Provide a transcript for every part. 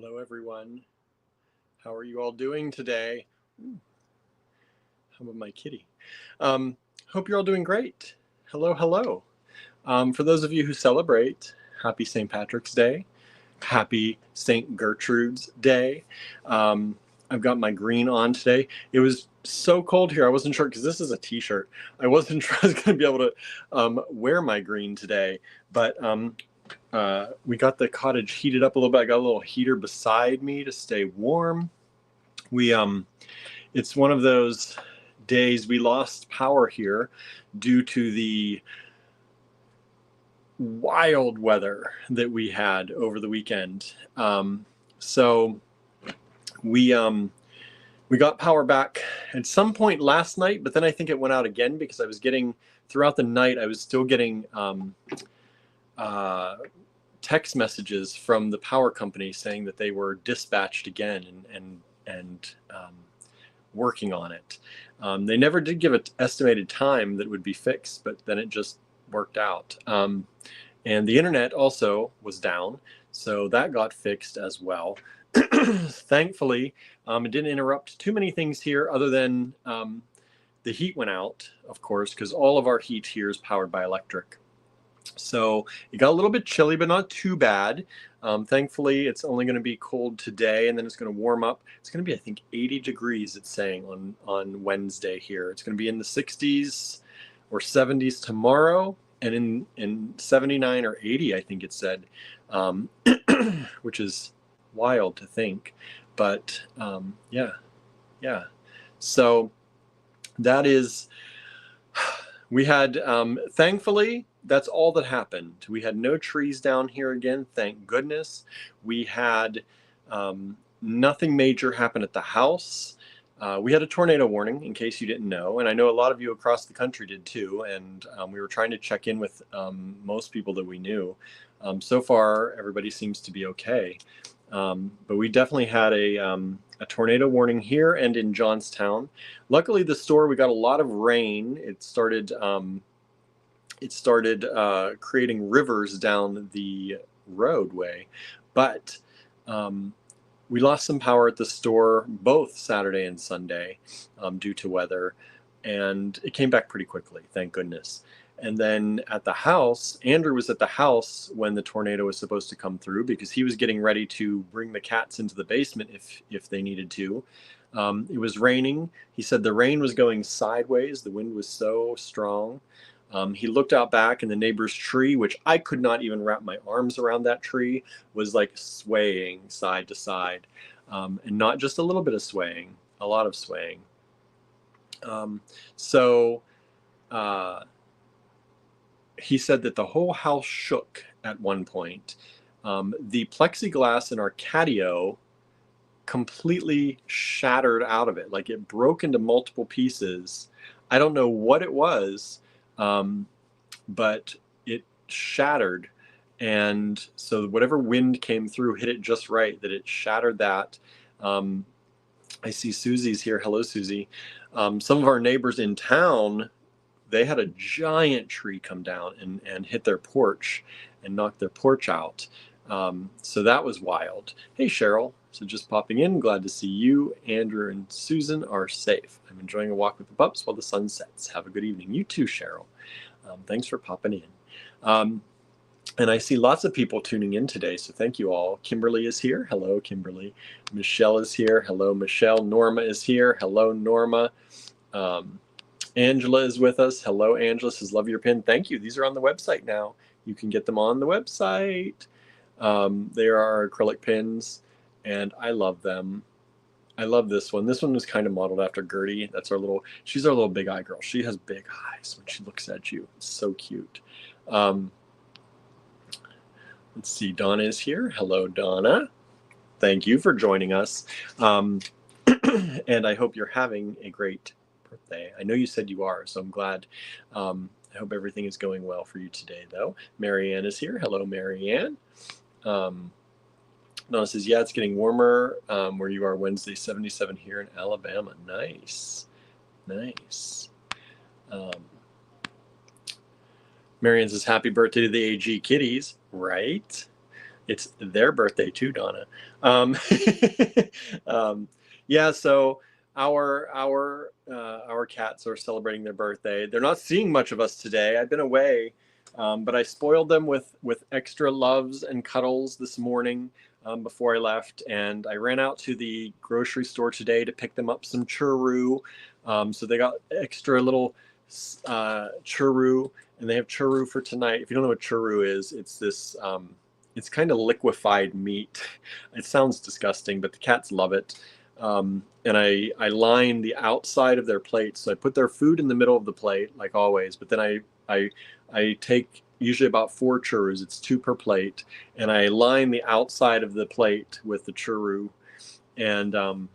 Hello, everyone. How are you all doing today? Ooh, how about my kitty? Um, Hope you're all doing great. Hello, hello. For those of you who celebrate, happy St. Patrick's Day. Happy St. Gertrude's Day. Um, I've got my green on today. It was so cold here. I wasn't sure because this is a t-shirt. I wasn't sure I was going to be able to wear my green today, but we got the cottage heated up a little bit. I got a little heater beside me to stay warm. It's one of those days we lost power here due to the wild weather that we had over the weekend. So we got power back at some point last night, but then I think it went out again because I was getting throughout the night. I was still getting text messages from the power company saying that they were dispatched again and working on it. They never did give an estimated time that it would be fixed, but then it just worked out. And the internet also was down, so that got fixed as well. Thankfully, it didn't interrupt too many things here other than the heat went out, of course, because all of our heat here is powered by electric. So it got a little bit chilly, but not too bad. Thankfully, it's only going to be cold today, and then it's going to warm up. It's going to be, I think, 80 degrees, it's saying, on Wednesday here. It's going to be in the 60s or 70s tomorrow, and in 79 or 80, I think it said, which is wild to think. But yeah. So that is, we had, thankfully, that's all that happened. We had no trees down here again, thank goodness. We had nothing major happen at the house. We had a tornado warning, in case you didn't know, and I know a lot of you across the country did too, and we were trying to check in with most people that we knew. So far, everybody seems to be okay. But we definitely had a tornado warning here and in Johnstown. Luckily, the store, we got a lot of rain. It started creating rivers down the roadway, but we lost some power at the store both Saturday and Sunday due to weather, and it came back pretty quickly, thank goodness. And then at the house, Andrew was at the house when the tornado was supposed to come through because he was getting ready to bring the cats into the basement if they needed to. It was raining. He said the rain was going sideways. The wind was so strong. He looked out back and the neighbor's tree, which I could not even wrap my arms around that tree, was like swaying side to side. And not just a little bit of swaying, a lot of swaying. He said that the whole house shook at one point. The plexiglass in our catio completely shattered out of it. Like it broke into multiple pieces. I don't know what it was, but it shattered. And so whatever wind came through hit it just right that it shattered that. I see Susie's here. Hello, Susie. Some of our neighbors in town, they had a giant tree come down and hit their porch and knock their porch out. So that was wild. Hey, Cheryl. So just popping in. Glad to see you. Andrew and Susan are safe. I'm enjoying a walk with the pups while the sun sets. Have a good evening. You too, Cheryl. Thanks for popping in. And I see lots of people tuning in today, so thank you all. Kimberly is here. Hello, Kimberly. Michelle is here. Hello, Michelle. Norma is here. Hello, Norma. Angela is with us. Hello, Angela. Says, love your pin. Thank you. These are on the website now. You can get them on the website. They are our acrylic pins, and I love them. I love this one. This one was kind of modeled after Gertie. She's our little big eye girl. She has big eyes when she looks at you. It's so cute. Let's see, Donna is here. Hello, Donna. Thank you for joining us. And I hope you're having a great birthday. I know you said you are, so I'm glad. I hope everything is going well for you today, though. Marianne is here. Hello, Marianne. Donna says, yeah, it's getting warmer where you are Wednesday, 77 here in Alabama. Nice. Marianne says, happy birthday to the AG kitties. Right? It's their birthday too, Donna. Um, um, yeah, so our cats are celebrating their birthday. They're not seeing much of us today. I've been away, but I spoiled them with extra loves and cuddles this morning before I left, and I ran out to the grocery store today to pick them up some churro. So they got extra little churro, and they have churro for tonight. If you don't know what churro is, it's this. It's kind of liquefied meat. It sounds disgusting, but the cats love it. And I line the outside of their plates. So I put their food in the middle of the plate, like always. But then I take usually about 4 churros. It's 2 per plate, and I line the outside of the plate with the churro, and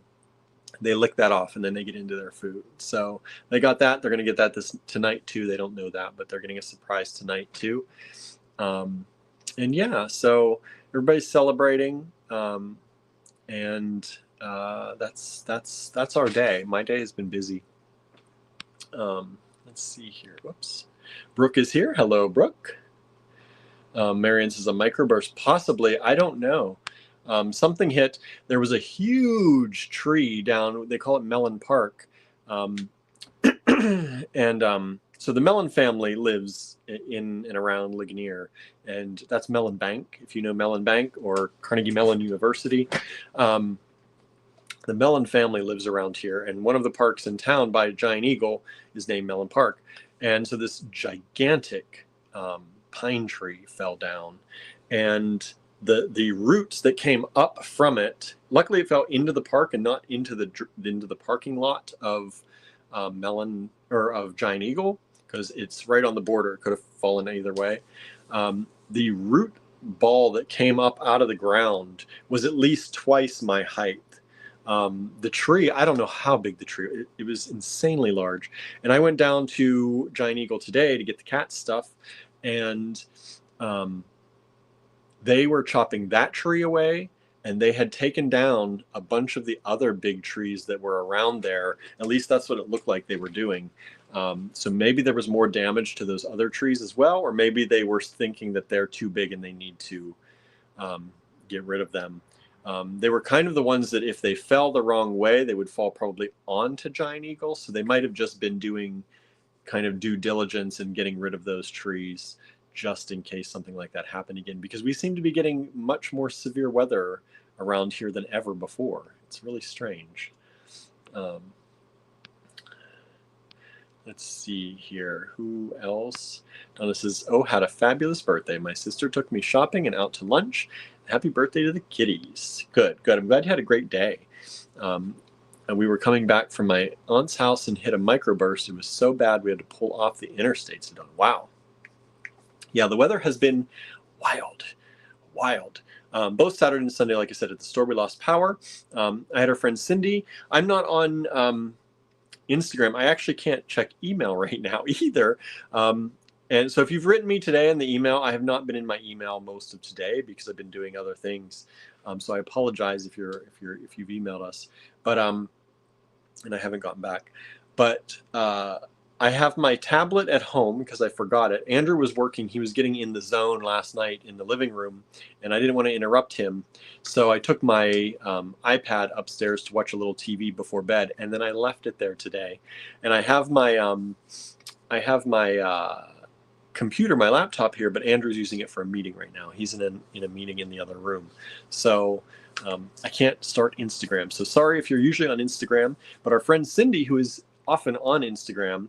they lick that off, and then they get into their food. So they got that. They're going to get that tonight too. They don't know that, but they're getting a surprise tonight too. And yeah, so everybody's celebrating, and that's our day. My day has been busy. Let's see here. Whoops. Brooke is here. Hello, Brooke. Marion says a microburst, possibly. I don't know. Something hit. There was a huge tree down. They call it Mellon Park, and so the Mellon family lives in and around Ligonier, and that's Mellon Bank. If you know Mellon Bank or Carnegie Mellon University, the Mellon family lives around here, and one of the parks in town by Giant Eagle is named Mellon Park. And so this gigantic pine tree fell down, and the roots that came up from it, luckily it fell into the park and not into the parking lot of Mellon or of Giant Eagle, because it's right on the border. It could have fallen either way. The root ball that came up out of the ground was at least twice my height. The tree, I don't know how big the tree, it was insanely large. And I went down to Giant Eagle today to get the cat stuff, and they were chopping that tree away, and they had taken down a bunch of the other big trees that were around there. At least that's what it looked like they were doing. So maybe there was more damage to those other trees as well, or maybe they were thinking that they're too big and they need to get rid of them. They were kind of the ones that if they fell the wrong way, they would fall probably onto Giant Eagle. So they might have just been doing kind of due diligence and getting rid of those trees just in case something like that happened again, because we seem to be getting much more severe weather around here than ever before. It's really strange. Let's see here. Who else? Donna says, oh, had a fabulous birthday. My sister took me shopping and out to lunch. Happy birthday to the kitties. Good, good. I'm glad you had a great day. And we were coming back from my aunt's house and hit a microburst. It was so bad we had to pull off the interstate. So, wow. Yeah, the weather has been wild. Both Saturday and Sunday, like I said, at the store, we lost power. I had our friend Cindy. I'm not on Instagram. I actually can't check email right now either. And so if you've written me today in the email, I have not been in my email most of today because I've been doing other things. So I apologize if you've emailed us, but and I haven't gotten back. But I have my tablet at home because I forgot it. Andrew was working. He was getting in the zone last night in the living room, and I didn't want to interrupt him. So I took my iPad upstairs to watch a little TV before bed, and then I left it there today. And I have my computer, my laptop here, but Andrew's using it for a meeting right now. He's in a meeting in the other room. So I can't start Instagram. So sorry if you're usually on Instagram, but our friend Cindy, who is often on Instagram,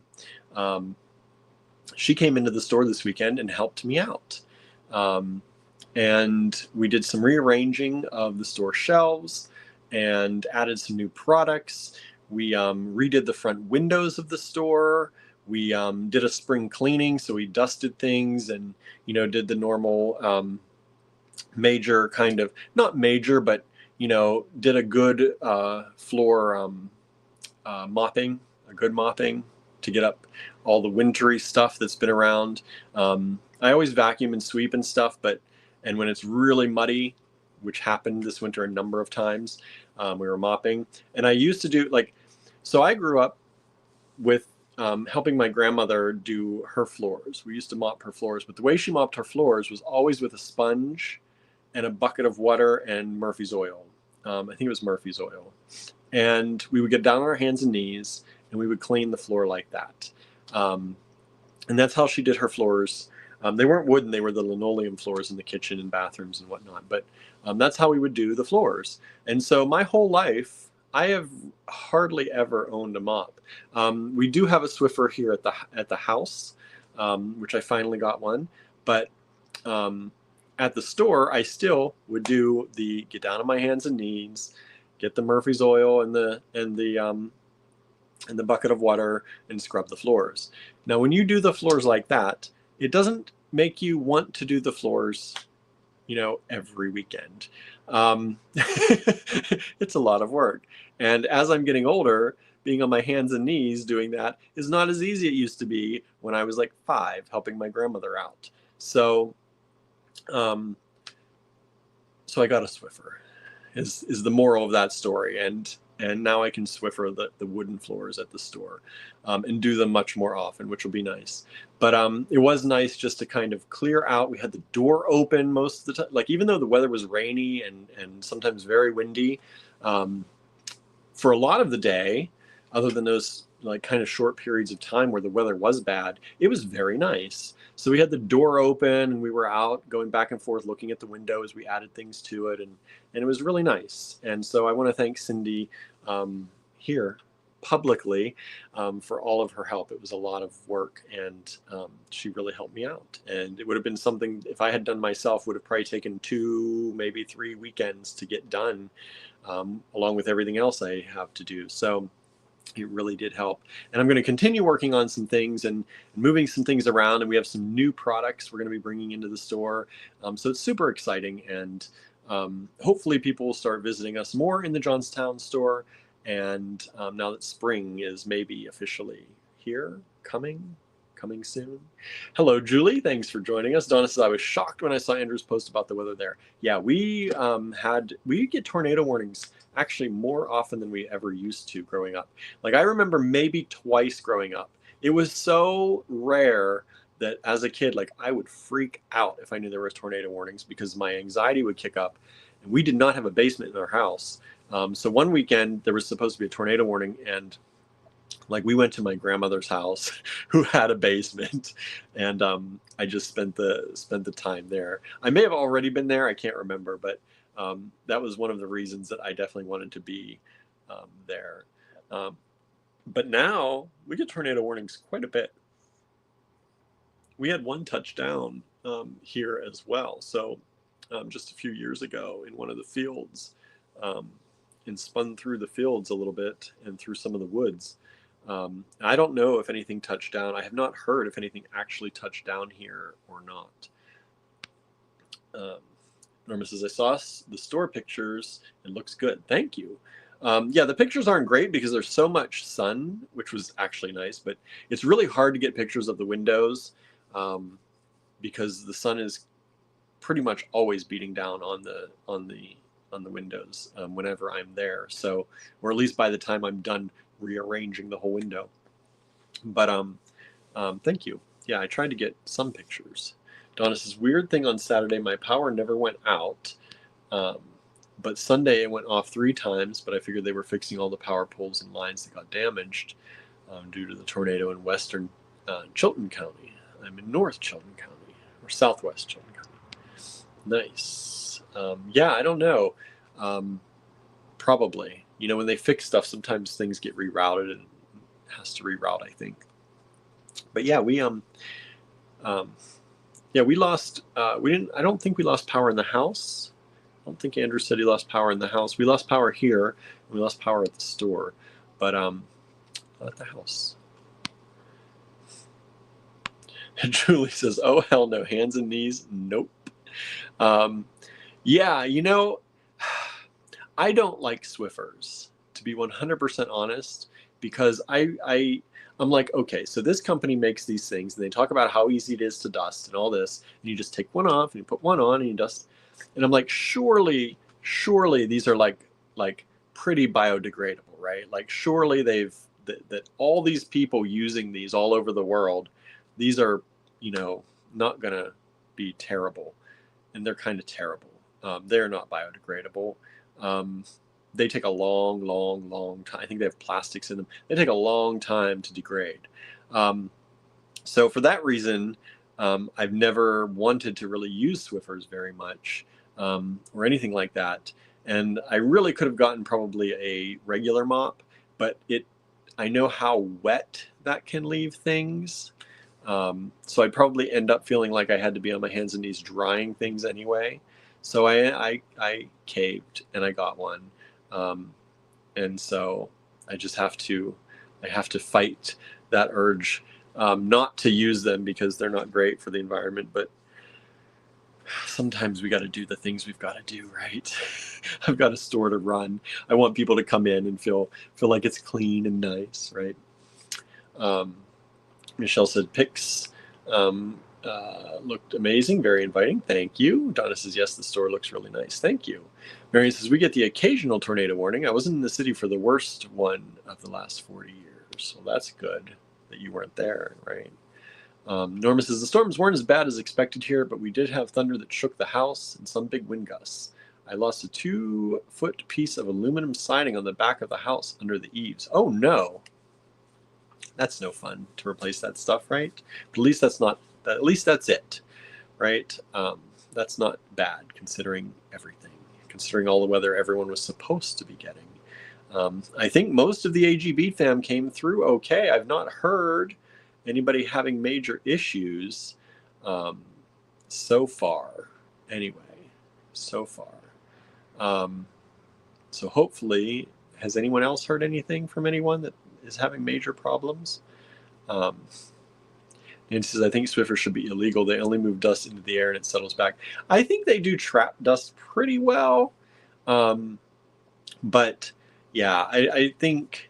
she came into the store this weekend and helped me out. And we did some rearranging of the store shelves and added some new products. We redid the front windows of the store. We did a spring cleaning, so we dusted things and, did the normal major kind of, not major, but, did a good floor mopping, a good mopping to get up all the wintry stuff that's been around. I always vacuum and sweep and stuff, and when it's really muddy, which happened this winter a number of times, we were mopping. And I used to do so I grew up with helping my grandmother do her floors. We used to mop her floors, but the way she mopped her floors was always with a sponge and a bucket of water and Murphy's oil. I think it was Murphy's oil. And we would get down on our hands and knees and we would clean the floor like that. And that's how she did her floors. They weren't wooden, they were the linoleum floors in the kitchen and bathrooms and whatnot. But that's how we would do the floors. And so my whole life, I have hardly ever owned a mop. We do have a Swiffer here at the house, which I finally got one. But at the store, I still would do the get down on my hands and knees, get the Murphy's oil and the bucket of water and scrub the floors. Now, when you do the floors like that, it doesn't make you want to do the floors, every weekend. It's a lot of work. And as I'm getting older, being on my hands and knees doing that is not as easy as it used to be when I was like 5, helping my grandmother out. So I got a Swiffer, is the moral of that story. And now I can Swiffer the wooden floors at the store and do them much more often, which will be nice. But it was nice just to kind of clear out. We had the door open most of the time. Like, even though the weather was rainy and sometimes very windy, for a lot of the day, other than those like kind of short periods of time where the weather was bad, it was very nice. So we had the door open and we were out going back and forth looking at the window as we added things to it, and it was really nice. And so I want to thank Cindy here publicly for all of her help. It was a lot of work, and she really helped me out. And it would have been something, if I had done myself, would have probably taken 2, maybe 3 weekends to get done, along with everything else I have to do. So it really did help. And I'm going to continue working on some things and moving some things around. And we have some new products we're going to be bringing into the store. So it's super exciting. And hopefully people will start visiting us more in the Johnstown store. And now that spring is maybe officially here, coming soon. Hello, Julie. Thanks for joining us. Donna says, I was shocked when I saw Andrew's post about the weather there. Yeah, we get tornado warnings actually more often than we ever used to growing up. Like, I remember maybe twice growing up. It was so rare that as a kid, like, I would freak out if I knew there was tornado warnings because my anxiety would kick up. And we did not have a basement in our house. So one weekend there was supposed to be a tornado warning, and like, we went to my grandmother's house who had a basement, and I just spent the time there. I may have already been there, I can't remember, but that was one of the reasons that I definitely wanted to be there. But now we get tornado warnings quite a bit. We had one touchdown here as well. So just a few years ago in one of the fields, and spun through the fields a little bit and through some of the woods. I don't know if anything touched down. I have not heard if anything actually touched down here or not. Norma says, I saw the store pictures. It looks good. Thank you. Yeah, the pictures aren't great because there's so much sun, which was actually nice, but it's really hard to get pictures of the windows because the sun is pretty much always beating down on the windows whenever I'm there. So, or at least by the time I'm done rearranging the whole window. But thank you. Yeah, I tried to get some pictures. Donna says, weird thing on Saturday, my power never went out, but Sunday it went off 3 times, but I figured they were fixing all the power poles and lines that got damaged due to the tornado in western Chilton County. I'm in North Chilton County, or southwest Chilton County. Nice. Yeah, I don't know. Probably. You know, when they fix stuff, sometimes things get rerouted, and it has to reroute, I think. But yeah, we lost. I don't think we lost power in the house. I don't think Andrew said he lost power in the house. We lost power here. And we lost power at the store, but not at the house. And Julie says, "Oh hell no, hands and knees, nope." Yeah, you know, I don't like Swiffers, to be 100% honest, because I'm like, okay, so this company makes these things, and they talk about how easy it is to dust and all this, and you just take one off and you put one on and you dust, and I'm like, surely these are like pretty biodegradable, right? Like, surely that all these people using these all over the world, these are, you know, not gonna be terrible, and they're kind of terrible. They're not biodegradable. Um, they take a long time. I think they have plastics in them. They take a long time to degrade. So for that reason, I've never wanted to really use Swiffers very much, or anything like that. And I really could have gotten probably a regular mop, but I know how wet that can leave things. So I'd probably end up feeling like I had to be on my hands and knees drying things anyway. So I caved and I got one. Um, and so I have to fight that urge, not to use them because they're not great for the environment, but sometimes we got to do the things we've got to do, right? I've got a store to run. I want people to come in and feel like it's clean and nice, right? Michelle said pics looked amazing, very inviting. Thank you. Donna says yes, the store looks really nice. Thank you. Marion says we get the occasional tornado warning. I wasn't in the city for the worst one of the last 40 years, so that's good that you weren't there, right? Norma says the storms weren't as bad as expected here, but we did have thunder that shook the house and some big wind gusts. I lost a 2-foot piece of aluminum siding on the back of the house under the eaves. Oh no. That's no fun to replace that stuff, right? But at least at least that's it, right? That's not bad considering everything, considering all the weather everyone was supposed to be getting. I think most of the AGB fam came through okay. I've not heard anybody having major issues so far. Anyway, so far. So hopefully, has anyone else heard anything from anyone that is having major problems? And says, I think Swiffers should be illegal. They only move dust into the air and it settles back. I think they do trap dust pretty well. But yeah, I think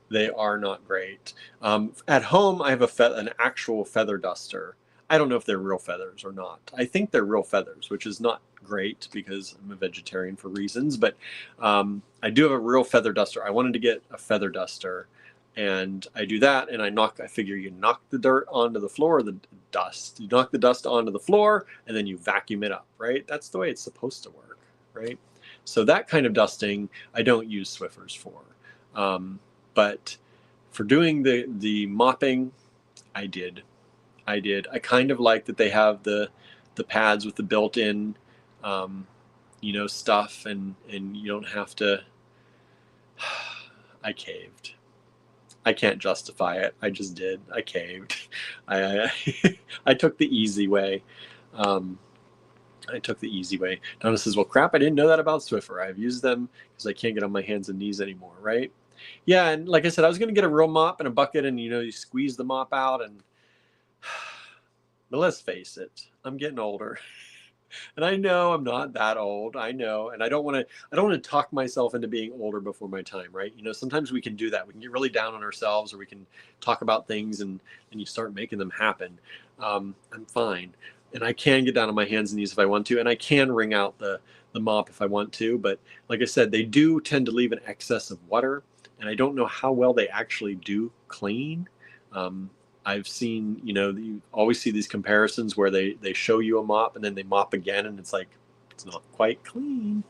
they are not great. At home, I have an actual feather duster. I don't know if they're real feathers or not. I think they're real feathers, which is not great because I'm a vegetarian for reasons. But I do have a real feather duster. I wanted to get a feather duster. And I do that, and I figure you knock the dirt onto the floor, the dust. You knock the dust onto the floor, and then you vacuum it up, right? That's the way it's supposed to work, right? So that kind of dusting, I don't use Swiffers for. But for doing the mopping, I did. I kind of like that they have the pads with the built-in, stuff, and you don't have to. I caved. I can't justify it. I just did. I caved. I took the easy way. Donna says, well, crap, I didn't know that about Swiffer. I've used them because I can't get on my hands and knees anymore, right? Yeah, and like I said, I was going to get a real mop and a bucket and, you squeeze the mop out. But let's face it, I'm getting older. And I know I'm not that old. I know, and I don't want to talk myself into being older before my time, right? Sometimes we can do that. We can get really down on ourselves, or we can talk about things and you start making them happen. I'm fine, and I can get down on my hands and knees if I want to, and I can wring out the mop if I want to. But like I said, they do tend to leave an excess of water, and I don't know how well they actually do clean. I've seen, you always see these comparisons where they show you a mop and then they mop again and it's like, it's not quite clean.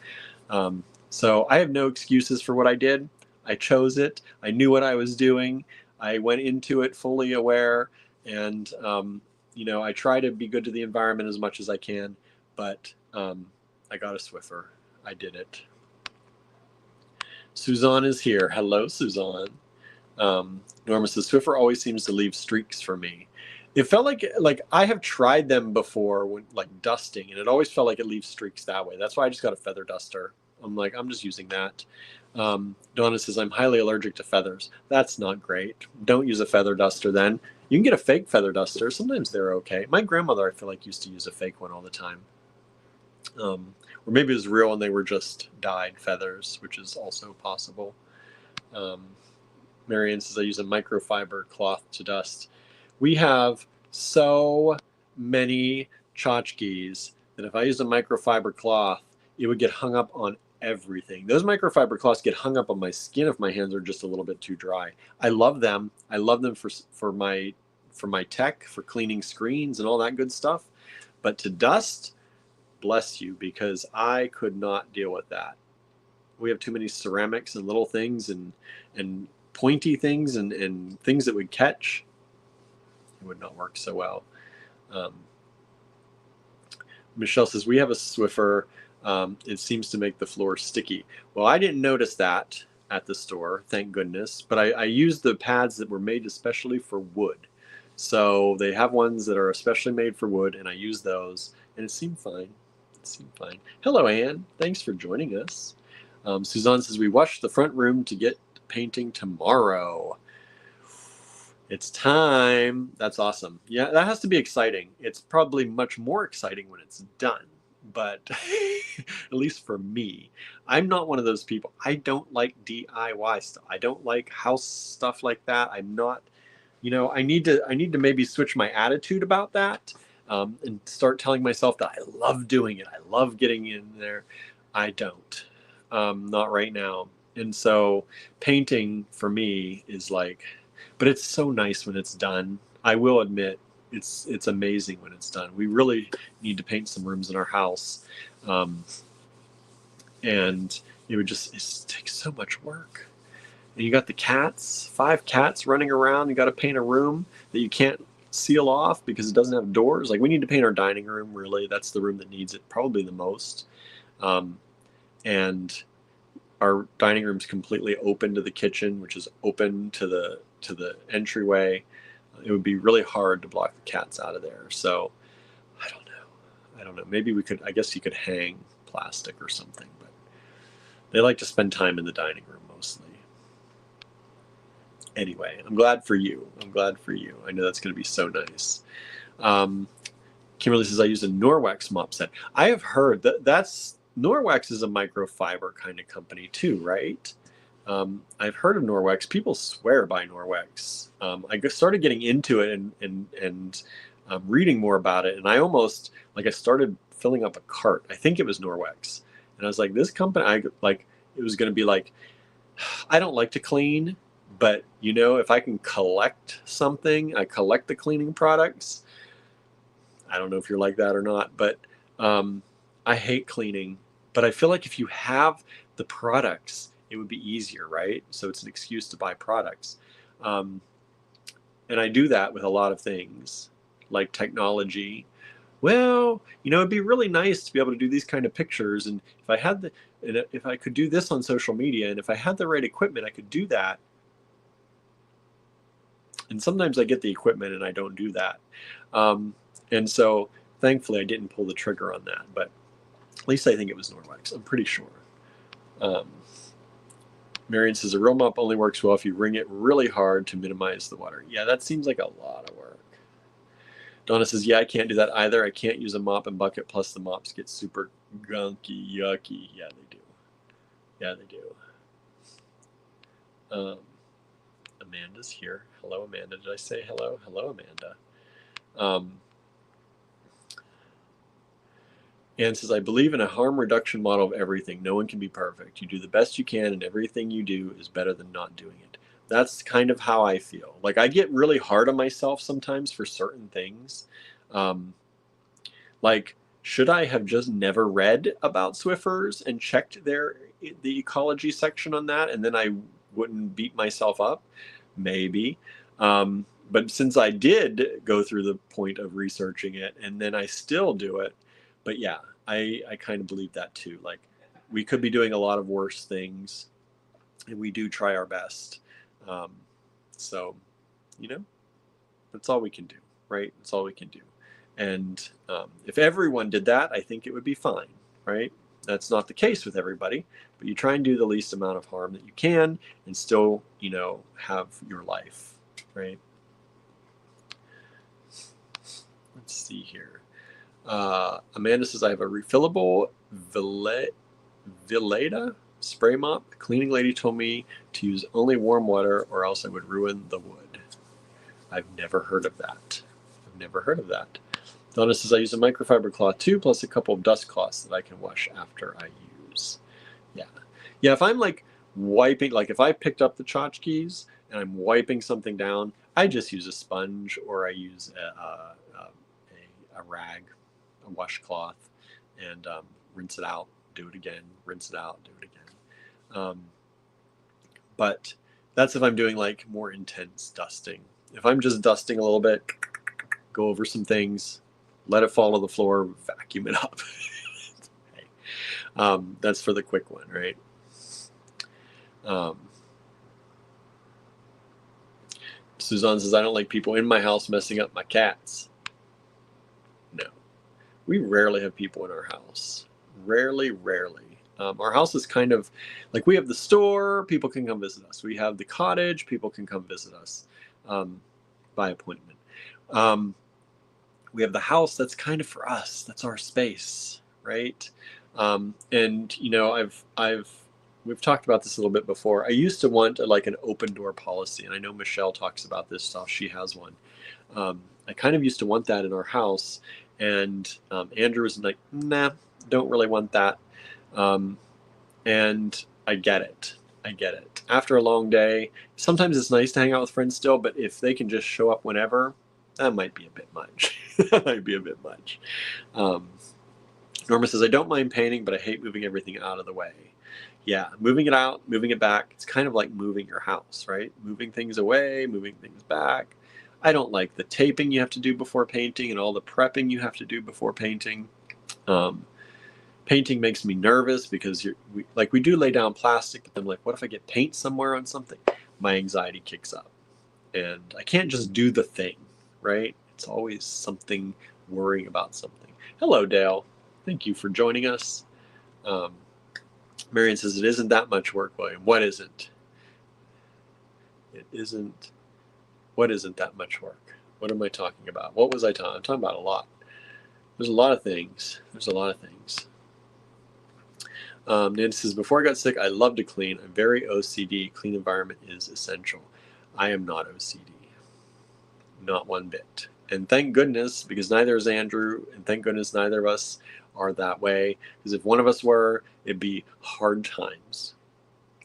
So I have no excuses for what I did. I chose it. I knew what I was doing. I went into it fully aware, and, I try to be good to the environment as much as I can, but I got a Swiffer. I did it. Suzanne is here. Hello, Suzanne. Norma says, Swiffer always seems to leave streaks for me. It felt like I have tried them before when like dusting, and it always felt like it leaves streaks that way. That's why I just got a feather duster. I'm just using that. Donna says, I'm highly allergic to feathers. That's not great. Don't use a feather duster then. You can get a fake feather duster. Sometimes they're okay. My grandmother, I feel like, used to use a fake one all the time. Or maybe it was real and they were just dyed feathers, which is also possible. Marianne says, I use a microfiber cloth to dust. We have so many tchotchkes that if I used a microfiber cloth, it would get hung up on everything. Those microfiber cloths get hung up on my skin if my hands are just a little bit too dry. I love them. I love them for my tech, for cleaning screens and all that good stuff. But to dust, bless you, because I could not deal with that. We have too many ceramics and little things and pointy things and things that would catch. It would not work so well. Um, Michelle says, we have a Swiffer. It seems to make the floor sticky. Well, I didn't notice that at the store, thank goodness. But I used the pads that were made especially for wood. So they have ones that are especially made for wood, and I use those, and it seemed fine. It seemed fine. Hello, Anne. Thanks for joining us. Suzanne says, we washed the front room to get painting tomorrow. It's time. That's awesome. Yeah, that has to be exciting. It's probably much more exciting when it's done. But at least for me, I'm not one of those people. I don't like DIY stuff. I don't like house stuff like that. I'm not, I need to maybe switch my attitude about that, and start telling myself that I love doing it. I love getting in there. I don't. Not right now. And so painting for me is like, but it's so nice when it's done. I will admit, it's amazing when it's done. We really need to paint some rooms in our house, and it takes so much work. And you got the cats, 5 cats running around. You got to paint a room that you can't seal off because it doesn't have doors. Like, we need to paint our dining room. Really, that's the room that needs it probably the most. And our dining room's completely open to the kitchen, which is open to the entryway. It would be really hard to block the cats out of there. So I don't know. Maybe I guess you could hang plastic or something, but they like to spend time in the dining room mostly. Anyway, I'm glad for you. I know that's going to be so nice. Kimberly says, I use a Norwex mop set. I have heard that's Norwex is a microfiber kind of company too, right? I've heard of Norwex. People swear by Norwex. I started getting into it and reading more about it, and I started filling up a cart. I think it was Norwex, and I was like, this company, it was going to be like, I don't like to clean, but if I can collect something, I collect the cleaning products. I don't know if you're like that or not, but I hate cleaning. But I feel like if you have the products, it would be easier, right? So it's an excuse to buy products. And I do that with a lot of things, like technology. Well, it'd be really nice to be able to do these kind of pictures. And if I could do this on social media, and if I had the right equipment, I could do that. And sometimes I get the equipment and I don't do that. And so thankfully I didn't pull the trigger on that, but at least I think it was Norwex. I'm pretty sure. Marion says a real mop only works well if you wring it really hard to minimize the water. Yeah, that seems like a lot of work. Donna says, yeah, I can't do that either. I can't use a mop and bucket, plus the mops get super gunky, yucky. Yeah, they do. Amanda's here. Hello, Amanda. Did I say hello? Hello, Amanda. Anne says, I believe in a harm reduction model of everything. No one can be perfect. You do the best you can, and everything you do is better than not doing it. That's kind of how I feel. Like, I get really hard on myself sometimes for certain things. Like, should I have just never read about Swiffers and checked the ecology section on that, and then I wouldn't beat myself up? Maybe. But since I did go through the point of researching it, and then I still do it, but yeah, I kind of believe that too. Like, we could be doing a lot of worse things, and we do try our best. So, that's all we can do, right? That's all we can do. And if everyone did that, I think it would be fine, right? That's not the case with everybody, but you try and do the least amount of harm that you can and still, have your life, right? Let's see here. Amanda says, I have a refillable Veleda spray mop. The cleaning lady told me to use only warm water or else I would ruin the wood. I've never heard of that. Donna says, I use a microfiber cloth too, plus a couple of dust cloths that I can wash after I use. Yeah, if I'm like wiping, like if I picked up the tchotchkes and I'm wiping something down, I just use a sponge or I use a rag, a washcloth, and rinse it out, do it again, rinse it out, do it again. But that's if I'm doing like more intense dusting. If I'm just dusting a little bit, go over some things, let it fall to the floor, vacuum it up. That's for the quick one, right? Suzanne says, I don't like people in my house messing up my cats. No. We rarely have people in our house. Rarely. Our house is kind of like, we have the store, people can come visit us. We have the cottage, people can come visit us by appointment. We have the house that's kind of for us. That's our space, right? And you know, we've talked about this a little bit before. I used to want like an open door policy, and I know Michelle talks about this stuff. She has one. I kind of used to want that in our house, and Andrew was like, nah, don't really want that. And I get it. After a long day, sometimes it's nice to hang out with friends still, but if they can just show up whenever, that might be a bit much. Norma says, I don't mind painting, but I hate moving everything out of the way. Yeah, moving it out, moving it back, it's kind of like moving your house, right? Moving things away, moving things back. I don't like the taping you have to do before painting and all the prepping you have to do before painting. Painting makes me nervous because we do lay down plastic, but then like, what if I get paint somewhere on something? My anxiety kicks up, and I can't just do the thing, right? It's always something, worrying about something. Hello, Dale. Thank you for joining us. Marion says, it isn't that much work, William. What isn't? It isn't. What isn't that much work? What am I talking about? What was I talking? I'm talking about a lot. There's a lot of things. Nancy says, before I got sick, I love to clean. I'm very OCD. Clean environment is essential. I am not OCD. Not one bit. And thank goodness, because neither is Andrew, and thank goodness neither of us are that way. Because if one of us were, it'd be hard times.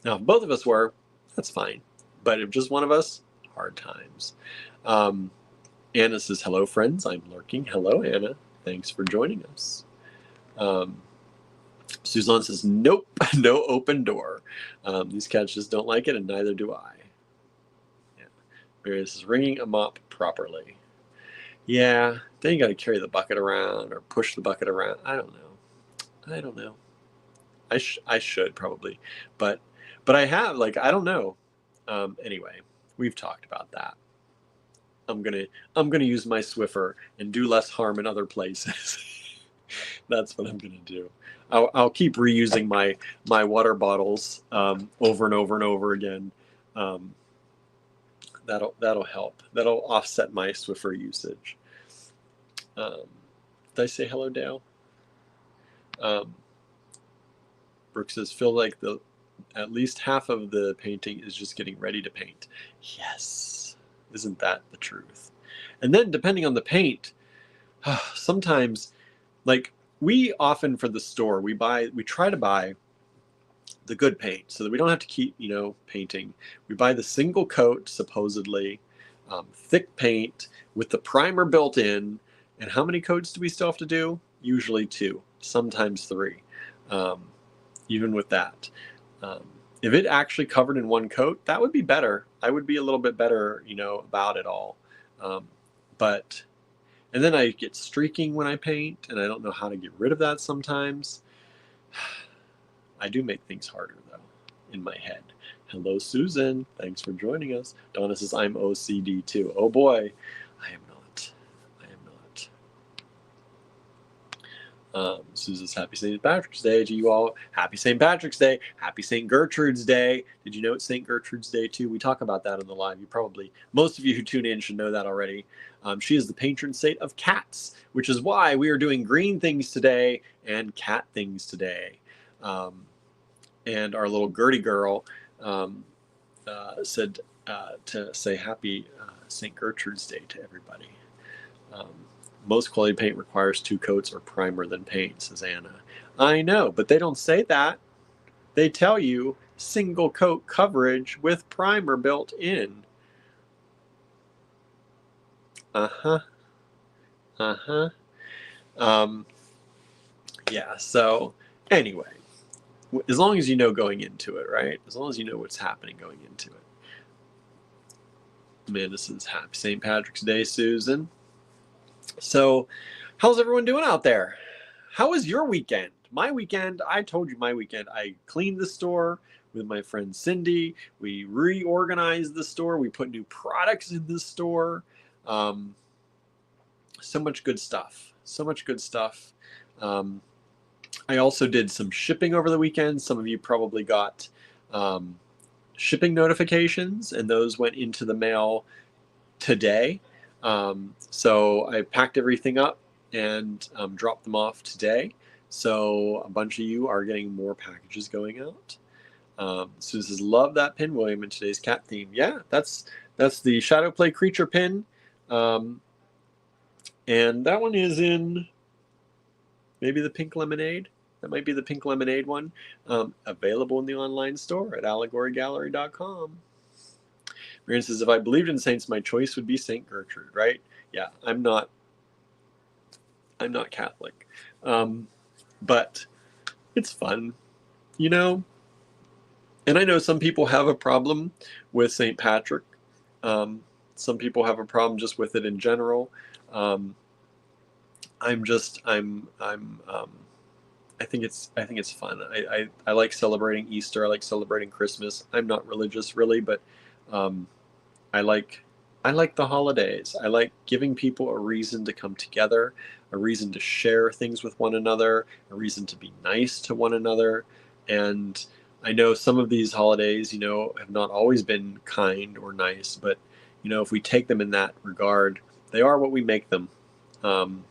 Now, if both of us were, that's fine. But if just one of us, hard times. Anna says, hello, friends. I'm lurking. Hello, Anna. Thanks for joining us. Suzanne says, nope, no open door. These cats just don't like it, and neither do I. Yeah. Mary says, wringing a mop properly. Yeah, then you got to carry the bucket around or push the bucket around. I don't know. I should probably, but I have, like, I don't know. Anyway, we've talked about that. I'm gonna use my Swiffer and do less harm in other places. That's what I'm gonna do. I'll keep reusing my water bottles over and over and over again. That'll help. That'll offset my Swiffer usage. Did I say hello, Dale? Brooke says, feel like at least half of the painting is just getting ready to paint. Yes, isn't that the truth? And then depending on the paint, sometimes, like, we often for the store, we try to buy the good paint so that we don't have to keep, painting. We buy the single coat, supposedly, thick paint with the primer built in. And how many coats do we still have to do? Usually 2, sometimes 3. Even with that. If it actually covered in one coat, that would be better. I would be a little bit better, about it all. And then I get streaking when I paint, and I don't know how to get rid of that sometimes. I do make things harder, though, in my head. Hello, Susan. Thanks for joining us. Donna says, I'm OCD too. Oh boy, I am not. Susan's happy St. Patrick's Day to you all. Happy St. Patrick's Day. Happy St. Gertrude's Day. Did you know it's St. Gertrude's Day too? We talk about that on the live. Most of you who tune in should know that already. She is the patron saint of cats, which is why we are doing green things today and cat things today. And our little Gertie girl said to say happy St. Gertrude's Day to everybody. Most quality paint requires 2 coats or primer than paint, says Anna. I know, but they don't say that. They tell you single coat coverage with primer built in. Yeah, so anyway, as long as you know going into it, right? As long as you know what's happening going into it. Amanda says, happy St. Patrick's Day, Susan. So, how's everyone doing out there? How was your weekend? My weekend, I told you my weekend. I cleaned the store with my friend Cindy. We reorganized the store. We put new products in the store. So much good stuff. So much good stuff. I also did some shipping over the weekend. Some of you probably got shipping notifications, and those went into the mail today. So I packed everything up and dropped them off today. So a bunch of you are getting more packages going out. Susan says, love that pin, William, in today's cat theme. Yeah, that's the Shadow Play Creature pin. And that one is in maybe the pink lemonade. That might be the pink lemonade one. Available in the online store at allegorygallery.com. Marianne says, if I believed in saints, my choice would be Saint Gertrude, right? Yeah, I'm not Catholic. But it's fun, you know? And I know some people have a problem with St. Patrick. Some people have a problem just with it in general. I think it's fun. I like celebrating Easter. I like celebrating Christmas. I'm not religious really, but I like the holidays. I like giving people a reason to come together, a reason to share things with one another, a reason to be nice to one another. And I know some of these holidays, have not always been kind or nice, but if we take them in that regard, they are what we make them. And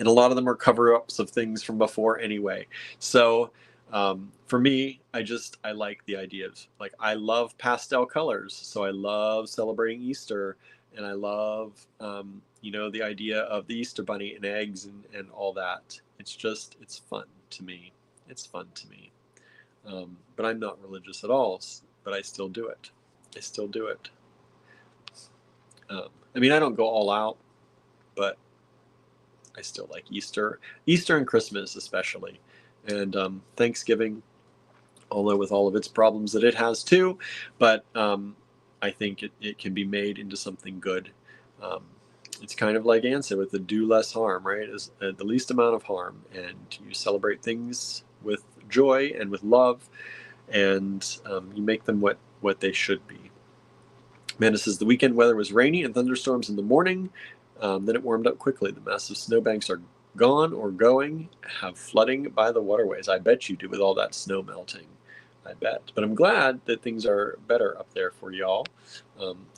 a lot of them are cover-ups of things from before anyway. So for me, I like the idea of, I love pastel colors. So I love celebrating Easter, and I love, the idea of the Easter bunny and eggs and all that. It's fun to me. It's fun to me. But I'm not religious at all, but I still do it. I still do it. I don't go all out, but I still like Easter and Christmas especially, and Thanksgiving, although with all of its problems that it has too, but I think it can be made into something good. It's kind of like Anne said, with the do less harm, right? Is the least amount of harm, and you celebrate things with joy and with love, and you make them what they should be. Amanda says the weekend weather was rainy and thunderstorms in the morning. Then it warmed up quickly. The massive snowbanks are gone or going, have flooding by the waterways. I bet you do with all that snow melting. I bet. But I'm glad that things are better up there for y'all.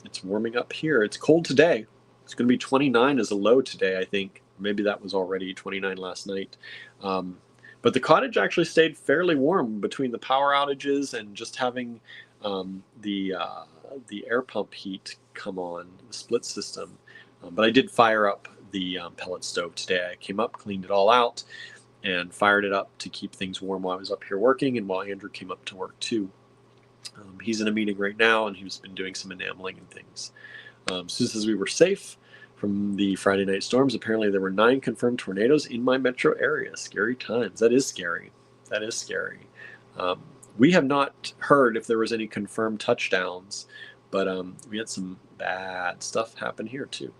It's warming up here. It's cold today. It's going to be 29 as a low today, I think. Maybe that was already 29 last night. But the cottage actually stayed fairly warm between the power outages and just having the air pump heat come on, the split system. But I did fire up the pellet stove today. I came up, cleaned it all out, and fired it up to keep things warm while I was up here working, and while Andrew came up to work too. He's in a meeting right now, and he's been doing some enameling and things. Susan says we were safe from the Friday night storms. Apparently there were 9 confirmed tornadoes in my metro area. Scary times. That is scary. That is scary. We have not heard if there was any confirmed touchdowns, but we had some bad stuff happen here too.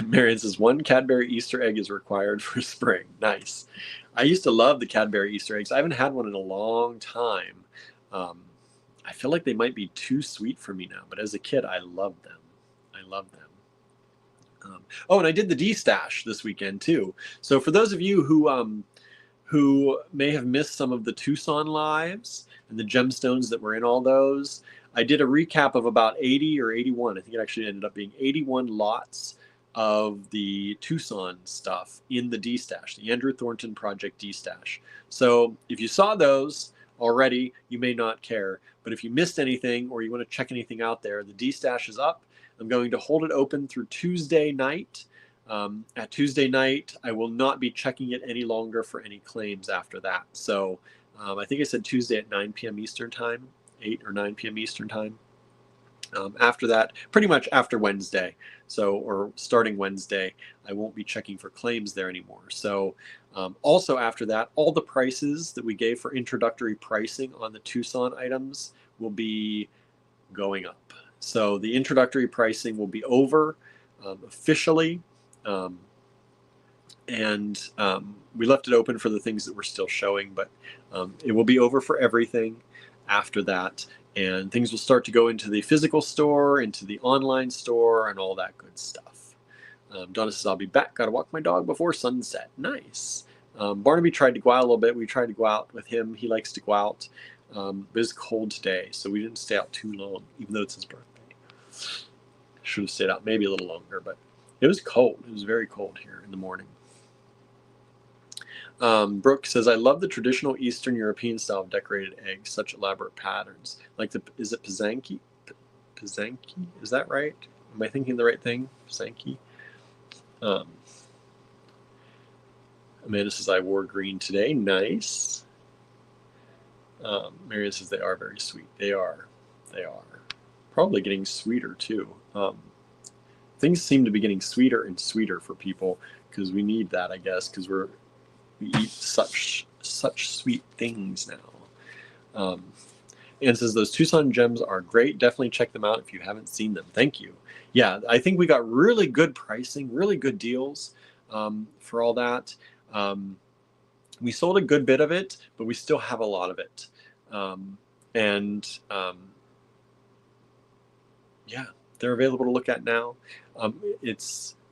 Marion says 1 Cadbury Easter egg is required for spring. Nice. I used to love the Cadbury Easter eggs. I haven't had one in a long time. I feel like they might be too sweet for me now, but as a kid, I loved them. I loved them. And I did the D-Stash this weekend too. So for those of you who may have missed some of the Tucson lives and the gemstones that were in all those, I did a recap of about 80 or 81. I think it actually ended up being 81 lots of the Tucson stuff in the D-Stash, the Andrew Thornton Project D-Stash. So if you saw those already, you may not care. But if you missed anything or you want to check anything out there, the D-Stash is up. I'm going to hold it open through Tuesday night. At Tuesday night, I will not be checking it any longer for any claims after that. So I think I said Tuesday at 9 p.m. Eastern Time, 8 or 9 p.m. Eastern Time. After that, pretty much after Wednesday, or starting Wednesday, I won't be checking for claims there anymore. So also after that, all the prices that we gave for introductory pricing on the Tucson items will be going up. So the introductory pricing will be over officially. And we left it open for the things that we're still showing, but it will be over for everything after that. And things will start to go into the physical store, into the online store, and all that good stuff. Donna says, I'll be back. Got to walk my dog before sunset. Nice. Barnaby tried to go out a little bit. We tried to go out with him. He likes to go out. But it's cold today, so we didn't stay out too long, even though it's his birthday. Should have stayed out maybe a little longer, but it was cold. It was very cold here in the morning. Brooke says, I love the traditional Eastern European style of decorated eggs, such elaborate patterns. Like is it Pizanki? Pizanki? Is that right? Am I thinking the right thing? Pizanki? Amanda says, I wore green today. Nice. Marion says, they are very sweet. They are. They are. Probably getting sweeter, too. Things seem to be getting sweeter and sweeter for people because we need that, I guess, because we eat such sweet things now. And says those Tucson gems are great. Definitely check them out if you haven't seen them. Thank you. Yeah, I think we got really good pricing, really good deals for all that. We sold a good bit of it, but we still have a lot of it. Yeah, they're available to look at now.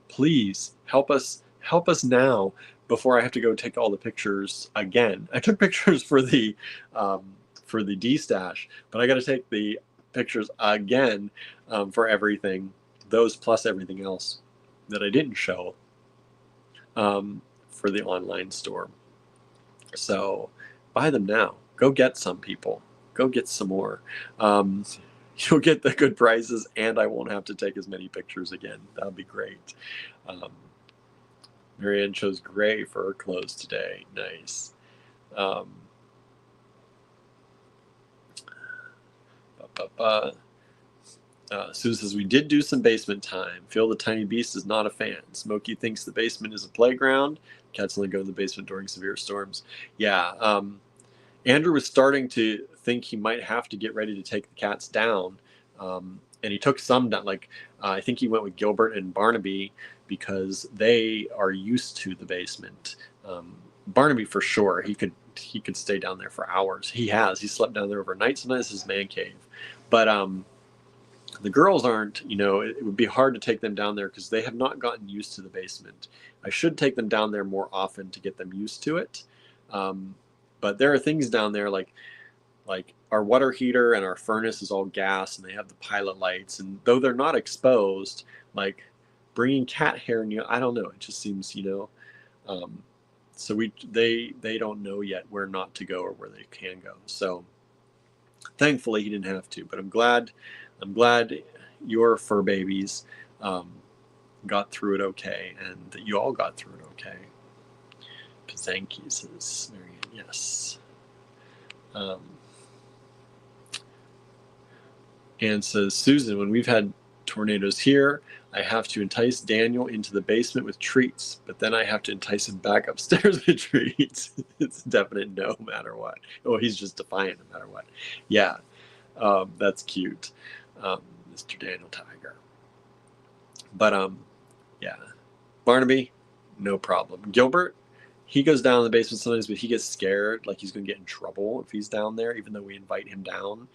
Please help us now before I have to go take all the pictures again. I took pictures for the D-stash, but I got to take the pictures again for everything, those plus everything else that I didn't show for the online store. So buy them now. Go get some, people. Go get some more. You'll get the good prices, and I won't have to take as many pictures again. That'll be great. Marianne chose gray for her clothes today. Nice. Sue says, we did do some basement time. Phil the Tiny Beast is not a fan. Smokey thinks the basement is a playground. Cats only go in the basement during severe storms. Yeah. Andrew was starting to think he might have to get ready to take the cats down. And he took some down. Like, I think he went with Gilbert and Barnaby because they are used to the basement. Barnaby, for sure, he could stay down there for hours. He slept down there overnight. Sometimes his man cave. But the girls aren't, it would be hard to take them down there because they have not gotten used to the basement. I should take them down there more often to get them used to it. But there are things down there like our water heater and our furnace is all gas, and they have the pilot lights. And though they're not exposed, like bringing cat hair, I don't know. It just seems, so they don't know yet where not to go or where they can go. So thankfully he didn't have to. But I'm glad your fur babies got through it okay, and that you all got through it okay. Pizanki says, Marianne, yes. And says, Susan, when we've had tornadoes here, I have to entice Daniel into the basement with treats, but then I have to entice him back upstairs with treats. It's a definite no matter what. Oh, he's just defiant no matter what. Yeah, that's cute, Mr. Daniel Tiger. But yeah, Barnaby, no problem. Gilbert, he goes down in the basement sometimes, but he gets scared, like he's going to get in trouble if he's down there, even though we invite him down. And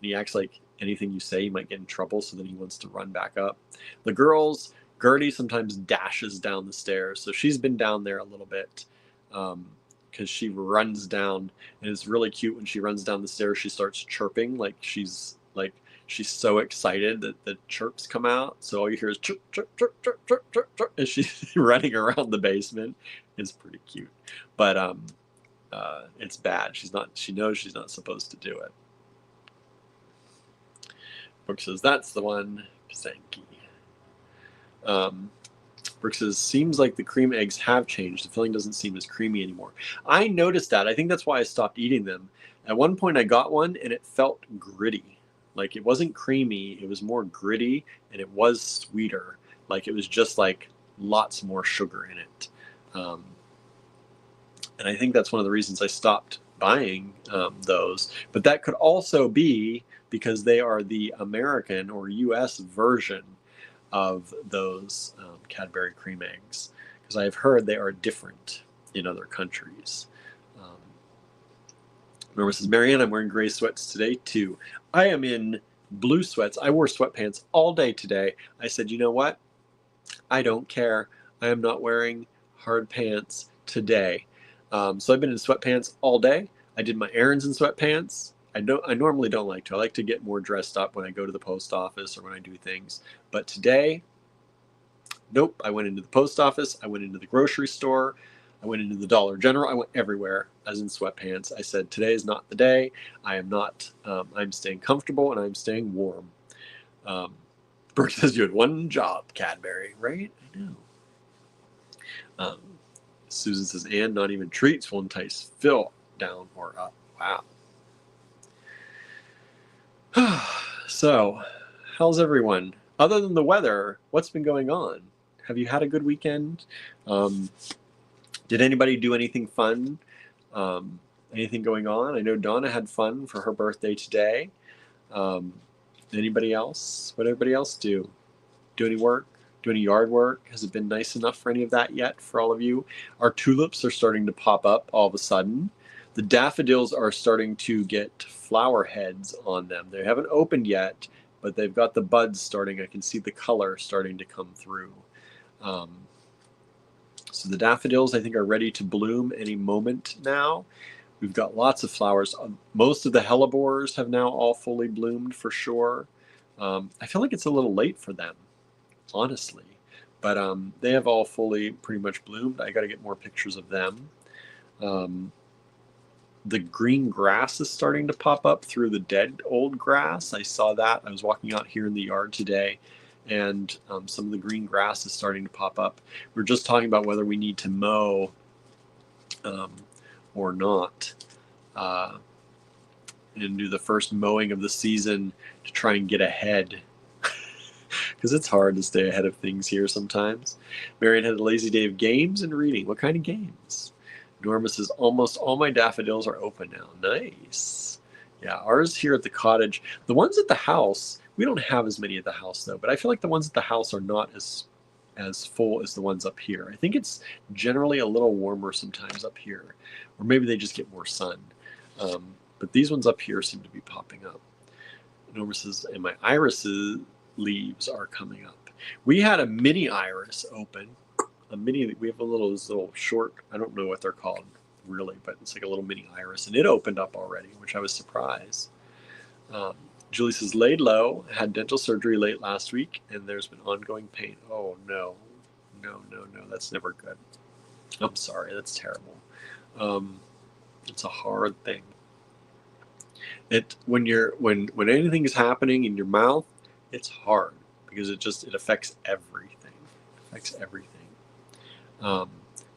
he acts like anything you say, he might get in trouble, so then he wants to run back up. The girls, Gertie sometimes dashes down the stairs, so she's been down there a little bit because she runs down, and it's really cute when she runs down the stairs. She starts chirping like she's so excited that the chirps come out. So all you hear is chirp, chirp, chirp, chirp, chirp, chirp, chirp, as she's running around the basement. It's pretty cute, but it's bad. She knows she's not supposed to do it. Brooke says, that's the one. Pizanki. Brooke says, seems like the cream eggs have changed. The filling doesn't seem as creamy anymore. I noticed that. I think that's why I stopped eating them. At one point I got one and it felt gritty. Like it wasn't creamy, it was more gritty, and it was sweeter. Like it was just like lots more sugar in it. Um, and I think that's one of the reasons I stopped buying those. But that could also be because they are the American or US version of those Cadbury cream eggs, because I've heard they are different in other countries. Norma says, Marianne, I'm wearing gray sweats today too. I am in blue sweats. I wore sweatpants all day today. I said, you know what? I don't care. I am not wearing hard pants today. So I've been in sweatpants all day. I did my errands in sweatpants. I normally don't like to. I like to get more dressed up when I go to the post office or when I do things. But today, nope. I went into the post office. I went into the grocery store. I went into the Dollar General. I went everywhere as in sweatpants. I said, today is not the day. I am not. I'm staying comfortable and I'm staying warm. Bert says you had one job, Cadbury, right? I know. Susan says, and not even treats will entice Phil down or up. Wow. So, how's everyone? Other than the weather, what's been going on? Have you had a good weekend? Did anybody do anything fun? Anything going on? I know Donna had fun for her birthday today. Anybody else? What did everybody else do? Do any work? Do any yard work? Has it been nice enough for any of that yet for all of you? Our tulips are starting to pop up all of a sudden. The daffodils are starting to get flower heads on them. They haven't opened yet, but they've got the buds starting. I can see the color starting to come through. So the daffodils, I think, are ready to bloom any moment now. We've got lots of flowers. Most of the hellebores have now all fully bloomed for sure. I feel like it's a little late for them, honestly. But they have all fully pretty much bloomed. I got to get more pictures of them. The green grass is starting to pop up through the dead old grass. I saw that. I was walking out here in the yard today, and some of the green grass is starting to pop up. We're just talking about whether we need to mow or not, and do the first mowing of the season to try and get ahead. Because it's hard to stay ahead of things here sometimes. Marion had a lazy day of games and reading. What kind of games? Norma says, almost all my daffodils are open now. Nice. Yeah, ours here at the cottage. The ones at the house, we don't have as many at the house though, but I feel like the ones at the house are not as full as the ones up here. I think it's generally a little warmer sometimes up here, or maybe they just get more sun. But these ones up here seem to be popping up. Norma says, and my irises leaves are coming up. We had a mini iris open. We have this little short, I don't know what they're called really, but it's like a little mini iris, and it opened up already, which I was surprised. Julie says, laid low, had dental surgery late last week, and there's been ongoing pain. Oh no, that's never good. I'm sorry, that's terrible. It's a hard thing. When anything is happening in your mouth, it's hard because it affects everything.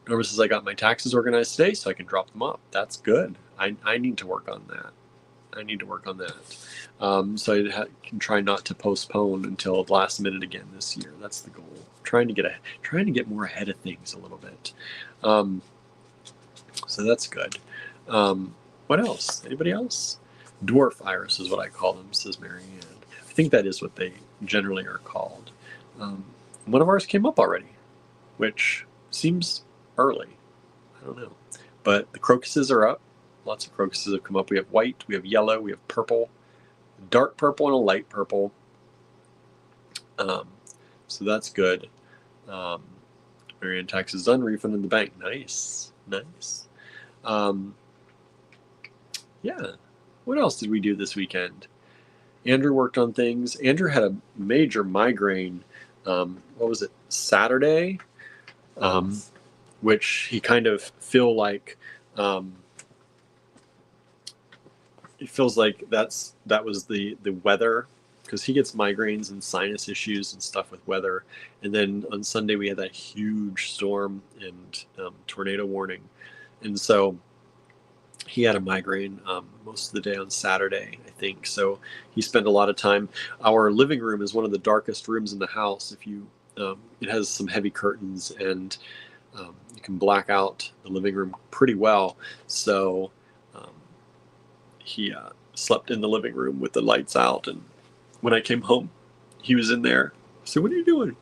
Norma says, I got my taxes organized today so I can drop them off. That's good. I need to work on that. So I can try not to postpone until the last minute again this year. That's the goal. Trying to get more ahead of things a little bit. So that's good. What else? Anybody else? Dwarf iris is what I call them, says Marianne. I think that is what they generally are called. One of ours came up already, which seems early. I don't know. But the crocuses are up. Lots of crocuses have come up. We have white, we have yellow, we have purple, dark purple, and a light purple. So that's good. Marianne, taxes done, refund in the bank. Nice. Yeah. What else did we do this weekend? Andrew worked on things. Andrew had a major migraine. What was it? Saturday, which he kind of it feels like that was the weather, because he gets migraines and sinus issues and stuff with weather. And then on Sunday we had that huge storm and tornado warning, and so he had a migraine most of the day on Saturday, I think. So he spent a lot of time. Our living room is one of the darkest rooms in the house. It has some heavy curtains, and you can black out the living room pretty well. So um, he slept in the living room with the lights out, and when I came home, he was in there. So what are you doing?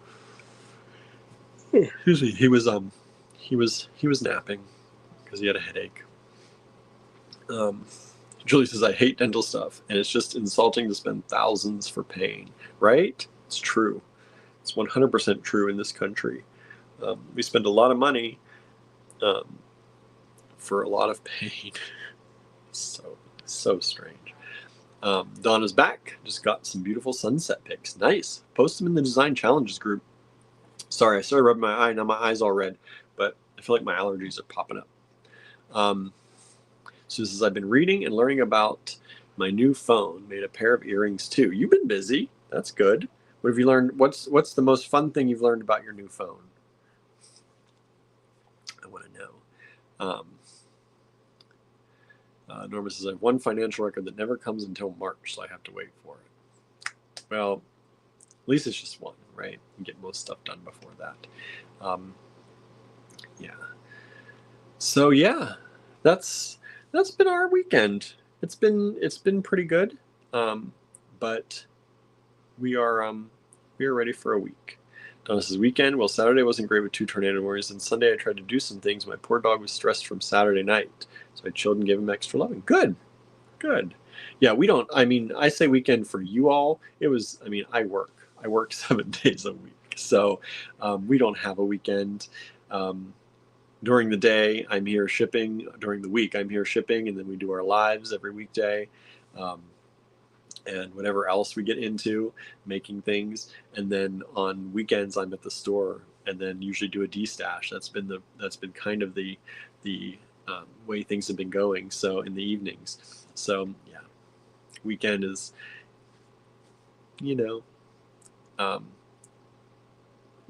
Excuse me. He was napping because he had a headache. Julie says, I hate dental stuff, and it's just insulting to spend thousands for pain, right? It's true. It's 100% true in this country. We spend a lot of money for a lot of pain. So strange. Donna's back. Just got some beautiful sunset pics. Nice. Post them in the Design Challenges group. Sorry, I started rubbing my eye. Now my eye's all red, but I feel like my allergies are popping up. Sue says, I've been reading and learning about my new phone. Made a pair of earrings too. You've been busy. That's good. What have you learned? What's the most fun thing you've learned about your new phone? I want to know. Norma says, I have one financial record that never comes until March, so I have to wait for it. Well, at least it's just one, right? You get most stuff done before that. Yeah. So yeah, that's been our weekend. It's been pretty good, but we are ready for a week. Donna says, weekend. Well, Saturday wasn't great with 2 tornado warnings, and Sunday I tried to do some things. My poor dog was stressed from Saturday night, so I chilled and gave him extra loving. Good. Yeah, we don't. I mean, I say weekend for you all. It was. I mean, I work 7 days a week, so we don't have a weekend. During the day, I'm here shipping. During the week, I'm here shipping, and then we do our lives every weekday. And whatever else we get into, making things. And then on weekends, I'm at the store, and then usually do a D-stash. That's been kind of the way things have been going. So in the evenings. So yeah, weekend is, but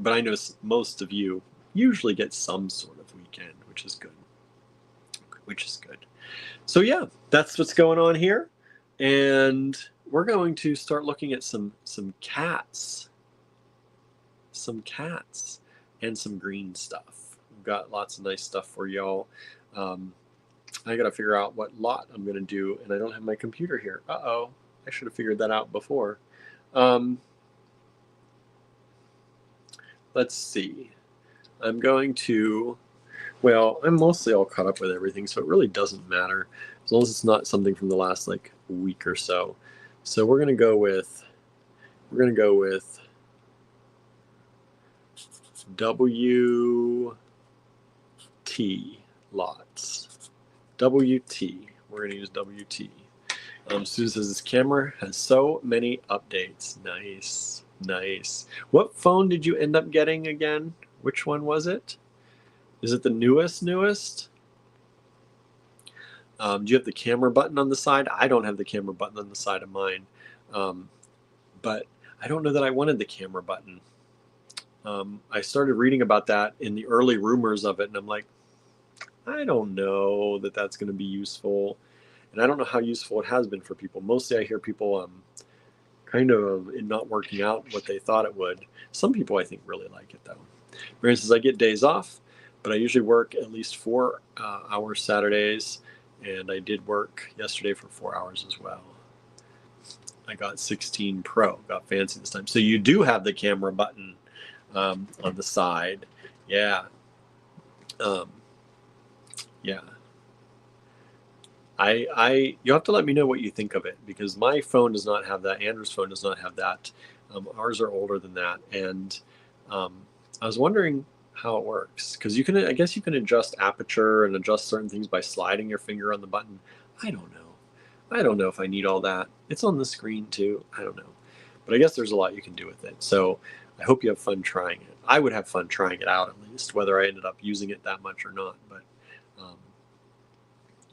I know most of you usually get some sort of weekend, which is good. So yeah, that's what's going on here. And we're going to start looking at some cats and some green stuff. We've got lots of nice stuff for y'all. I got to figure out what lot I'm going to do, and I don't have my computer here. Uh-oh, I should have figured that out before. Let's see. I'm mostly all caught up with everything, so it really doesn't matter as long as it's not something from the last week or so. So we're gonna go with WT lots. WT. We're gonna use WT. Susan says this camera has so many updates. Nice. What phone did you end up getting again? Which one was it? Is it the newest? Do you have the camera button on the side? I don't have the camera button on the side of mine. But I don't know that I wanted the camera button. I started reading about that in the early rumors of it, and I'm like, I don't know that that's going to be useful. And I don't know how useful it has been for people. Mostly I hear people kind of it not working out what they thought it would. Some people I think really like it though. Marianne says, I get days off, but I usually work at least 4 hours Saturdays, and I did work yesterday for 4 hours as well. I got 16 Pro, got fancy this time. So you do have the camera button on the side. Yeah. Yeah. You'll have to let me know what you think of it, because my phone does not have that. Andrew's phone does not have that. Ours are older than that, and I was wondering how it works, because I guess you can adjust aperture and adjust certain things by sliding your finger on the button. I don't know if I need all that. It's on the screen too. I don't know, but I guess there's a lot you can do with it. So I hope you have fun trying it. I would have fun trying it out, at least, whether I ended up using it that much or not. But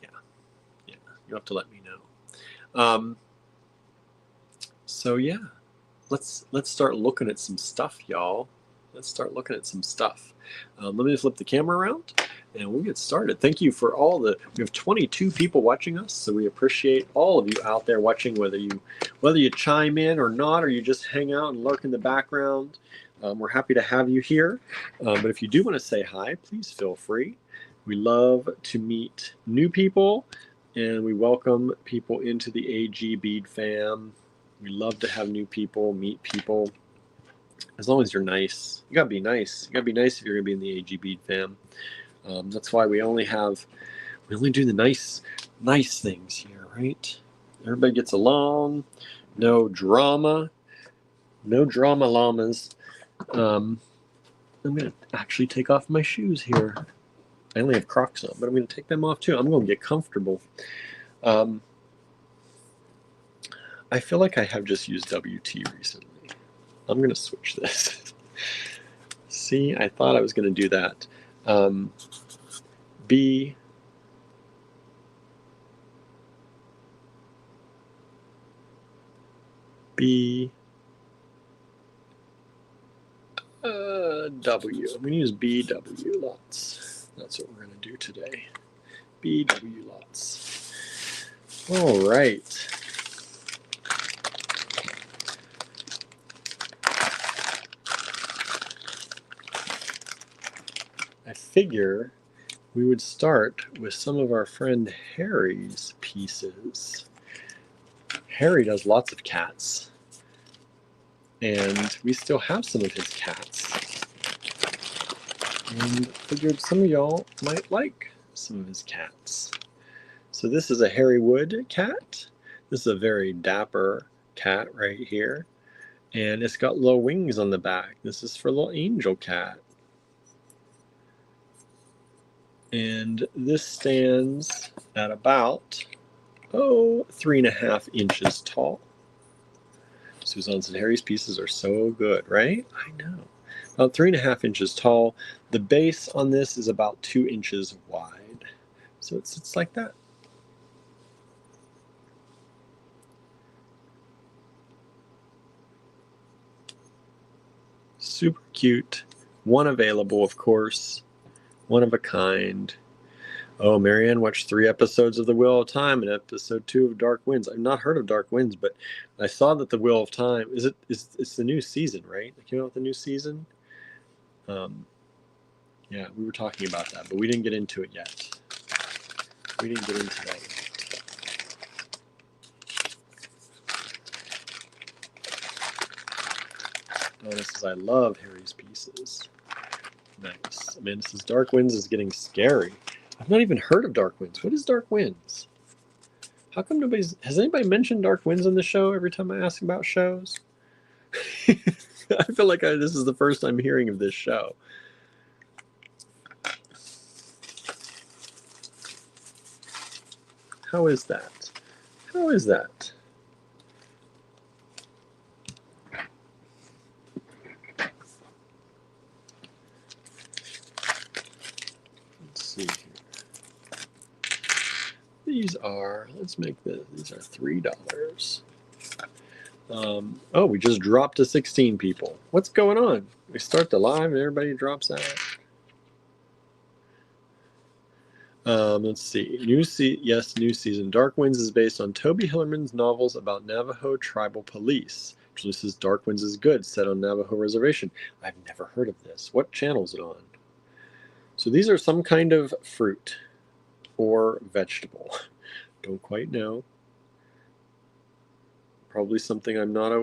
yeah, you'll have to let me know. So yeah, let's start looking at some stuff, y'all. let's start looking at some stuff. Let me flip the camera around and we'll get started. Thank you for we have 22 people watching us, so we appreciate all of you out there watching, whether you chime in or not, or you just hang out and lurk in the background. We're happy to have you here. But if you do want to say hi, please feel free. We love to meet new people, and we welcome people into the AG Bead fam. We love to have new people, meet people. As long as you're nice. You gotta be nice. You gotta be nice if you're gonna be in the AG Bead fam. That's why we only do the nice things here, right? Everybody gets along. No drama. No drama llamas. I'm gonna actually take off my shoes here. I only have Crocs on, but I'm gonna take them off too. I'm gonna get comfortable. I feel like I have just used WT recently. I'm going to switch this. See, I thought I was going to do that. B. W. I'm going to use BW lots. That's what we're going to do today. BW lots. All right. I figure we would start with some of our friend Harry's pieces. Harry does lots of cats, and we still have some of his cats. And I figured some of y'all might like some of his cats. So this is a Harry Wood cat. This is a very dapper cat right here. And it's got little wings on the back. This is for a little angel cat. And this stands at about, 3.5 inches tall. Suzanne said Harry's pieces are so good, right? I know. About 3.5 inches tall. The base on this is about 2 inches wide. So it sits like that. Super cute. One available, of course. One of a kind. Oh, Marianne watched 3 episodes of The Wheel of Time and episode 2 of Dark Winds. I've not heard of Dark Winds, but I saw that The Wheel of Time it's the new season, right? They came out with the new season. Yeah, we were talking about that, but we didn't get into it yet. We didn't get into that yet. Donna says, I love Harry's pieces. Nice. Amanda says, Dark Winds is getting scary. I've not even heard of Dark Winds. What is Dark Winds? How come has anybody mentioned Dark Winds on the show every time I ask about shows? I feel like this is the first I'm hearing of this show. How is that? How is that? Let's see here. These are, these are $3. Oh, we just dropped to 16 people. What's going on? We start the live and everybody drops out. Let's see. New season. Dark Winds is based on Toby Hillerman's novels about Navajo tribal police. Actually, this is Dark Winds is Good, set on Navajo Reservation. I've never heard of this. What channel is it on? So these are some kind of fruit or vegetable. Don't quite know. Probably something I'm not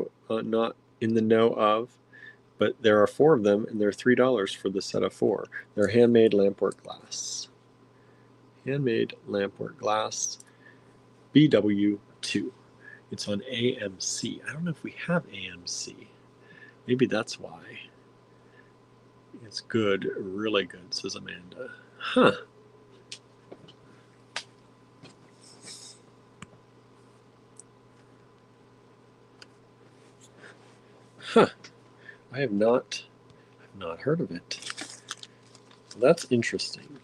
in the know of. But there are 4 of them, and they're $3 for the set of 4. They're handmade lampwork glass. Handmade lampwork glass, BW2. It's on AMC. I don't know if we have AMC. Maybe that's why. It's good, really good, says Amanda. Huh. Huh. I have not heard of it. Well, that's interesting.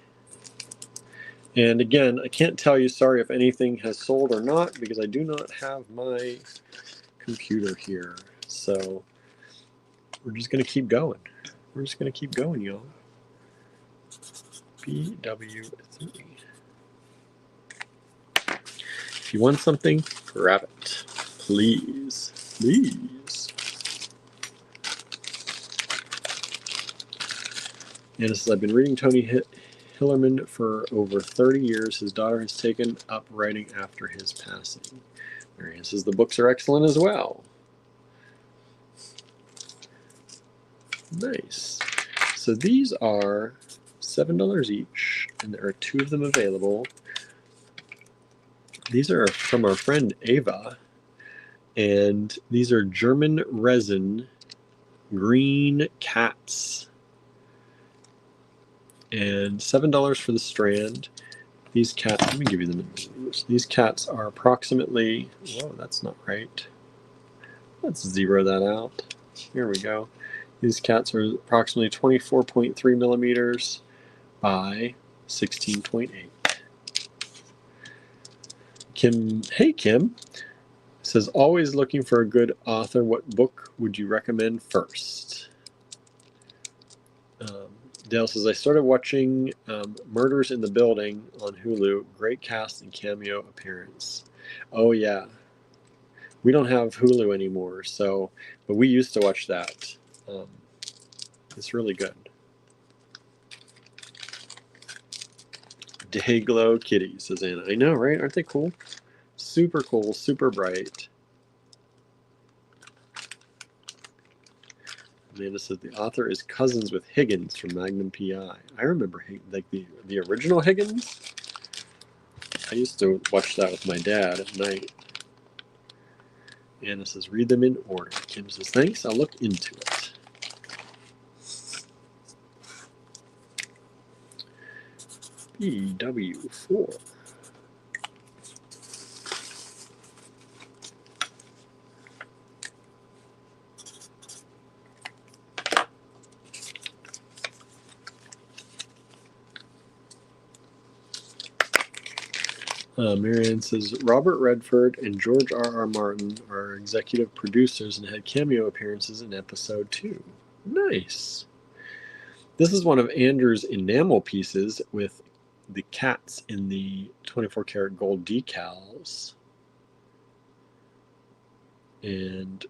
And again, I can't tell you, sorry, if anything has sold or not, because I do not have my computer here. So we're just going to keep going. We're just going to keep going, y'all. BW3. If you want something, grab it. Please. Please. And this is, I've been reading Tony Hillerman for over 30 years. His daughter has taken up writing after his passing. Marianne says the books are excellent as well. Nice. So these are $7 each, and there are 2 of them available. These are from our friend Ava, and these are German resin green cats. And $7 for the strand. These cats, let me give you the numbers. These cats are approximately, whoa, that's not right. Let's zero that out. Here we go. These cats are approximately 24.3 millimeters by 16.8. Kim, hey Kim, says, always looking for a good author. What book would you recommend first? Dale says, I started watching Murders in the Building on Hulu. Great cast and cameo appearance. Oh, yeah. We don't have Hulu anymore, so, but we used to watch that. It's really good. Dayglow Kitty, says Anna. I know, right? Aren't they cool? Super cool, super bright. Amanda says the author is cousins with Higgins from Magnum P.I. I remember like the original Higgins. I used to watch that with my dad at night. Anna says read them in order. Kim says thanks, I'll look into it. BW4. Marianne says Robert Redford and George R.R. Martin are executive producers and had cameo appearances in episode 2. Nice. This is one of Andrew's enamel pieces with the cats in the 24 karat gold decals. And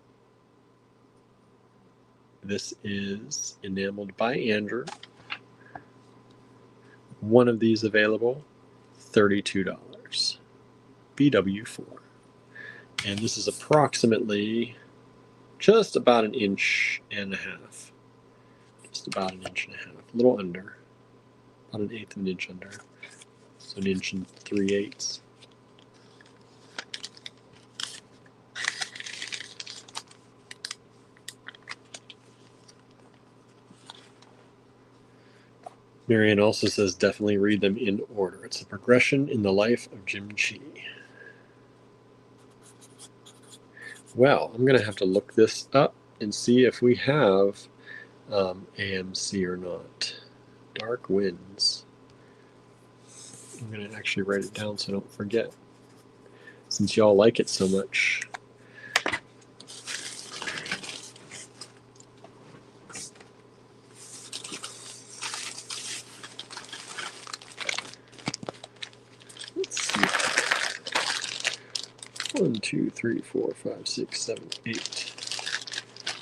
this is enameled by Andrew. One of these available, $32. BW4. And this is approximately just about 1.5 inches. Just about 1.5 inches. A little under. About 1/8 of an inch under. So 1 3/8 inches. Marianne also says definitely read them in order. It's a progression in the life of Jim Chi. Well, I'm going to have to look this up and see if we have AMC or not. Dark Winds. I'm going to actually write it down so I don't forget. Since y'all like it so much. Let's see. 1, 2, 3, 4, 5, 6, 7, 8.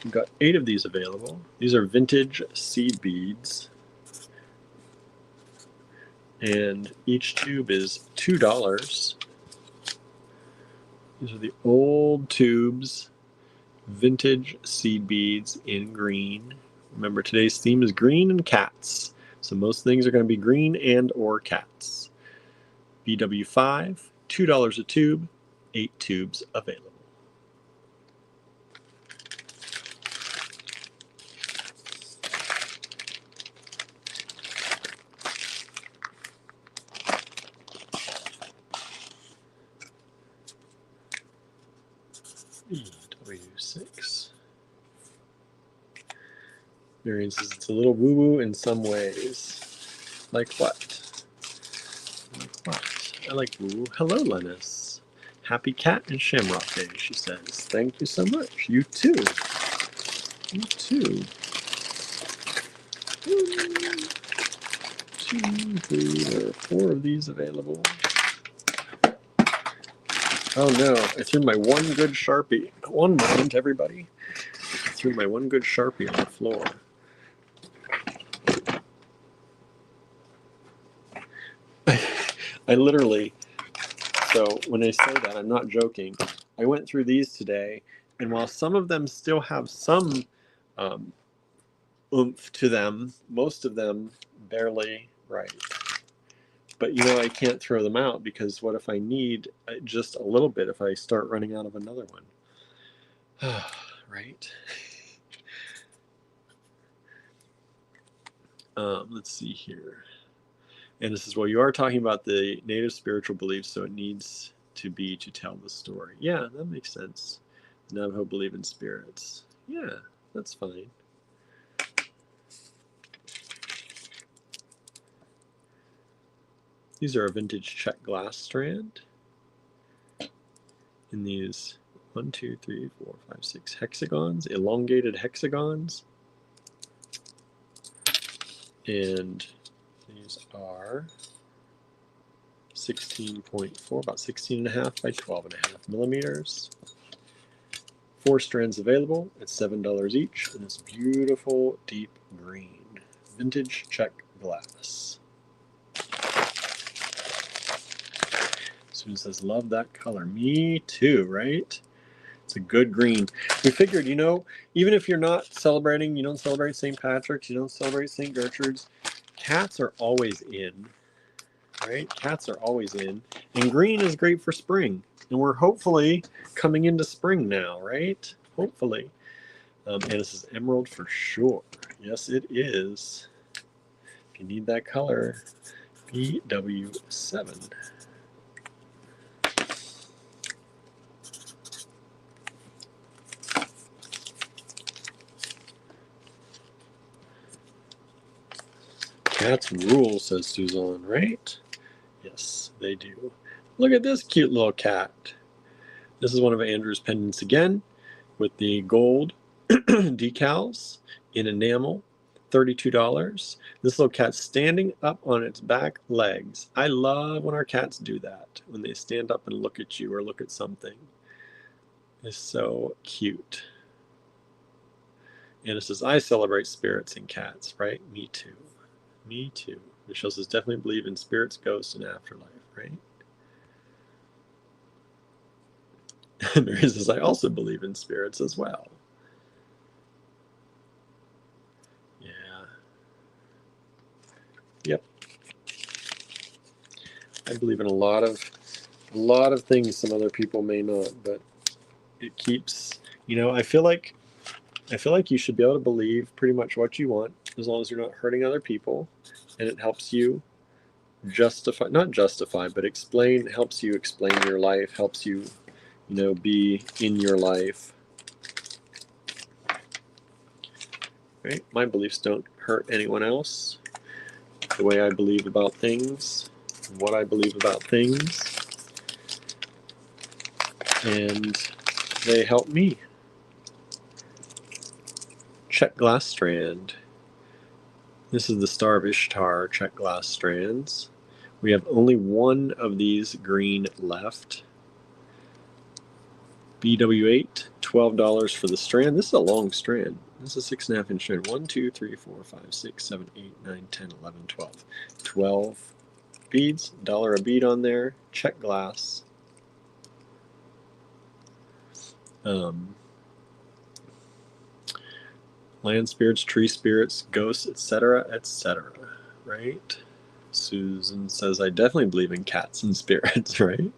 We've got 8 of these available. These are vintage seed beads. And each tube is $2. These are the old tubes, vintage seed beads in green. Remember, today's theme is green and cats. So most things are going to be green and or cats. BW5, $2 a tube, 8 tubes available. BW6. Marion says it's a little woo-woo in some ways. Like what? Like what? I like woo-woo. Hello, Lennis. Happy Cat and Shamrock Day, she says. Thank you so much. You too. You too. 1, 2, 3. There are 4 of these available. Oh no, I threw my one good Sharpie. One moment, everybody. I threw my one good Sharpie on the floor. I literally, so when I say that, I'm not joking. I went through these today, and while some of them still have some oomph to them, most of them barely right. But you know, I can't throw them out because what if I need just a little bit if I start running out of another one? Right? Let's see here. And this is, well, you are talking about the native spiritual beliefs, so it needs to be to tell the story. Yeah, that makes sense. The Navajo believe in spirits. Yeah, that's fine. These are a vintage Czech glass strand. In these 1, 2, 3, 4, 5, 6 hexagons, elongated hexagons. And these are 16.4, about 16.5 by 12.5 millimeters. 4 strands available at $7 each in this beautiful deep green vintage Czech glass. Susan says, love that color. Me too, right? It's a good green. We figured, you know, even if you're not celebrating, you don't celebrate St. Patrick's, you don't celebrate St. Gertrude's, cats are always in, right? Cats are always in. And green is great for spring. And we're hopefully coming into spring now, right? Hopefully. And this is emerald for sure. Yes, it is. If you need that color, BW7. Cats rule, says Suzanne, right? Yes, they do. Look at this cute little cat. This is one of Andrew's pendants again, with the gold decals in enamel, $32. This little cat's standing up on its back legs. I love when our cats do that, when they stand up and look at you or look at something. It's so cute. And it says, I celebrate spirits and cats, right? Me too. Me too. Michelle says, definitely believe in spirits, ghosts, and afterlife, right? Mary says, I also believe in spirits as well. Yeah. Yep. I believe in a lot of things some other people may not, but it keeps, you know, I feel like you should be able to believe pretty much what you want as long as you're not hurting other people, and it helps you not justify, but explain, helps you explain your life, helps you, you know, be in your life. Right? My beliefs don't hurt anyone else. The way I believe about things, what I believe about things, and they help me. Czech glass strand. This is the Star of Ishtar Czech glass strands. We have only one of these green left. BW8, $12 for the strand. This is a long strand. This is a 6.5 inch strand. 1, 2, 3, 4, 5, 6, 7, 8, 9, 10, 11, 12. 12 beads, $1 a bead on there. Czech glass. Land spirits, tree spirits, ghosts, etc., etc. Right? Susan says, I definitely believe in cats and spirits, right? And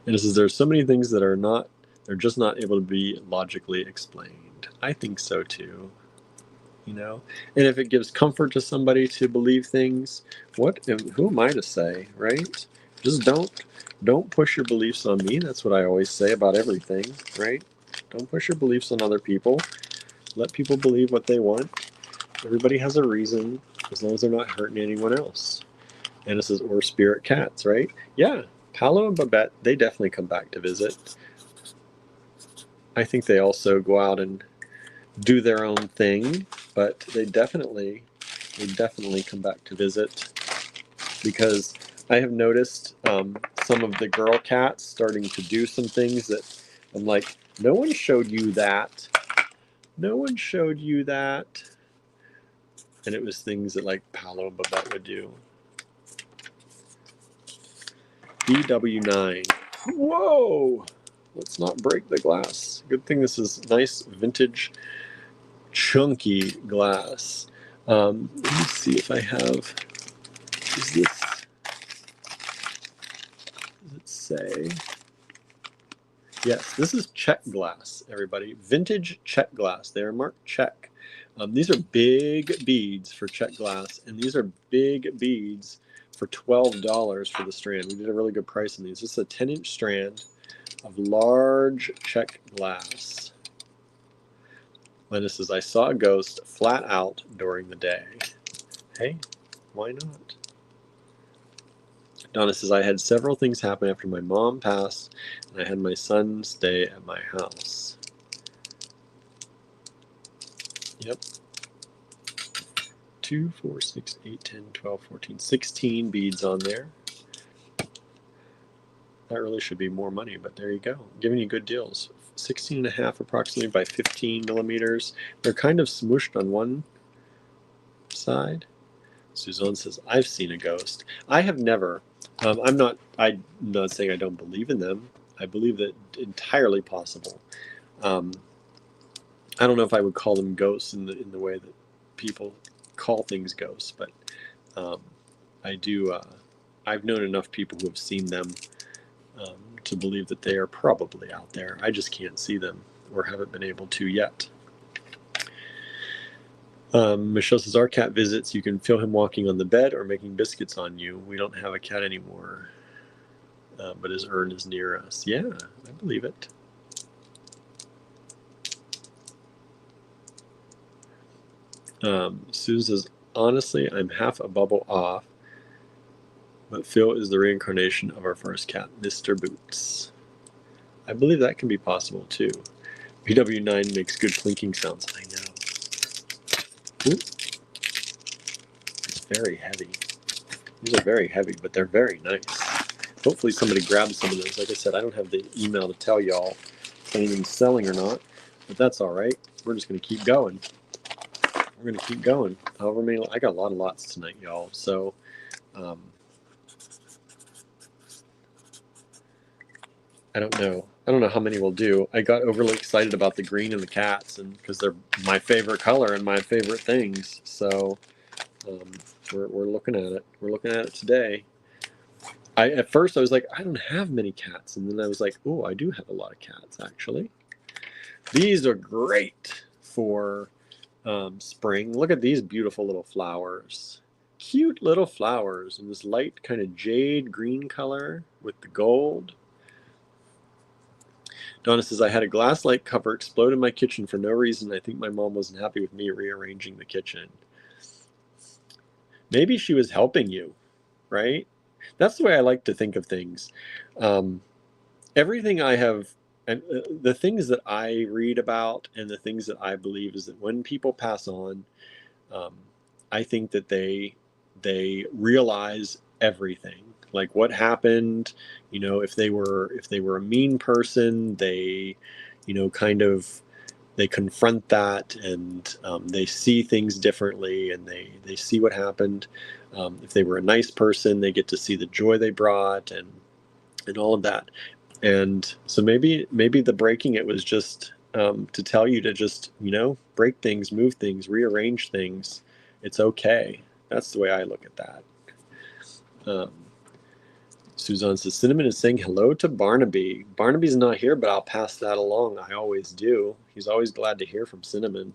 it says, there's so many things that are not, they're just not able to be logically explained. I think so too. You know? And if it gives comfort to somebody to believe things, who am I to say, right? Just don't push your beliefs on me. That's what I always say about everything, right? Don't push your beliefs on other people. Let people believe what they want. Everybody has a reason, as long as they're not hurting anyone else. And it says, or spirit cats, right? Yeah, Paolo and Babette, they definitely come back to visit. I think they also go out and do their own thing, but they definitely They definitely come back to visit, because I have noticed some of the girl cats starting to do some things that I'm like, no one showed you that. No one showed you that. And it was things that like Paolo and Babette would do. BW9. Whoa! Let's not break the glass. Good thing this is nice vintage chunky glass. Let me see if I have, is this, does it say? Yes, this is Czech glass, everybody. Vintage Czech glass. They are marked Czech. These are big beads for Czech glass, and these are big beads for $12 for the strand. We did a really good price on these. This is a 10-inch strand of large Czech glass. Linda says, I saw a ghost flat out during the day. Hey, why not? Donna says, I had several things happen after my mom passed, and I had my son stay at my house. Yep. 2, 4, 6, 8, 10, 12, 14, 16 beads on there. That really should be more money, but there you go. Giving you good deals. 16 and a half approximately by 15 millimeters. They're kind of smooshed on one side. Suzanne says, I've seen a ghost. I have never. I'm not saying I don't believe in them. I believe that entirely possible. I don't know if I would call them ghosts in the way that people call things ghosts, but I do. I've known enough people who have seen them to believe that they are probably out there. I just can't see them, or haven't been able to yet. Michelle says, our cat visits. You can feel him walking on the bed or making biscuits on you. We don't have a cat anymore, but his urn is near us. Yeah, I believe it. Susan says, honestly, I'm half a bubble off, but Phil is the reincarnation of our first cat, Mr. Boots. I believe that can be possible too. BW9 makes good clinking sounds. I know. Ooh. It's very heavy. These are very heavy, but they're very nice. Hopefully somebody grabs some of those. Like I said, I don't have the email to tell y'all if anything's selling or not, but that's all right. We're just going to keep going. We're going to keep going. However many, I got a lot of lots tonight, y'all. So, I don't know. I don't know how many we'll do. I got overly excited about the green and the cats, and because they're my favorite color and my favorite things. So, we're looking at it. We're looking at it today. At first I was like, I don't have many cats, and then I was like, oh, I do have a lot of cats actually. These are great for spring. Look at these beautiful little flowers. Cute little flowers in this light kind of jade green color with the gold. Donna says, I had a glass light cover explode in my kitchen for no reason. I think my mom wasn't happy with me rearranging the kitchen. Maybe she was helping you, right? That's the way I like to think of things. Everything I have, and the things that I read about and the things that I believe is that when people pass on, I think that they realize everything, like what happened. You know, if they were a mean person, they, kind of, they confront that, and they see things differently, and they see what happened. If they were a nice person, they get to see the joy they brought, and all of that. And so maybe the breaking it was just to tell you to just, break things, move things, rearrange things. It's okay. That's the way I look at that. Suzanne says, Cinnamon is saying hello to Barnaby. Barnaby's not here, but I'll pass that along. I always do. He's always glad to hear from Cinnamon.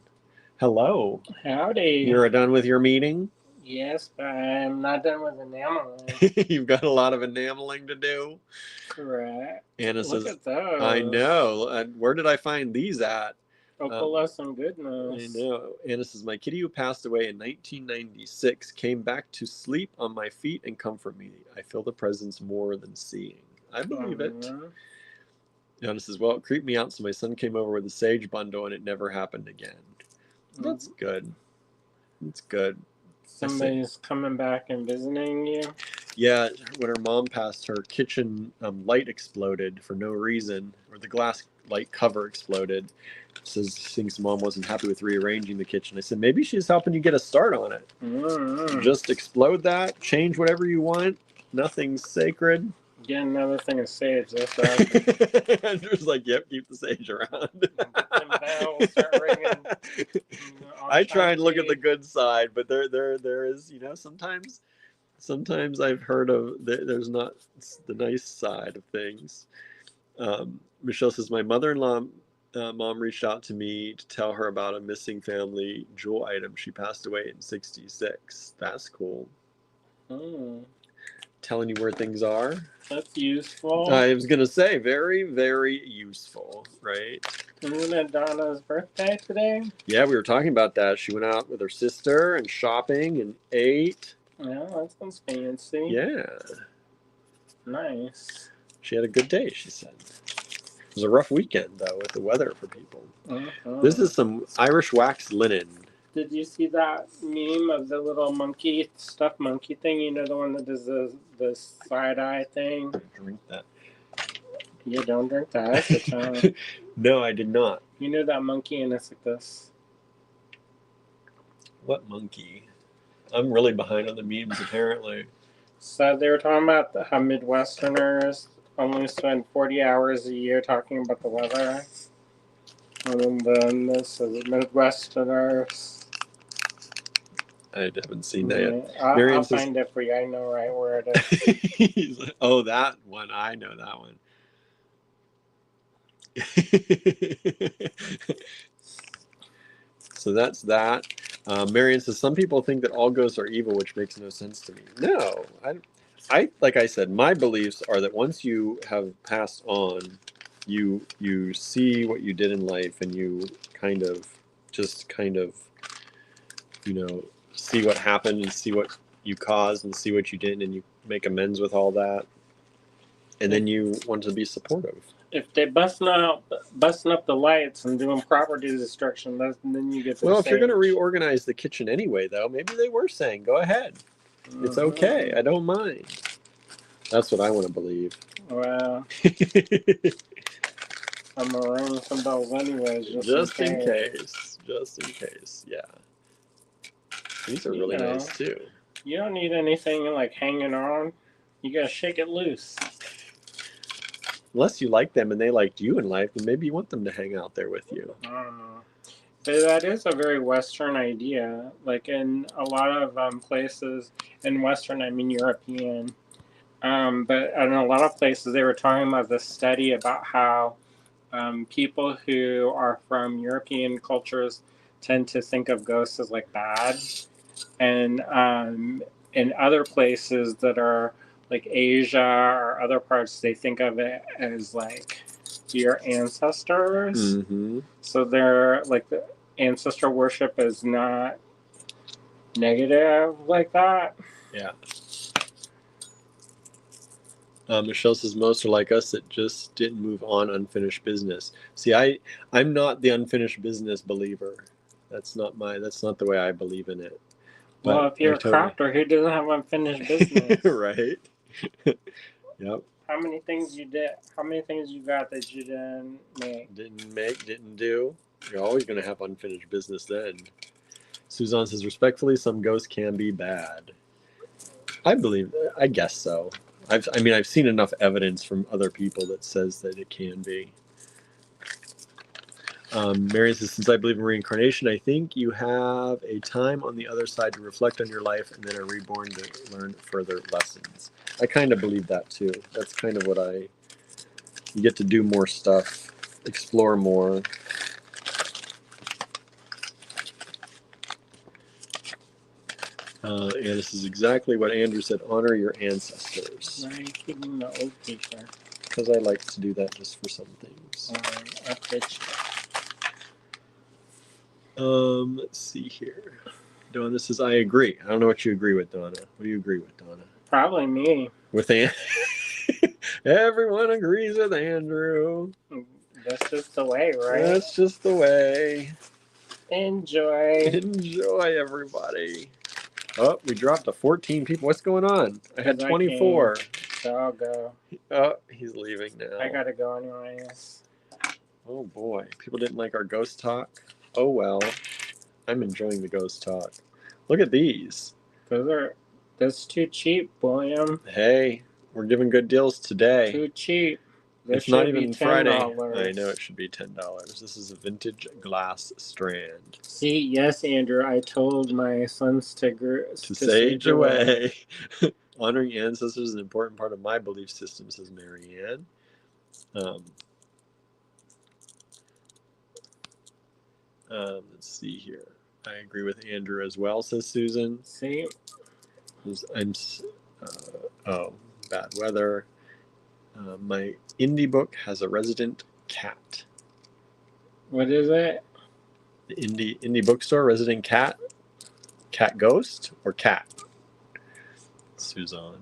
Hello. Howdy. You're done with your meeting? Yes, but I'm not done with enameling. You've got a lot of enameling to do? Correct. Anna says, Look at those. I know. Where did I find these at? Some goodness. I know. Anna says, my kitty who passed away in 1996 came back to sleep on my feet and comfort me. I feel the presence more than seeing. I believe it. Anna says, well, it creeped me out, so my son came over with a sage bundle and it never happened again. That's good. That's good. Somebody's coming back and visiting you. Yeah, when her mom passed, her kitchen light exploded for no reason, or the glass light cover exploded. Says she thinks mom wasn't happy with rearranging the kitchen. I said, maybe she's helping you get a start on it. Mm-hmm. Just explode that, change whatever you want. Nothing's sacred. Get another thing of sage. That's right. Andrew's like, yep, keep the sage around. Them bells start ringing. I try and look at the good side, but there is, sometimes I've heard of there's not the nice side of things. Michelle says, my mother-in-law mom reached out to me to tell her about a missing family jewel item. She passed away in 1966. That's cool. Telling you where things are. That's useful. I was going to say, very, very useful, right? Isn't it Donna's birthday today? Yeah, we were talking about that. She went out with her sister and shopping and ate. Yeah, that sounds fancy. Yeah. Nice. She had a good day, she said. It was a rough weekend, though, with the weather for people. Uh-huh. This is some Irish wax linen. Did you see that meme of the little monkey, stuffed monkey thing? You know, the one that does the side-eye thing? Drink that. Yeah, don't drink that. That's a time. No, I did not. You know that monkey, and it's like this. What monkey? I'm really behind on the memes, apparently. So they were talking about how Midwesterners only spend 40 hours a year talking about the weather. And then this is Midwesterners. I haven't seen that yet. I'll find it for you. I know right where it is. Oh, that one. I know that one. So that's that. Marion says, some people think that all ghosts are evil, which makes no sense to me. No, I like I said, my beliefs are that once you have passed on, you see what you did in life, and you kind of see what happened and see what you caused and see what you didn't, and you make amends with all that, and then you want to be supportive. If they busting up the lights and doing property destruction, then you get. Well, if you're going to reorganize the kitchen anyway, though, maybe they were saying, "Go ahead, it's okay. I don't mind." That's what I want to believe. Well, I'm gonna ring some bells anyways, just in case. Just in case, yeah. These are really nice too. You don't need anything like hanging on. You gotta shake it loose. Unless you like them and they liked you in life, then maybe you want them to hang out there with you. I don't know. But that is a very Western idea. Like in a lot of places, in Western, I mean European, but in a lot of places they were talking about this study about how people who are from European cultures tend to think of ghosts as like bad. And in other places that are like Asia or other parts, they think of it as like your ancestors. Mm-hmm. So they're like the ancestor worship is not negative like that. Yeah. Michelle says most are like us that just didn't move on unfinished business. See, I'm not the unfinished business believer. That's not the way I believe in it. But well, if you're a crafter, who doesn't have unfinished business? Right. Yep. How many things you got that you didn't make? Didn't do. You're always going to have unfinished business then. Suzanne says, respectfully, some ghosts can be bad. I guess so. I've seen enough evidence from other people that says that it can be. Mary says, since I believe in reincarnation, I think you have a time on the other side to reflect on your life and then are reborn to learn further lessons. I kind of believe that too. That's kind of what you get to do more stuff, explore more. And this is exactly what Andrew said, honor your ancestors. Why are you keeping the old t-shirt? Because I like to do that just for some things. I pitch. Let's see here. Donna says, I agree. I don't know what you agree with, Donna. What do you agree with, Donna? Probably me. With Everyone agrees with Andrew. That's just the way, right? That's just the way. Enjoy. Enjoy, everybody. Oh, we dropped to 14 people. What's going on? I had 24. So I'll go. Oh, he's leaving now. I gotta go anyways. Oh boy, people didn't like our ghost talk. Oh well, I'm enjoying the ghost talk. Look at these. That's too cheap, William. Hey, we're giving good deals today. Too cheap. It's not even Friday. I know it should be $10. This is a vintage glass strand. See, yes, Andrew, I told my sons to sage away. Honoring ancestors is an important part of my belief system, says Mary Ann. Let's see here. I agree with Andrew as well, says Susan. See? Oh, bad weather. My indie book has a resident cat. What is it? The indie bookstore, resident cat? Cat ghost or cat? Susan.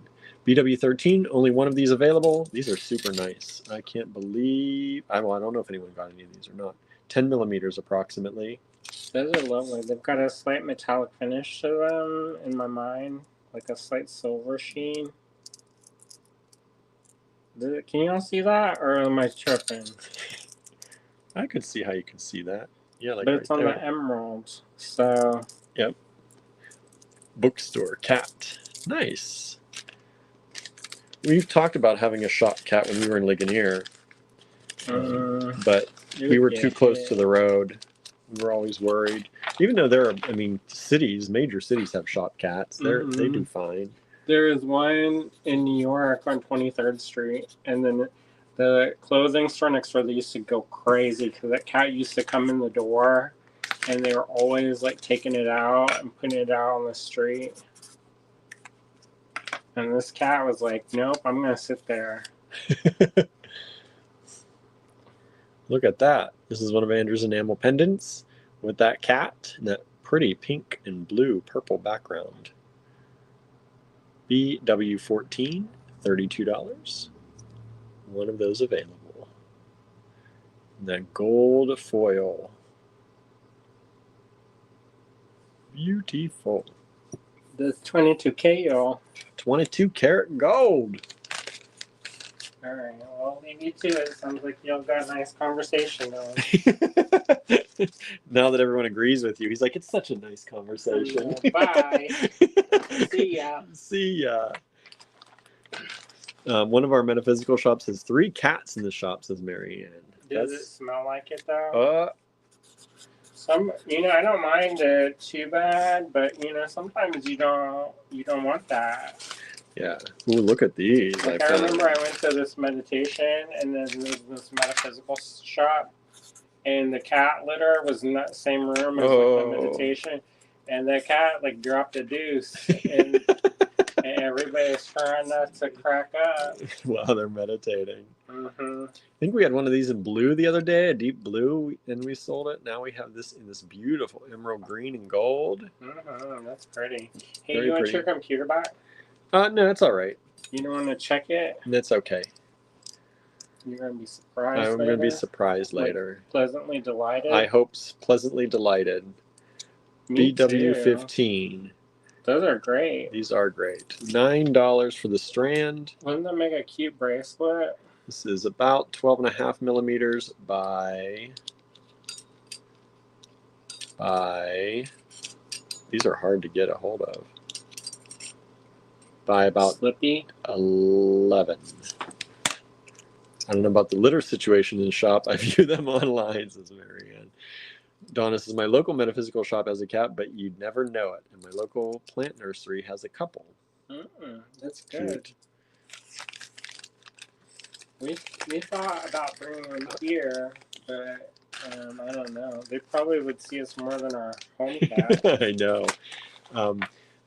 BW13, only one of these available. These are super nice. I can't believe... I don't know if anyone got any of these or not. 10 millimeters approximately. Those are lovely. They've got a slight metallic finish to them in my mind. Like a slight silver sheen. Can you all see that? Or am I tripping? I could see how you can see that. Yeah, like but it's right on there. the emeralds. So... Yep. Bookstore cat. Nice. We've talked about having a shop cat when we were in Ligonier. But we were too close to the road. We were always worried. Even though there are, cities, major cities have shop cats. They do fine. There is one in New York on 23rd Street, and then the clothing store next door, they used to go crazy because that cat used to come in the door, and they were always like taking it out and putting it out on the street. And this cat was like, nope, I'm going to sit there. Look at that. This is one of Andrew's enamel pendants with that cat and that pretty pink and blue purple background. BW14, $32. One of those available. And that gold foil. Beautiful. That's 22K, y'all. 22 karat gold. All right. Well, I'll leave you to it. Sounds like y'all got a nice conversation going. Now that everyone agrees with you, he's like, it's such a nice conversation. Bye. See ya. See ya. One of our metaphysical shops has 3 cats in the shop, says Mary Ann. Does it smell like it though? I don't mind it too bad, but sometimes you don't want that. Yeah. Ooh, look at these. Like I remember I went to this meditation and then there was this metaphysical shop, and the cat litter was in that same room as like, the meditation, and the cat like dropped a deuce, and everybody's trying not to crack up while they're meditating. I think we had one of these in blue the other day, a deep blue, and we sold it. Now we have this in this beautiful emerald green and gold. That's pretty. Hey, you want your computer back? No, it's all right. You don't want to check it? That's okay. You're going to be surprised I'm going to be surprised later. Like, pleasantly delighted? I hope pleasantly delighted. Me BW15. Those are great. These are great. $9 for the strand. Wouldn't that make a cute bracelet? This is about 12.5 millimeters by... These are hard to get a hold of. By about Slippy? 11. I don't know about the litter situation in the shop. I view them online, says Mary Ann. Donna says, my local metaphysical shop has a cat, but you'd never know it. And my local plant nursery has a couple. That's good. We thought about bringing them here, but I don't know. They probably would see us more than our home cat. I know.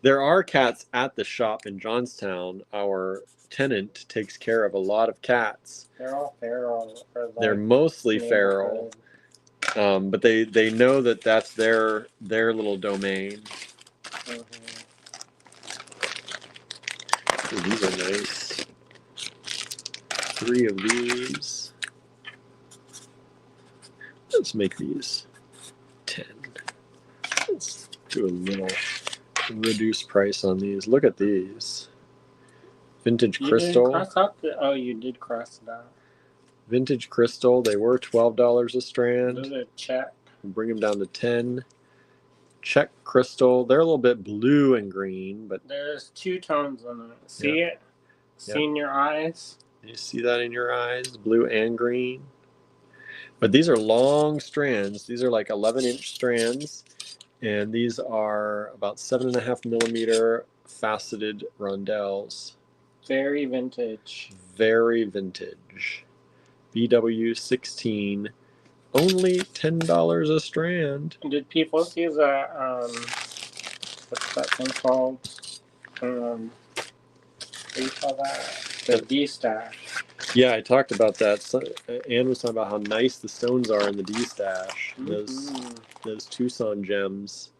There are cats at the shop in Johnstown. Our tenant takes care of a lot of cats. They're all feral. They're mostly feral. But they know that that's their little domain. So these are nice. 3 of these. Let's make these 10. Let's do a little reduced price on these. Look at these. Vintage You crystal. didn't cross out oh, you did cross it out. Vintage crystal. They were $12 a strand. Those are check. We'll bring them down to 10. Check crystal. They're a little bit blue and green, but there's 2 tones on it. See it? See in your eyes? You see that in your eyes? Blue and green. But these are long strands. These are like 11-inch strands. And these are about 7.5 millimeter faceted rondelles. Very vintage. Very vintage. BW16. Only $10 a strand. Did people see the what's that thing called? What do you call that? The D stash. Yeah, I talked about that. So, Anne was talking about how nice the stones are in the D stash. Those Tucson gems.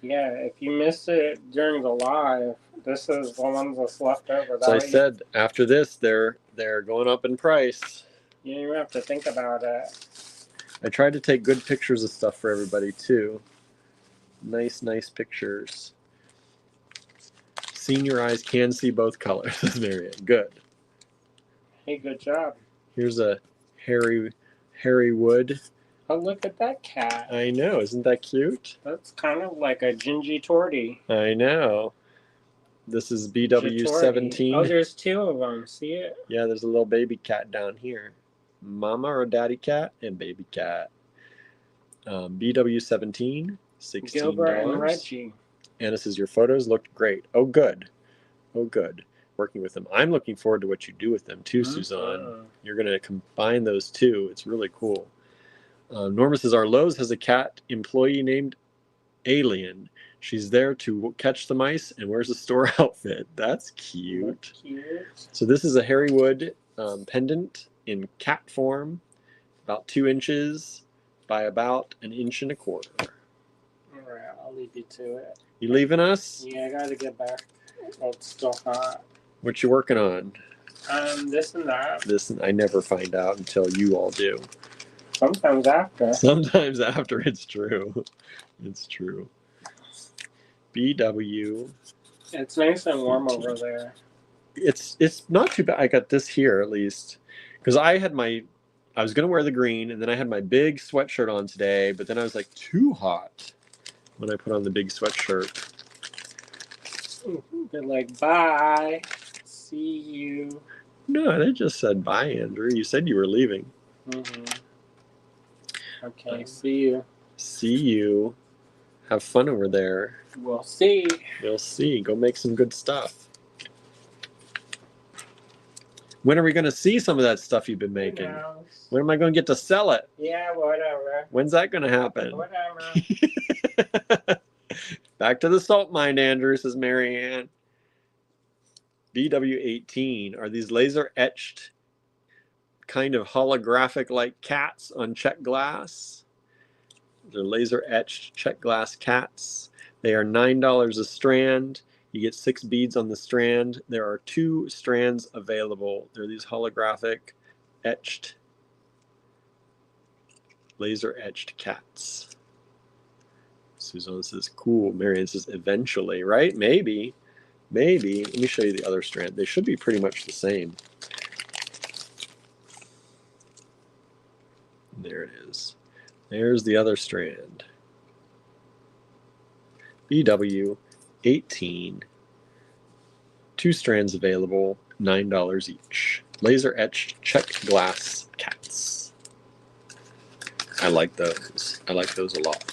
Yeah, if you missed it during the live, this is the ones that's left over. So I said after this, they're going up in price. You don't even have to think about it. I tried to take good pictures of stuff for everybody too. Nice pictures. Senior eyes can see both colors, Marianne. Good. Hey, good job. Here's a hairy wood. Oh, look at that cat. I know, isn't that cute? That's kind of like a gingy tortie. I know. This is BW17. Oh, there's 2 of them. See it? Yeah, there's a little baby cat down here. Mama or daddy cat and baby cat. BW17, $16. Gilbert and Reggie. Anna says, your photos looked great. Oh, good. Oh, good. Working with them. I'm looking forward to what you do with them too, Suzanne. You're going to combine those two. It's really cool. Norma says, our Lowe's has a cat employee named Alien. She's there to catch the mice and wears a store outfit. That's cute. So this is a Harry Wood pendant in cat form, about 2 inches by about 1.25 inches. All right, I'll leave you to it. You leaving us? Yeah, I gotta get back. Oh, it's still hot. What you working on? This and that. This I never find out until you all do. Sometimes after. Sometimes after, it's true. It's true. BW. It's nice and warm over there. It's not too bad. I got this here at least. Because I was going to wear the green, and then I had my big sweatshirt on today, but then I was like too hot when I put on the big sweatshirt. They're like, bye. See you. No, I just said bye, Andrew. You said you were leaving. Okay, see you. See you. Have fun over there. We'll see. We'll see. Go make some good stuff. When are we going to see some of that stuff you've been making? When am I going to get to sell it? Yeah, whatever. When's that going to happen? Whatever. Back to the salt mine, Andrew, says Marianne. BW18. Are these laser etched kind of holographic like cats on check glass? They're laser etched check glass cats. They are $9 a strand. You get 6 beads on the strand. There are 2 strands available. They're these holographic etched, laser etched cats. Suzanne says, cool. Marianne says, eventually, right? Maybe. Maybe. Let me show you the other strand. They should be pretty much the same. There it is. There's the other strand. BW18. 2 strands available, $9 each. Laser etched checked glass cats. I like those. I like those a lot.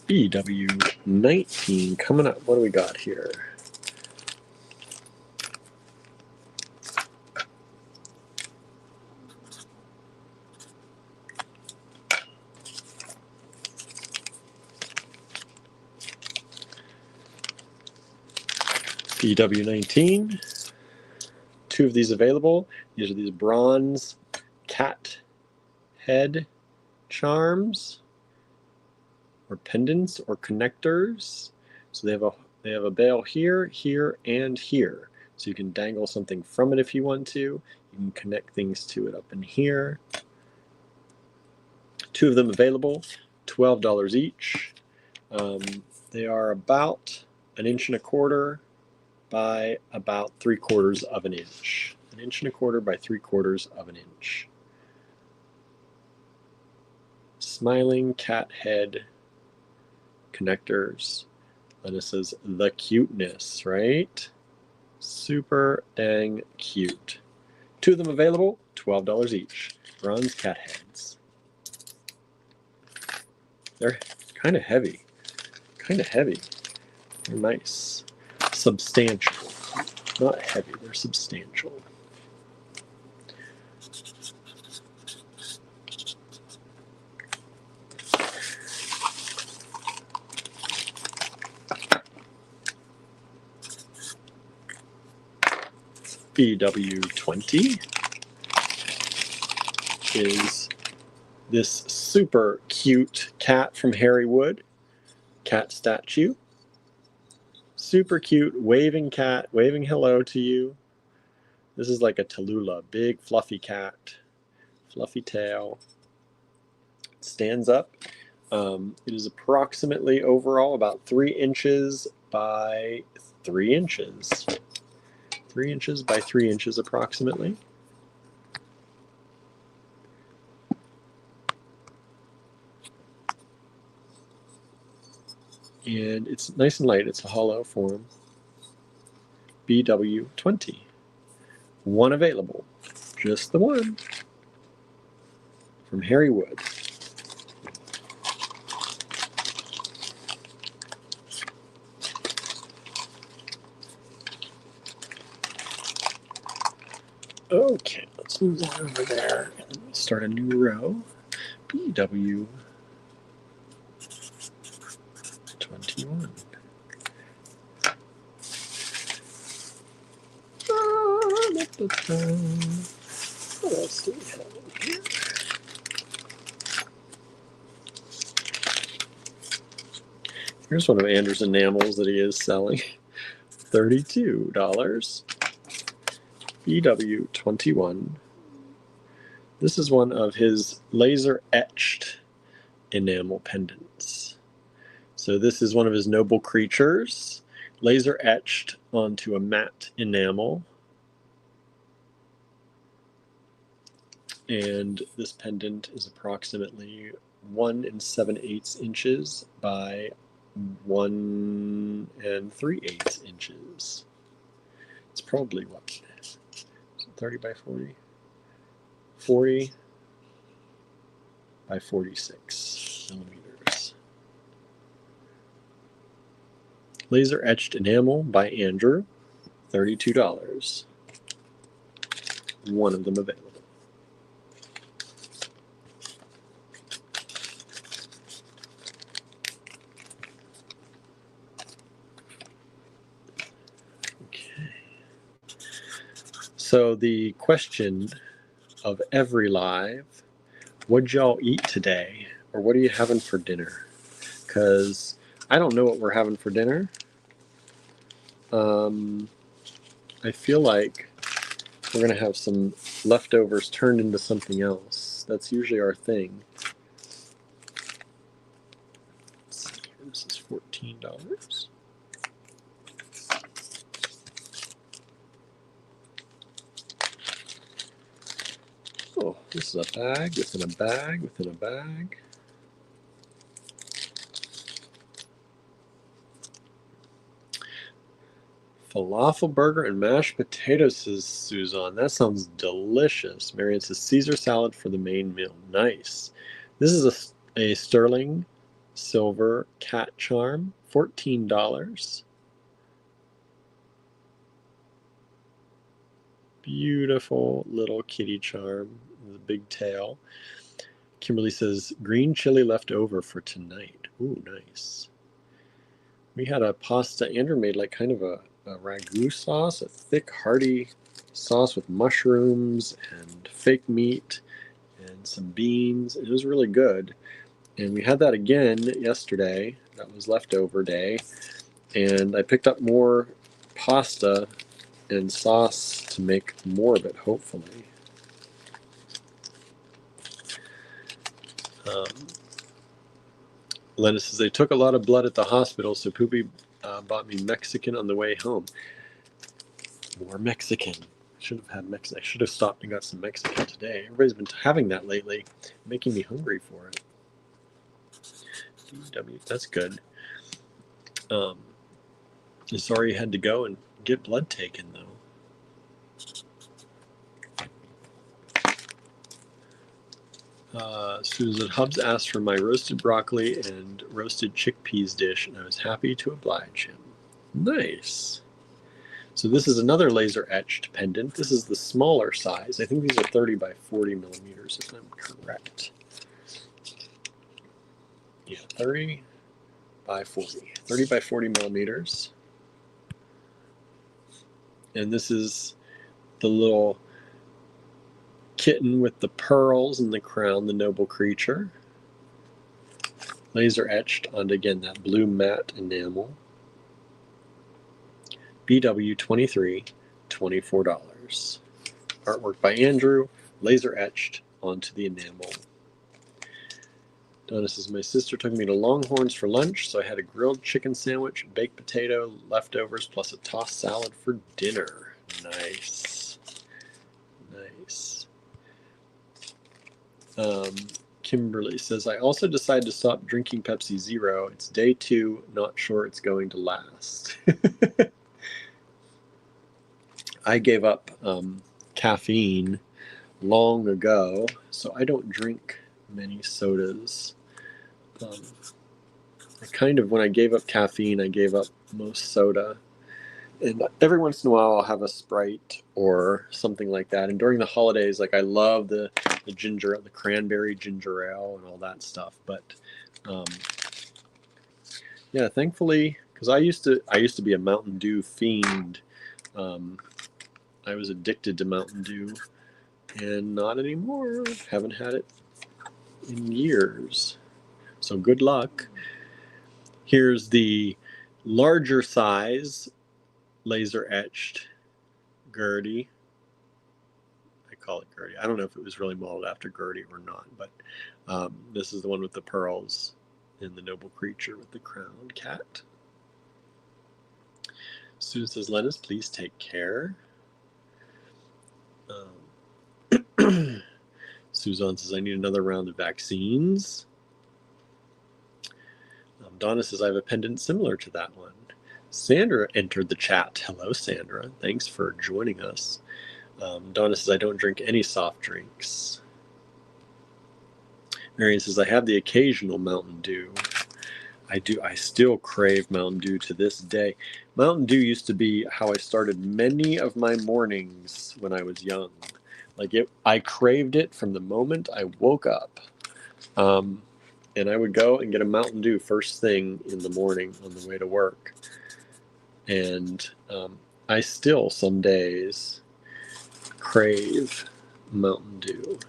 BW19 coming up. What do we got here? BW19. 2 of these available. These are these bronze cat head charms, or pendants, or connectors. So they have They have a bail here, here, and here. So you can dangle something from it if you want to. You can connect things to it up in here. 2 of them available, $12 each. They are about 1.25 inches by about 3/4 of an inch. 1.25 inches by 3/4 of an inch. Smiling cat head connectors. And it says the cuteness, right? Super dang cute. 2 of them available, $12 each. Bronze cat heads. They're kind of heavy. Kind of heavy. They're nice. Substantial. Not heavy, they're substantial. BW20 is this super cute cat from Harry Wood. Cat statue. Super cute, waving cat, waving hello to you. This is like a Tallulah, big fluffy cat, fluffy tail. It stands up. It is approximately overall about 3 inches by 3 inches. 3 inches by 3 inches approximately. And it's nice and light. It's a hollow form. BW20. 1 available. Just the one. From Harry Wood. Okay, let's move that over there and then start a new row. BW21. What else do we have in here? Here's one of Andrew's enamels that he is selling. $32. BW21. This is one of his laser etched enamel pendants. So this is one of his noble creatures, laser etched onto a matte enamel. And this pendant is approximately 1 7/8 inches by 1 3/8 inches. It's probably what? 30 by 40? 40 by 46 millimeters. Laser etched enamel by Andrew, $32. 1 of them available. So the question of every live, what'd y'all eat today? Or what are you having for dinner? Because I don't know what we're having for dinner. I feel like we're going to have some leftovers turned into something else. That's usually our thing. Let's see here. This is $14. Oh, this is a bag within a bag within a bag. Falafel burger and mashed potatoes, says Suzanne. That sounds delicious. Marion says Caesar salad for the main meal. Nice. This is a sterling silver cat charm, $14. Beautiful little kitty charm with a big tail. Kimberly says green chili left over for tonight. Ooh, nice. We had a pasta Andrew made, like kind of a ragu sauce, a thick, hearty sauce with mushrooms and fake meat and some beans. It was really good. And we had that again yesterday. That was leftover day. And I picked up more pasta and sauce to make more of it, hopefully. Lena says, they took a lot of blood at the hospital, so Poopy bought me Mexican on the way home. More Mexican. Should have had Mexican. I should have stopped and got some Mexican today. Everybody's been having that lately, making me hungry for it. That's good. Sorry you had to go and get blood taken, though. Susan Hubbs asked for my roasted broccoli and roasted chickpeas dish, and I was happy to oblige him. Nice. So this is another laser etched pendant. This is the smaller size. I think these are 30 by 40 millimeters, if I'm correct. Yeah, 30 by 40. 30 by 40 millimeters. And this is the little kitten with the pearls and the crown, the noble creature. Laser etched onto, again, that blue matte enamel. BW23, $24. Artwork by Andrew, laser etched onto the enamel. Donna says, my sister took me to Longhorns for lunch, so I had a grilled chicken sandwich, baked potato, leftovers, plus a tossed salad for dinner. Nice. Nice. Kimberly says, I also decided to stop drinking Pepsi Zero. It's day 2, not sure it's going to last. I gave up caffeine long ago, so I don't drink many sodas. When I gave up caffeine, I gave up most soda. And every once in a while, I'll have a Sprite or something like that. And during the holidays, like I love the ginger, the cranberry ginger ale and all that stuff. But yeah, thankfully, because I used to be a Mountain Dew fiend. I was addicted to Mountain Dew, and not anymore. Haven't had it in years. So good luck. Here's the larger size laser etched Gertie. I call it Gertie. I don't know if it was really modeled after Gertie or not, but this is the one with the pearls and the noble creature with the crowned cat. Susan says, Lennis, please take care. Suzanne says, I need another round of vaccines. Donna says, I have a pendant similar to that one. Sandra entered the chat. Hello, Sandra. Thanks for joining us. Donna says, I don't drink any soft drinks. Marion says, I have the occasional Mountain Dew. I do. I still crave Mountain Dew to this day. Mountain Dew used to be how I started many of my mornings when I was young. I craved it from the moment I woke up. And I would go and get a Mountain Dew first thing in the morning on the way to work. And I still, some days, crave Mountain Dew.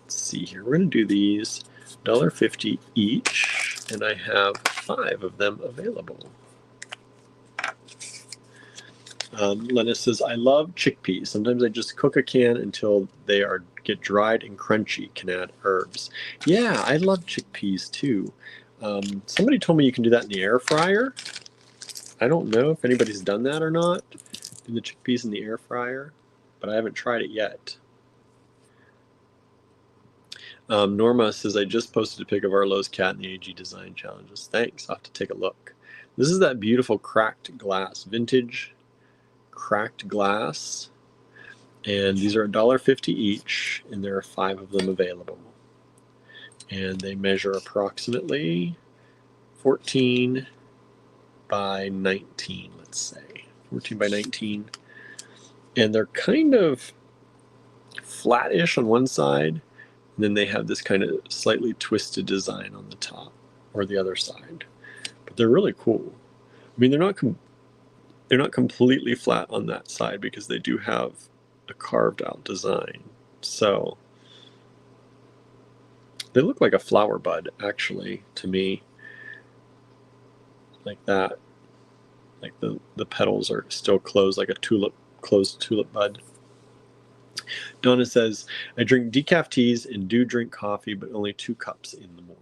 Let's see here. We're going to do these $1.50 each, and I have 5 of them available. Lena says, I love chickpeas. Sometimes I just cook a can until they get dried and crunchy. Can add herbs. Yeah, I love chickpeas too. Somebody told me you can do that in the air fryer. I don't know if anybody's done that or not. Do the chickpeas in the air fryer, but I haven't tried it yet. Norma says, I just posted a pic of our Lowe's cat in the AG Design Challenges. Thanks. I'll have to take a look. This is that beautiful cracked glass, vintage cracked glass, and these are $1.50 each, and there are 5 of them available, and they measure approximately 14 by 19, let's say 14 by 19, and they're kind of flattish on one side, and then they have this kind of slightly twisted design on the top or the other side, but they're really cool. I mean, they're not completely flat on that side because they do have a carved out design. So they look like a flower bud, actually, to me. like that. Like the petals are still closed, like a closed tulip bud. Donna says, I drink decaf teas and do drink coffee, but only 2 cups in the morning.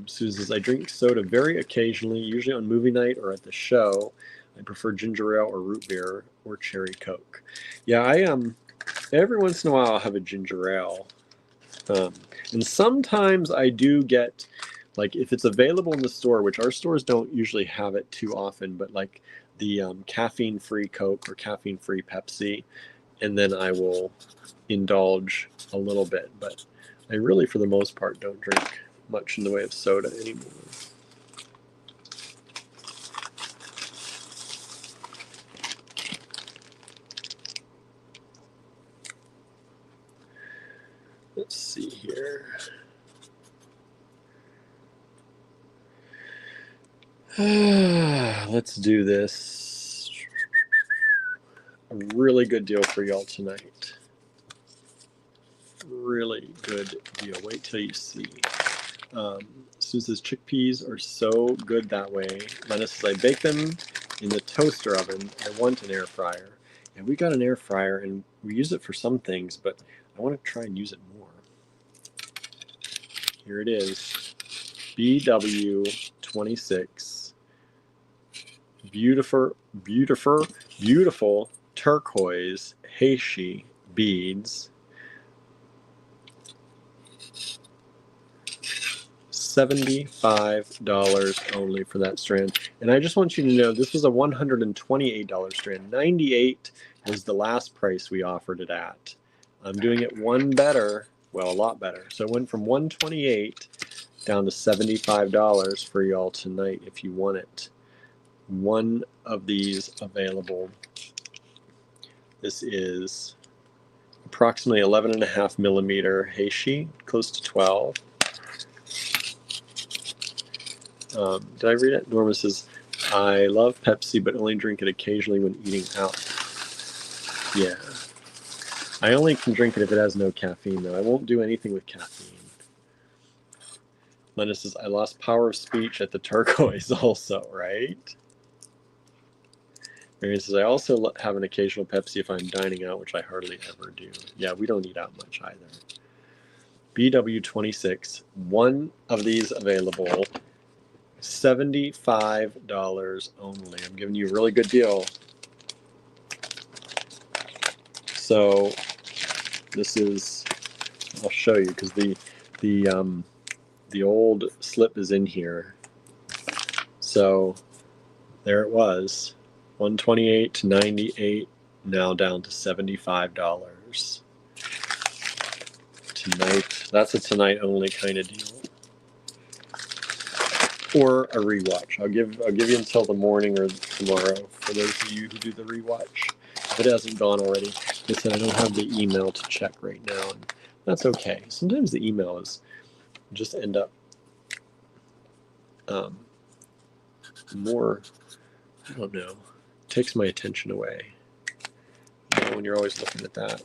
Susan says, I drink soda very occasionally, usually on movie night or at the show. I prefer ginger ale or root beer or cherry Coke. Yeah, I every once in a while I'll have a ginger ale. And sometimes I do get, like, if it's available in the store, which our stores don't usually have it too often, but like the caffeine-free Coke or caffeine-free Pepsi, and then I will indulge a little bit. But I really, for the most part, don't drink much in the way of soda anymore. Let's see here. Let's do this. A really good deal for y'all tonight. Really good deal. Wait till you see. Sue says chickpeas are so good that way. Lena says I bake them in the toaster oven. I want an air fryer. And we got an air fryer and we use it for some things, but I want to try and use it more. Here it is. BW26. Beautiful, beautiful, beautiful turquoise Heishi beads. $75 only for that strand. And I just want you to know this was a $128 strand. $98 was the last price we offered it at. I'm doing it one better, well, a lot better. So it went from $128 down to $75 for y'all tonight if you want it. One of these available. This is approximately 11.5 millimeter Heishi, close to 12. Did I read it? Norma says, I love Pepsi, but only drink it occasionally when eating out. Yeah. I only can drink it if it has no caffeine, though. I won't do anything with caffeine. Lena says, I lost power of speech at the turquoise also, right? Mary says, I also have an occasional Pepsi if I'm dining out, which I hardly ever do. Yeah, we don't eat out much either. BW26, one of these available. $75 only. I'm giving you a really good deal. So this is, I'll show you because the old slip is in here. So there it was, 128 to 98, now down to $75 tonight. That's a tonight only kind of deal. Or a rewatch. I'll give you until the morning or tomorrow for those of you who do the rewatch. If it hasn't gone already. Like I said, I don't have the email to check right now, and that's okay. Sometimes the email is just end up more, I don't know, takes my attention away. You know, when you're always looking at that.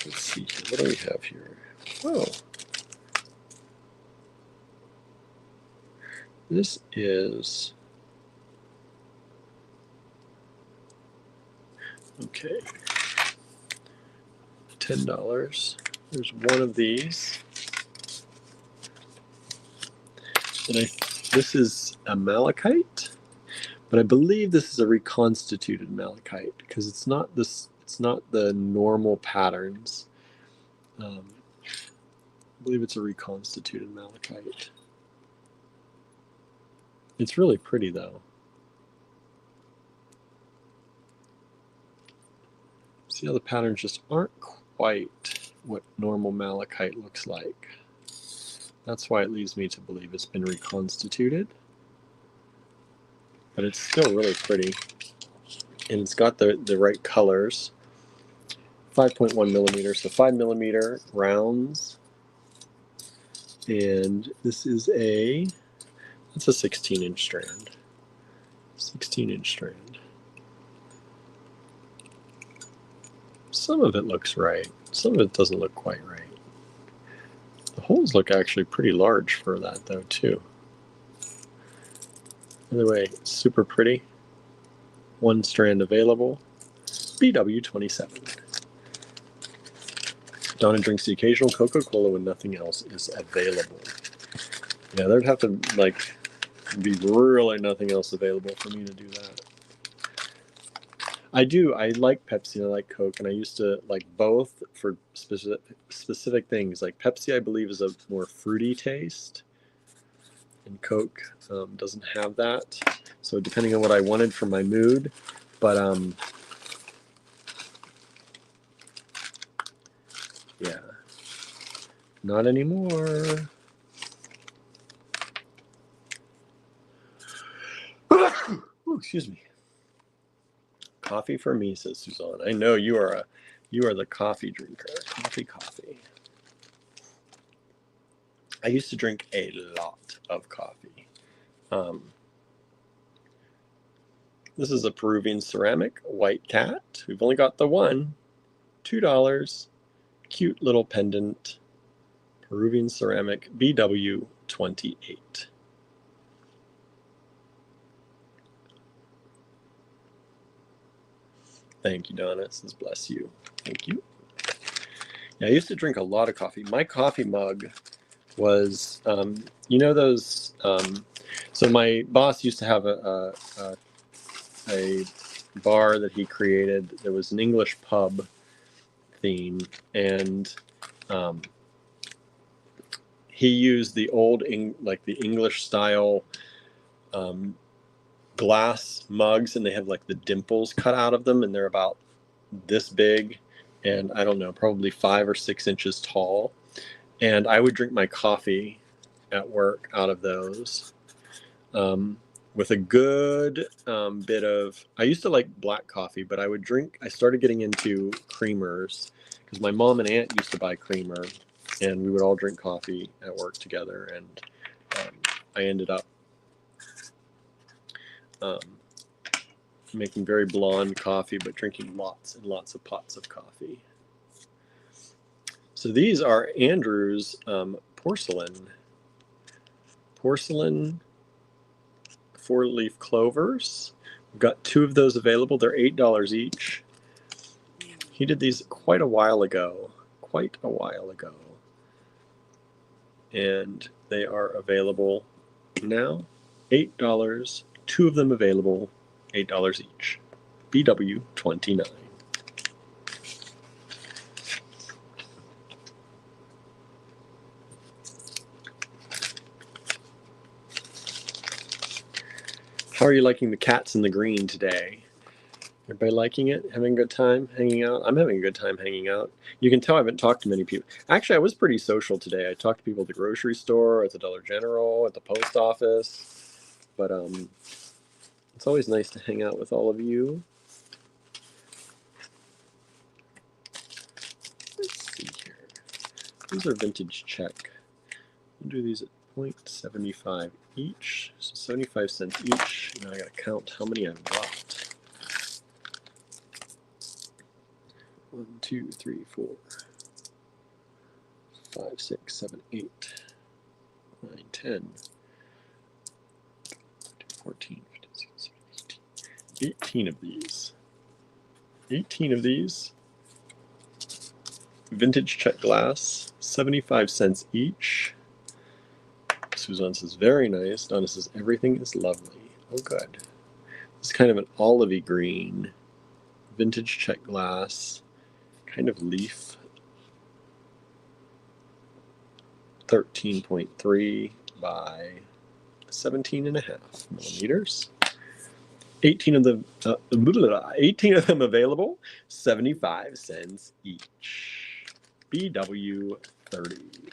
Let's see here. What do we have here? Oh. This is, okay, $10. There's one of these. And this is a malachite, but I believe this is a reconstituted malachite because it's not the normal patterns. I believe it's a reconstituted malachite. It's really pretty though. See how the patterns just aren't quite what normal malachite looks like. That's why it leads me to believe it's been reconstituted. But it's still really pretty. And it's got the right colors. 5.1 millimeters, so 5 millimeter rounds. And this is that's a 16-inch strand. 16-inch strand. Some of it looks right. Some of it doesn't look quite right. The holes look actually pretty large for that though too. Anyway, super pretty. One strand available. BW27. Donna drinks the occasional Coca-Cola when nothing else is available. Yeah, there'd have to like be really nothing else available for me to do that. I do. I like Pepsi and I like Coke, and I used to like both for specific things. Like Pepsi, I believe, is a more fruity taste, and Coke doesn't have that. So depending on what I wanted for my mood, but yeah, not anymore. Ooh, excuse me. Coffee for me, says Suzanne. I know you are the coffee drinker. Coffee. I used to drink a lot of coffee. This is a Peruvian ceramic white cat. We've only got the one. $2. Cute little pendant. Peruvian ceramic BW28. Thank you, Donna. Says bless you. Thank you. Yeah, I used to drink a lot of coffee. My coffee mug was, you know those. So my boss used to have a bar that he created. There was an English pub theme, and he used the old like the English style glass mugs, and they have like the dimples cut out of them, and they're about this big, and I don't know, probably 5 or 6 inches tall. And I would drink my coffee at work out of those. With a good bit of, I used to like black coffee, but I started getting into creamers because my mom and aunt used to buy creamer, and we would all drink coffee at work together. And I ended up making very blonde coffee, but drinking lots and lots of pots of coffee. So these are Andrew's porcelain 4-leaf clovers. We've got 2 of those available. They're $8 each. He did these quite a while ago. And they are available now. $8. 2 of them available. $8 each. BW29. How are you liking the cats in the green today? Everybody liking it? Having a good time hanging out? I'm having a good time hanging out. You can tell I haven't talked to many people. Actually, I was pretty social today. I talked to people at the grocery store, at the Dollar General, at the post office. But it's always nice to hang out with all of you. Let's see here. These are vintage check. We'll do these at 0.75 each, so 75 cents each. Now I gotta count how many I've got. 1, 2, 3, 4, 5, 6, 7, 8, 9, 10, 14, 15, 16, 17, 18 of these. 18 of these. Vintage check glass, 75 cents each. Suzanne says, very nice. Donna says, everything is lovely. Oh, good. It's kind of an olivey green. Vintage check glass. Kind of leaf. 13.3 by 17.5 millimeters. 18 of them available. 75 cents each. BW30.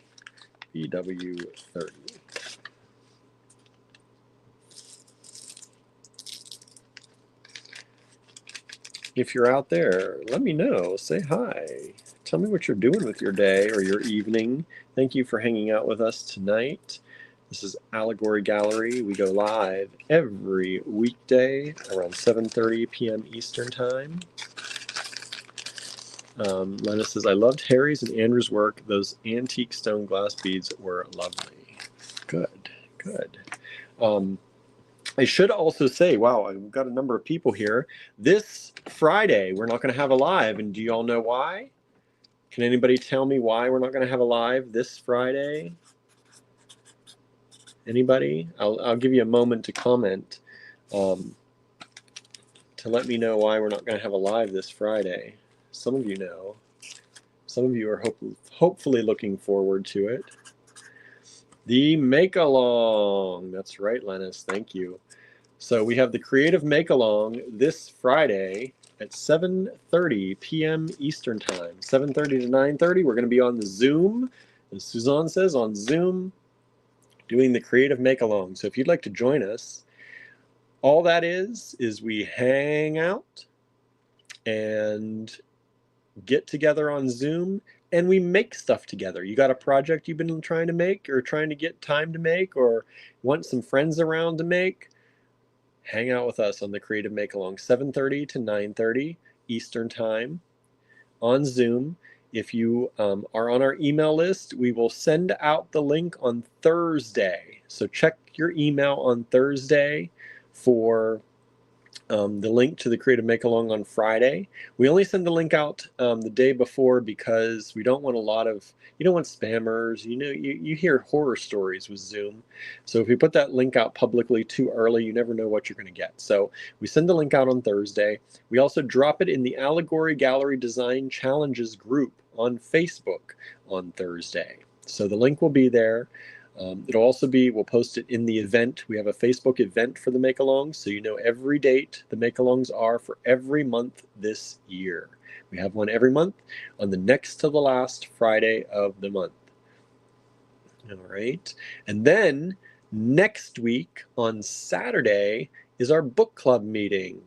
BW30. If you're out there, let me know. Say hi. Tell me what you're doing with your day or your evening. Thank you for hanging out with us tonight. This is Allegory Gallery. We go live every weekday around 7:30 p.m. Eastern Time. Lena says, I loved Harry's and Andrew's work. Those antique stone glass beads were lovely. Good, good. I should also say, wow, I've got a number of people here. This Friday, we're not going to have a live, and do you all know why? Can anybody tell me why we're not going to have a live this Friday? Anybody? I'll give you a moment to comment to let me know why we're not going to have a live this Friday. Some of you know. Some of you are hopefully looking forward to it. The Make-Along. That's right, Lennis. Thank you. So we have the Creative Make-Along this Friday at 7:30 p.m. Eastern Time. 7:30 to 9:30. We're going to be on the Zoom, as Suzanne says, on Zoom, doing the Creative Make-Along. So if you'd like to join us, all that is we hang out and get together on Zoom and we make stuff together. You got a project you've been trying to make or trying to get time to make or want some friends around to make? Hang out with us on the Creative Make-Along, 7:30 to 9:30 Eastern Time on Zoom. If you are on our email list, we will send out the link on Thursday. So check your email on Thursday for the link to the Creative Make-Along on Friday. We only send the link out the day before because we don't want you don't want spammers. You know, you hear horror stories with Zoom. So if we put that link out publicly too early, you never know what you're going to get. So we send the link out on Thursday. We also drop it in the Allegory Gallery Design Challenges group on Facebook on Thursday. So the link will be there. It'll also be, we'll post it in the event. We have a Facebook event for the Make-Alongs, so you know every date the Make-Alongs are for every month this year. We have one every month on the next to the last Friday of the month. All right. And then next week on Saturday is our book club meeting.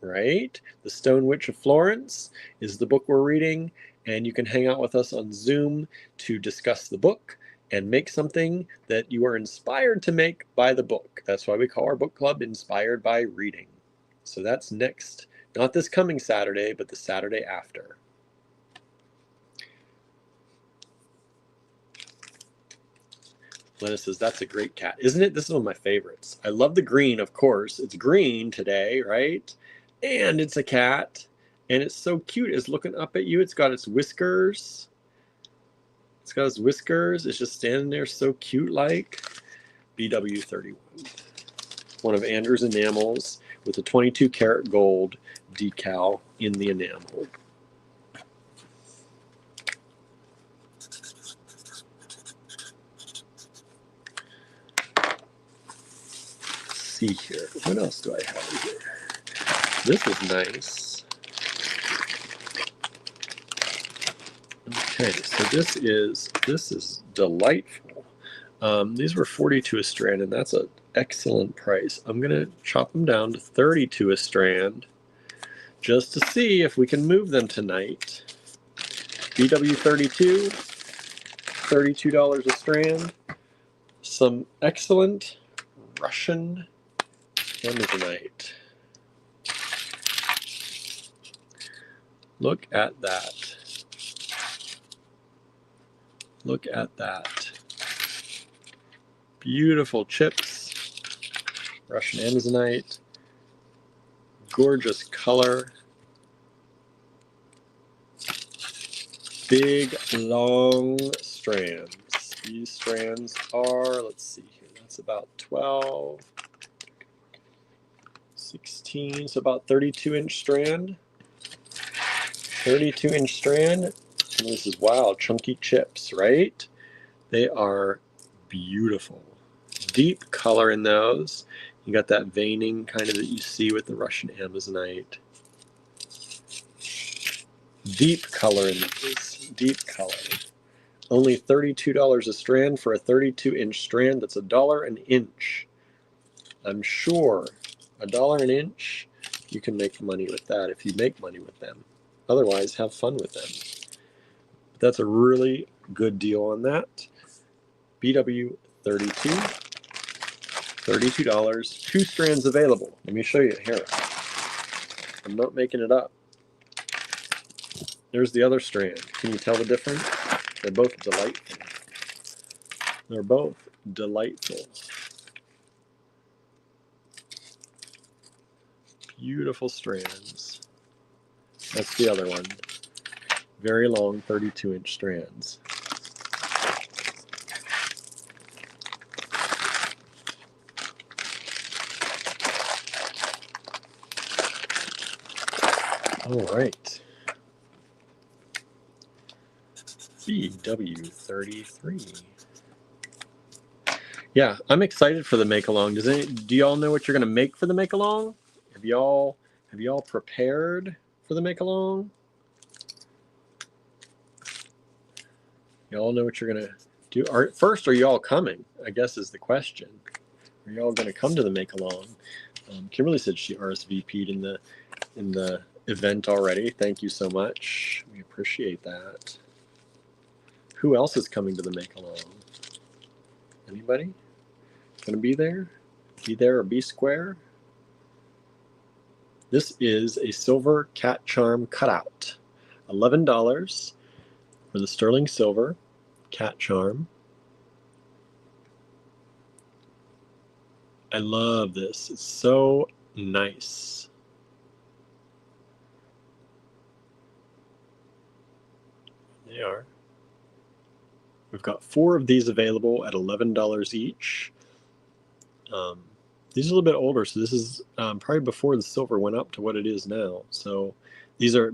Right? The Stone Witch of Florence is the book we're reading, and you can hang out with us on Zoom to discuss the book and make something that you are inspired to make by the book. That's why we call our book club Inspired by Reading. So that's next, not this coming Saturday, but the Saturday after. Lena says, that's a great cat. Isn't it? This is one of my favorites. I love the green, of course. It's green today, right? And it's a cat. And it's so cute. It's looking up at you. It's got its whiskers. It's got its whiskers. It's just standing there so cute-like. BW31. One of Andrew's enamels with a 22 karat gold decal in the enamel. Let's see here. What else do I have here? This is nice. Okay, so this is delightful. These were 42 a strand, and that's an excellent price. I'm gonna chop them down to 32 a strand, just to see if we can move them tonight. BW32, $32 a strand. Some excellent Russian Amazonite. Look at that. Look at that. Beautiful chips. Russian Amazonite. Gorgeous color. Big, long strands. These strands are, let's see here, that's about 12, 16, so about 32-inch strand. 32-inch strand. And this is, wow, chunky chips, right? They are beautiful. Deep color in those. You got that veining kind of that you see with the Russian Amazonite. Deep color in these. Deep color. Only $32 a strand for a 32-inch strand. That's $1 an inch. I'm sure $1 an inch, you can make money with that if you make money with them. Otherwise, have fun with them. But that's a really good deal on that. BW32, $32, 2 strands available. Let me show you here. I'm not making it up. There's the other strand. Can you tell the difference? They're both delightful. They're both delightful. Beautiful strands. That's the other one. Very long 32-inch strands. All right. BW33. Yeah, I'm excited for the make along. Do y'all know what you're gonna make for the make along? Have y'all prepared for the make along? Y'all know what you're gonna do? First, are y'all coming? I guess is the question. Are y'all gonna come to the make along? Kimberly said she RSVP'd in the event already. Thank you so much. We appreciate that. Who else is coming to the make along? Anybody? Gonna be there? Be there or be square? This is a silver cat charm cutout. $11 for the sterling silver cat charm. I love this. It's so nice. They are. We've got 4 of these available at $11 each. These are a little bit older, so this is probably before the silver went up to what it is now. So these are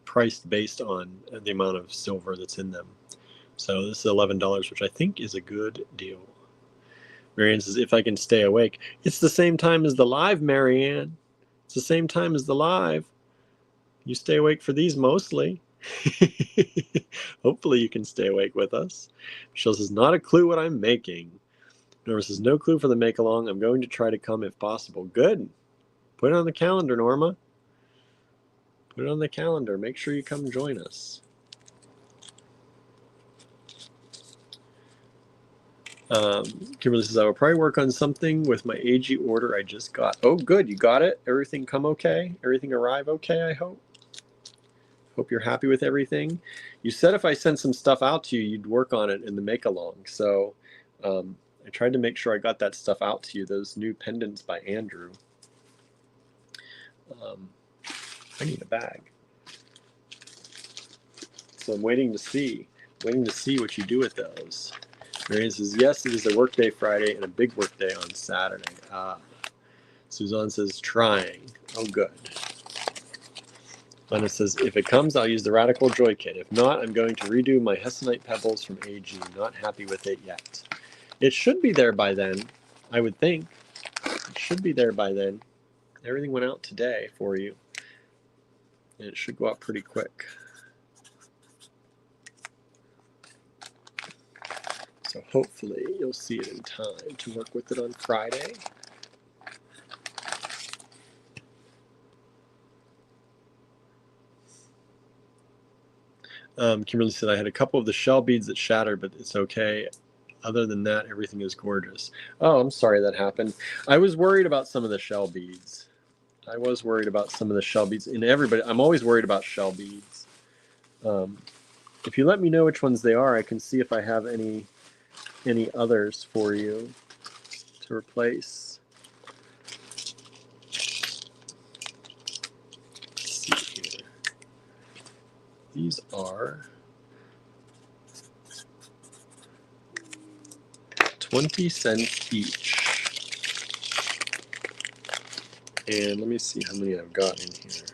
priced based on the amount of silver that's in them. So this is $11, which I think is a good deal. Marianne says, if I can stay awake. It's the same time as the live, Marianne. It's the same time as the live. You stay awake for these mostly. Hopefully you can stay awake with us. Michelle says, not a clue what I'm making. Norma says, no clue for the make along. I'm going to try to come if possible. Good. Put it on the calendar, Norma. Put it on the calendar. Make sure you come join us. Kimberly says, I will probably work on something with my AG order I just got. Oh, good. You got it? Everything come okay? Everything arrive okay, I hope? Hope you're happy with everything. You said if I sent some stuff out to you, you'd work on it in the make along. So I tried to make sure I got that stuff out to you, those new pendants by Andrew. I need a bag. So I'm waiting to see what you do with those. Marianne says, yes, it is a workday Friday and a big workday on Saturday. Suzanne says, trying. Oh, good. Lena says, if it comes, I'll use the Radical Joy Kit. If not, I'm going to redo my Hessonite Pebbles from AG. Not happy with it yet. It should be there by then, I would think. It should be there by then. Everything went out today for you. And it should go out pretty quick. So hopefully you'll see it in time to work with it on Friday. Kimberly said, I had a couple of the shell beads that shattered, but it's okay. Other than that, everything is gorgeous. Oh, I'm sorry that happened. I was worried about some of the shell beads. I'm always worried about shell beads. If you let me know which ones they are, I can see if I have any others for you to replace. Let's see here. These are 20 cents each. And let me see how many I've got in here.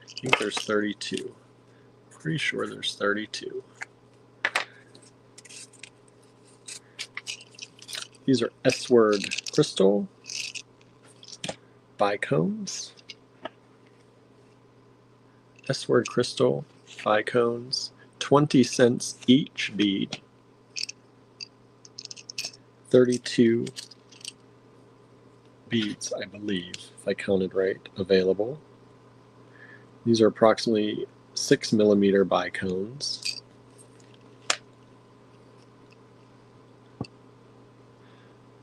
I think there's 32. Pretty sure there's 32. These are S-word crystal bicones. S-word crystal bicones. 20 cents each bead. 32 beads, I believe, if I counted right, available. These are approximately 6mm bicones.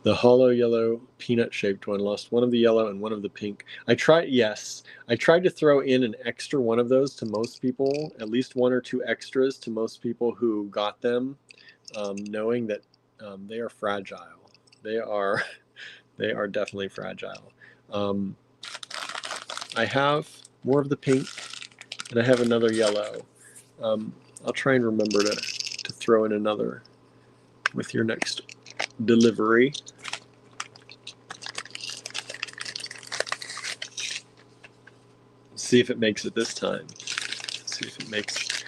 The hollow yellow peanut-shaped one. Lost one of the yellow and one of the pink. I tried to throw in an extra one of those to most people, at least one or two extras to most people who got them, knowing that they are fragile. They are definitely fragile. I have more of the pink, and I have another yellow. I'll try and remember to throw in another with your next delivery. See if it makes it this time. See if it makes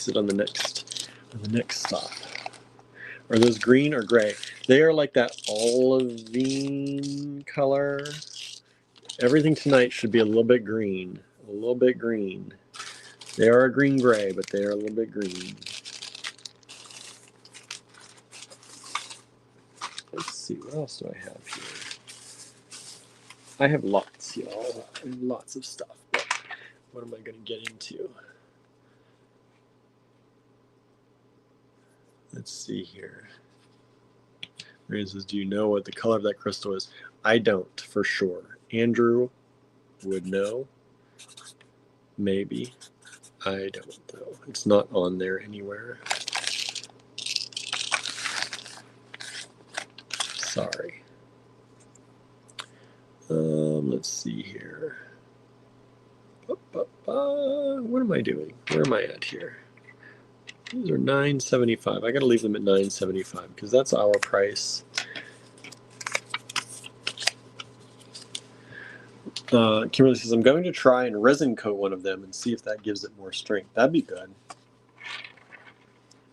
it on the next stop. Are those green or gray? They are like that olivine color. Everything tonight should be a little bit green. A little bit green. They are a green-gray, but they are a little bit green. Let's see, what else do I have here? I have lots, y'all. I have lots of stuff. But what am I going to get into? Let's see here. Marion says, do you know what the color of that crystal is? I don't, for sure. Andrew would know. Maybe. I don't know. It's not on there anywhere. Sorry. Let's see here. What am I doing? Where am I at here? These are $9.75. I gotta leave them at $9.75 because that's our price. Kimberly says, I'm going to try and resin coat one of them and see if that gives it more strength. That'd be good.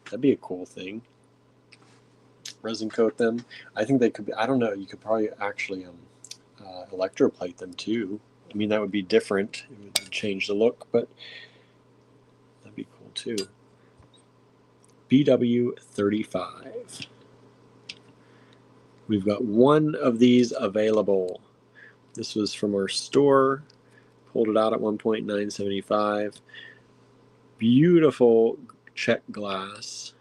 That'd be a cool thing. Resin coat them. I think they could be, I don't know, you could probably actually electroplate them too. I mean, that would be different. It would change the look, but that'd be cool too. BW35. We've got one of these available. This was from our store. Pulled it out at one point, $9.75. Beautiful check glass.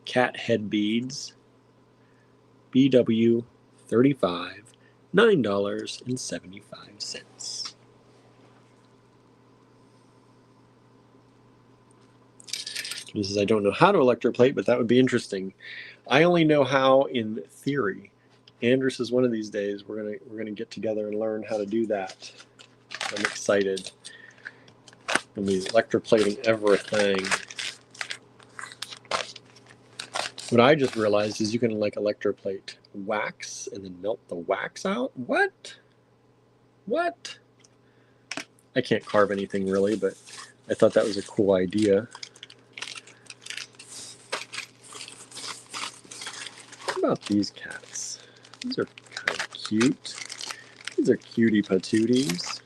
Cat head beads. BW35. $9.75. He says, I don't know how to electroplate, but that would be interesting. I only know how in theory. Andrew says one of these days we're gonna get together and learn how to do that. I'm excited. We'll be electroplating everything. What I just realized is you can like electroplate wax and then melt the wax out. What? What? I can't carve anything really, but I thought that was a cool idea. What about these cats? These are kind of cute. These are cutie patooties.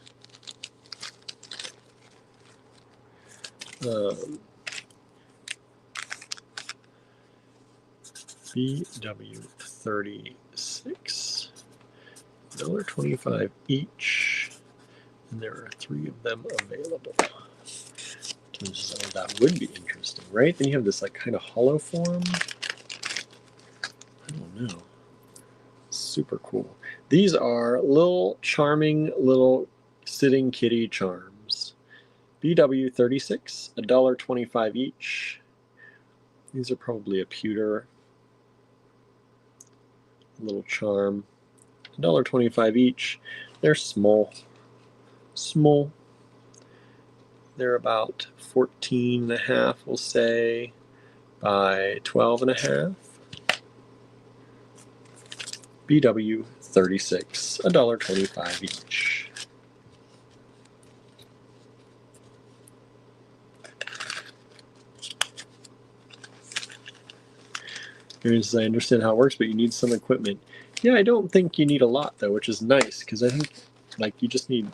BW36, $1.25 each, and there are 3 of them available. So that would be interesting, right? Then you have this like kind of hollow form. I don't know. Super cool. These are little charming little sitting kitty charms. BW36, $1.25 each. These are probably a pewter little charm. $1.25 each. They're small. Small. They're about 14.5, we'll say, by 12.5. BW36, $1.25 each. Aaron says, I understand how it works, but you need some equipment. Yeah, I don't think you need a lot, though, which is nice, because I think like you just need,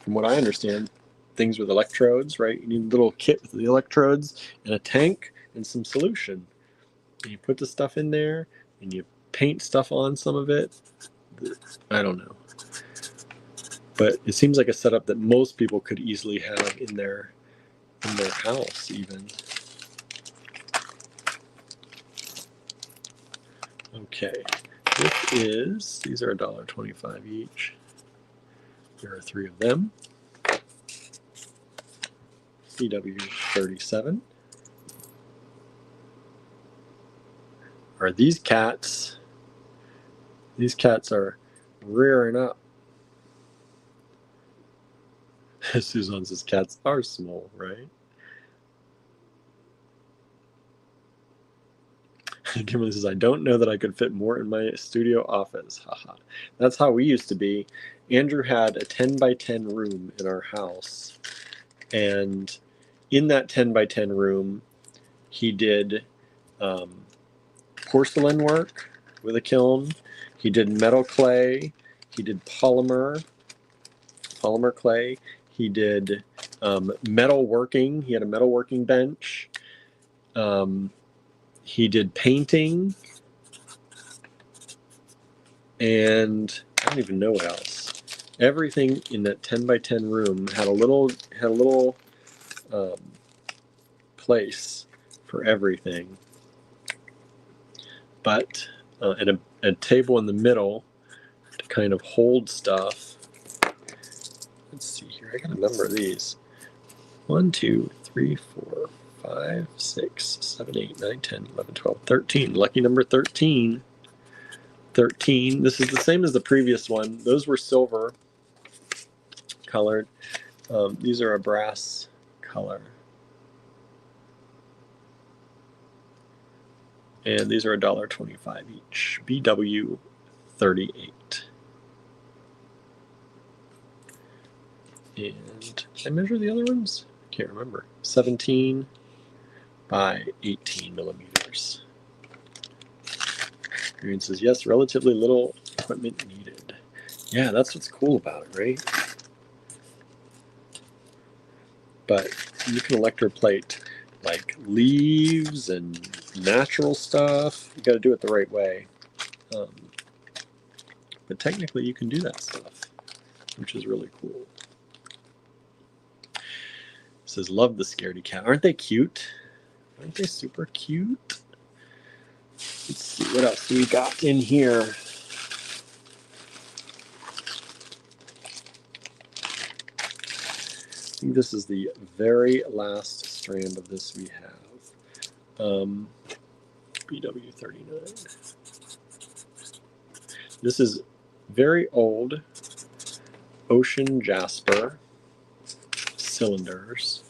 from what I understand, things with electrodes, right? You need a little kit with the electrodes and a tank and some solution. And you put the stuff in there, and you paint stuff on some of it. I don't know. But it seems like a setup that most people could easily have in their house, even. Okay, with these are $1.25 each. There are 3 of them. BW37. Are these cats? These cats are rearing up. Suzanne says cats are small, right? Kimberly says, I don't know that I could fit more in my studio office. Haha. That's how we used to be. Andrew had a 10 by 10 room in our house. And in that 10 by 10 room, he did porcelain work with a kiln. He did metal clay. He did polymer clay. He did metal working. He had a metal working bench. He did painting. And I don't even know what else. Everything in that 10 by 10 room had a little place for everything. But and a table in the middle to kind of hold stuff. Let's see here. I got a number of these. 1, 2, 3, 4, 5, 6, 7, 8, 9, 10, 11, 12, 13. Lucky number 13. 13. This is the same as the previous one. Those were silver colored. These are a brass color. And these are $1.25 each. BW 38. And did I measure the other ones? I can't remember. 17 by 18 millimeters. Marion says, yes, relatively little equipment needed. Yeah, that's what's cool about it, right? But you can electroplate like leaves and natural stuff. You got to do it the right way. But technically you can do that stuff, which is really cool. It says, love the scaredy cat. Aren't they cute? Aren't they super cute? Let's see, what else do we got in here? I think this is the very last strand of this we have. BW39. This is very old ocean jasper cylinders.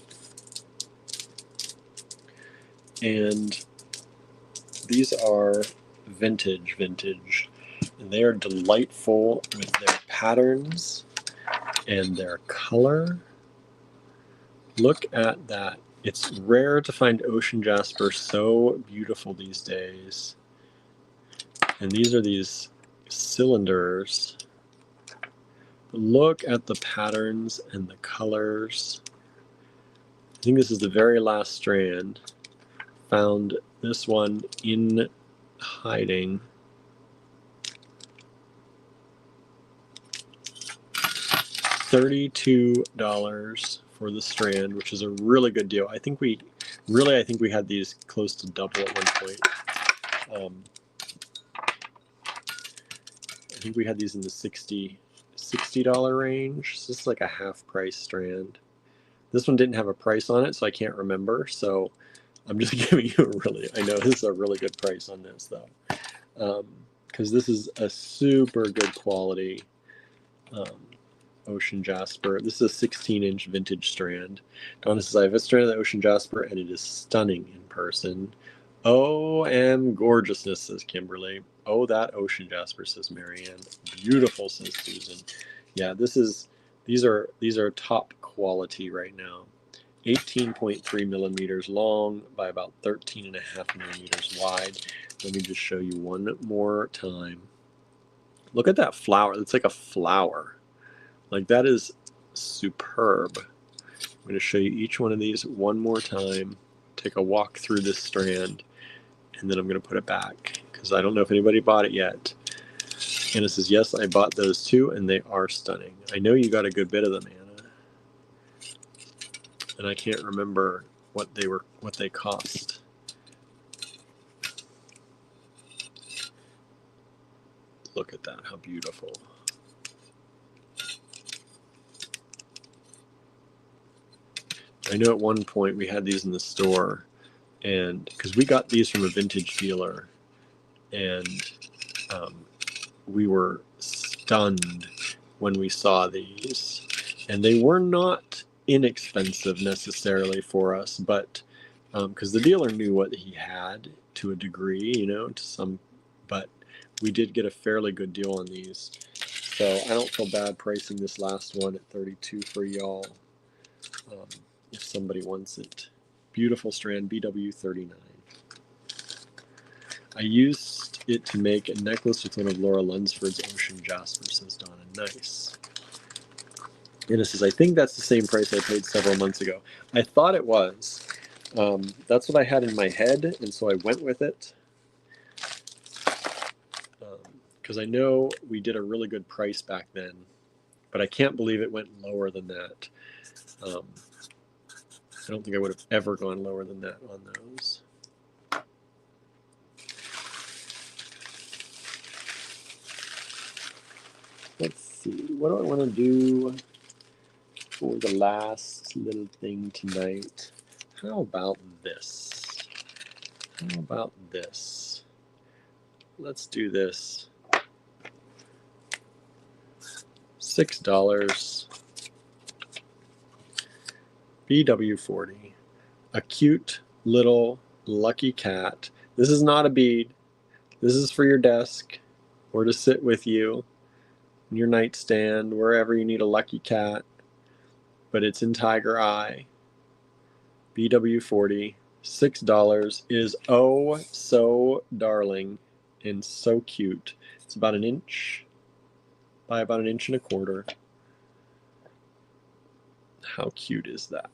And these are vintage. And they are delightful with their patterns and their color. Look at that. It's rare to find ocean jasper so beautiful these days. And these are these cylinders. Look at the patterns and the colors. I think this is the very last strand. Found this one in hiding. $32 for the strand, which is a really good deal. I think we had these close to double at one point. I think we had these in the $60 range. So this is like a half price strand. This one didn't have a price on it, so I can't remember. So I'm just giving you I know this is a really good price on this though. Because this is a super good quality ocean jasper. This is a 16-inch vintage strand. Donna says, I have a strand of the ocean jasper and it is stunning in person. OM gorgeousness, says Kimberly. Oh, that ocean jasper, says Marianne. Beautiful, says Susan. Yeah, these are top quality right now. 18.3 millimeters long by about 13.5 millimeters wide. Let me just show you one more time. Look at that flower. It's like a flower. Like, that is superb. I'm going to show you each one of these one more time. Take a walk through this strand, and then I'm going to put it back because I don't know if anybody bought it yet. Anna says, yes, I bought those too, and they are stunning. I know you got a good bit of them, Anna. And I can't remember what they cost. Look at that, how beautiful. I know at one point we had these in the store, and because we got these from a vintage dealer, and we were stunned when we saw these. And they were not inexpensive necessarily for us, but because the dealer knew what he had to a degree, you know, to some, but we did get a fairly good deal on these. So I don't feel bad pricing this last one at $32 for y'all. If somebody wants it. Beautiful strand, BW39. I used it to make a necklace with one of Laura Lunsford's ocean jasper, says Donna. Nice. And it says, I think that's the same price I paid several months ago. I thought it was. That's what I had in my head, and so I went with it. Because I know we did a really good price back then, but I can't believe it went lower than that. I don't think I would have ever gone lower than that on those. Let's see, what do I want to do for the last little thing tonight? How about this? How about this? Let's do this. $6. BW40. A cute little lucky cat. This is not a bead. This is for your desk or to sit with you in your nightstand, wherever you need a lucky cat. But it's in Tiger Eye. BW40. $6 is oh so darling and so cute. It's about an inch by about an inch and a quarter. How cute is that?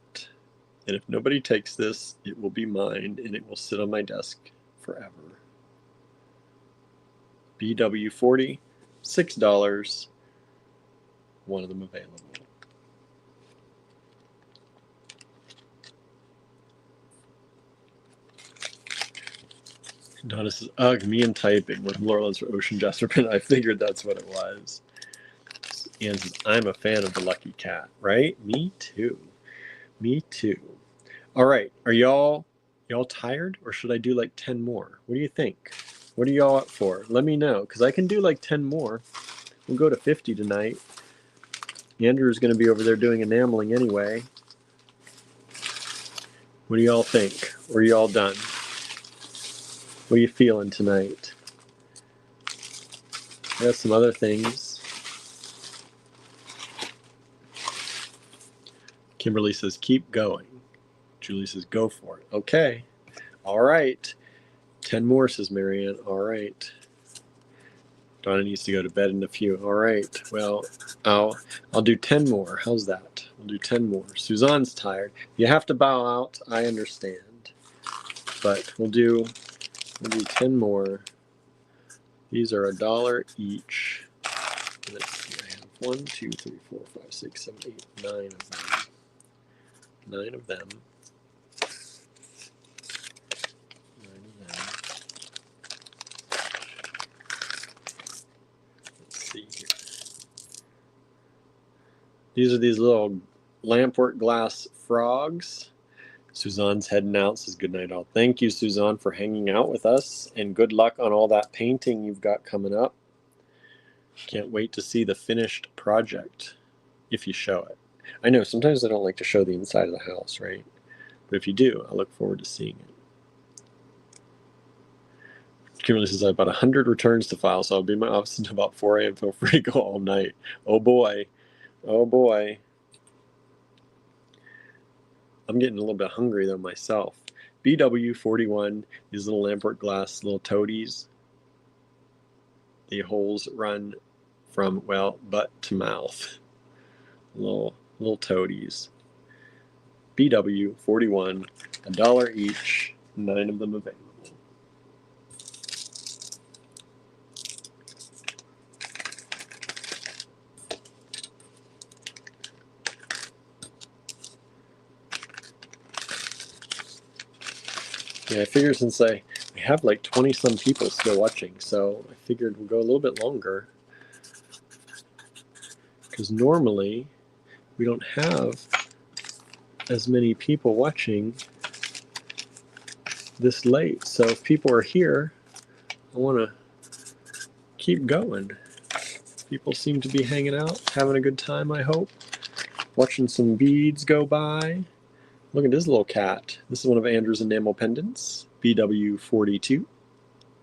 And if nobody takes this, it will be mine and it will sit on my desk forever. BW40, $6, one of them available. Donna says, ugh, me and typing with Laurel's Ocean Jasper Pin. I figured that's what it was. Anne says, I'm a fan of the Lucky Cat, right? Me too. Me too. All right, are y'all tired, or should I do like 10 more? What do you think? What are y'all up for? Let me know, because I can do like 10 more. We'll go to 50 tonight. Andrew's going to be over there doing enameling anyway. What do y'all think? Or are y'all done? What are you feeling tonight? I got some other things. Kimberly says, keep going. Julie says, go for it. Okay. All right. 10 more, says Marianne. All right. Donna needs to go to bed in a few. All right. Well, I'll do 10 more. How's that? We'll do 10 more. Suzanne's tired. You have to bow out. I understand. But we'll do 10 more. These are $1 each. Let's see. I have 1, 2, 3, 4, 5, 6, 7, 8, 9 of them. 9 of them. 9 of them. Let's see here. These are these little lampwork glass frogs. Suzanne's heading out, says good night all. Thank you, Suzanne, for hanging out with us, and good luck on all that painting you've got coming up. Can't wait to see the finished project, if you show it. I know, sometimes I don't like to show the inside of the house, right? But if you do, I look forward to seeing it. Kimberly says, I have about 100 returns to file, so I'll be in my office until about 4 a.m. Feel free to go all night. Oh boy. Oh boy. I'm getting a little bit hungry though myself. BW41, these little lampwork glass little toadies. The holes run from, well, butt to mouth. Little toadies. BW41, $1 each, 9 of them available. Yeah, I figure since we have like 20 some people still watching, so I figured we'll go a little bit longer, because normally we don't have as many people watching this late. So if people are here, I want to keep going. People seem to be hanging out, having a good time, I hope. Watching some beads go by. Look at this little cat. This is one of Andrew's enamel pendants, BW42,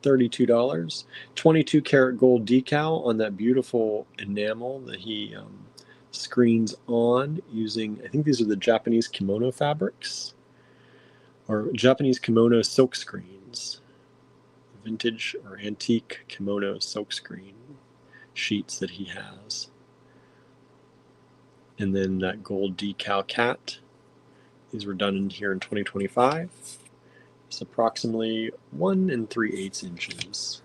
$32. 22 karat gold decal on that beautiful enamel that he screens on using, I think these are the Japanese kimono fabrics, or Japanese kimono silk screens. Vintage or antique kimono silkscreen sheets that he has. And then that gold decal cat. These were done in here in 2025. It's approximately 1 3/8 inches.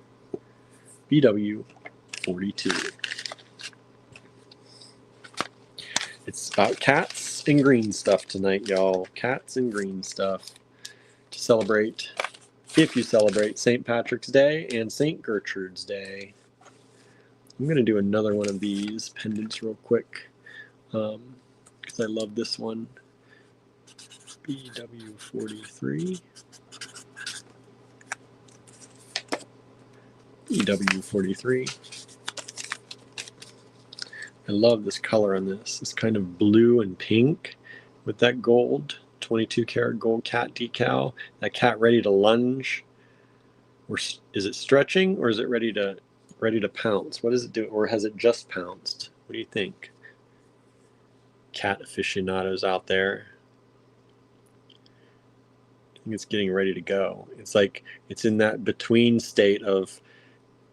BW 42. It's about cats and green stuff tonight, y'all. Cats and green stuff to celebrate, if you celebrate St. Patrick's Day and St. Gertrude's Day. I'm going to do another one of these pendants real quick, because I love this one. BW43. BW43. I love this color on this. It's kind of blue and pink with that gold, 22 karat gold cat decal. That cat ready to lunge. Or is it stretching, or is it ready to pounce? What does it do? Or has it just pounced? What do you think? Cat aficionados out there. I think it's getting ready to go. It's like it's in that between state of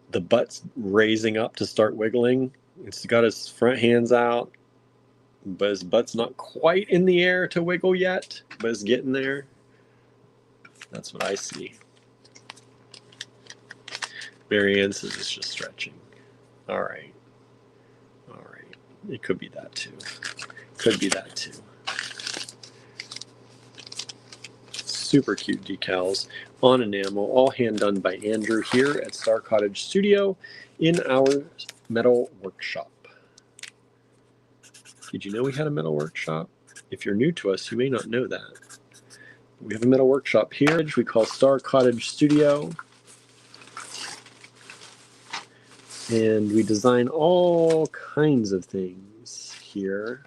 the butt's raising up to start wiggling. It's got his front hands out, but his butt's not quite in the air to wiggle yet, but it's getting there. That's what I see. Marianne says it's just stretching. All right. All right. It could be that too. Could be that too. Super cute decals on enamel, all hand done by Andrew here at Star Cottage Studio in our metal workshop. Did you know we had a metal workshop? If you're new to us, you may not know that. We have a metal workshop here, which we call Star Cottage Studio. And we design all kinds of things here.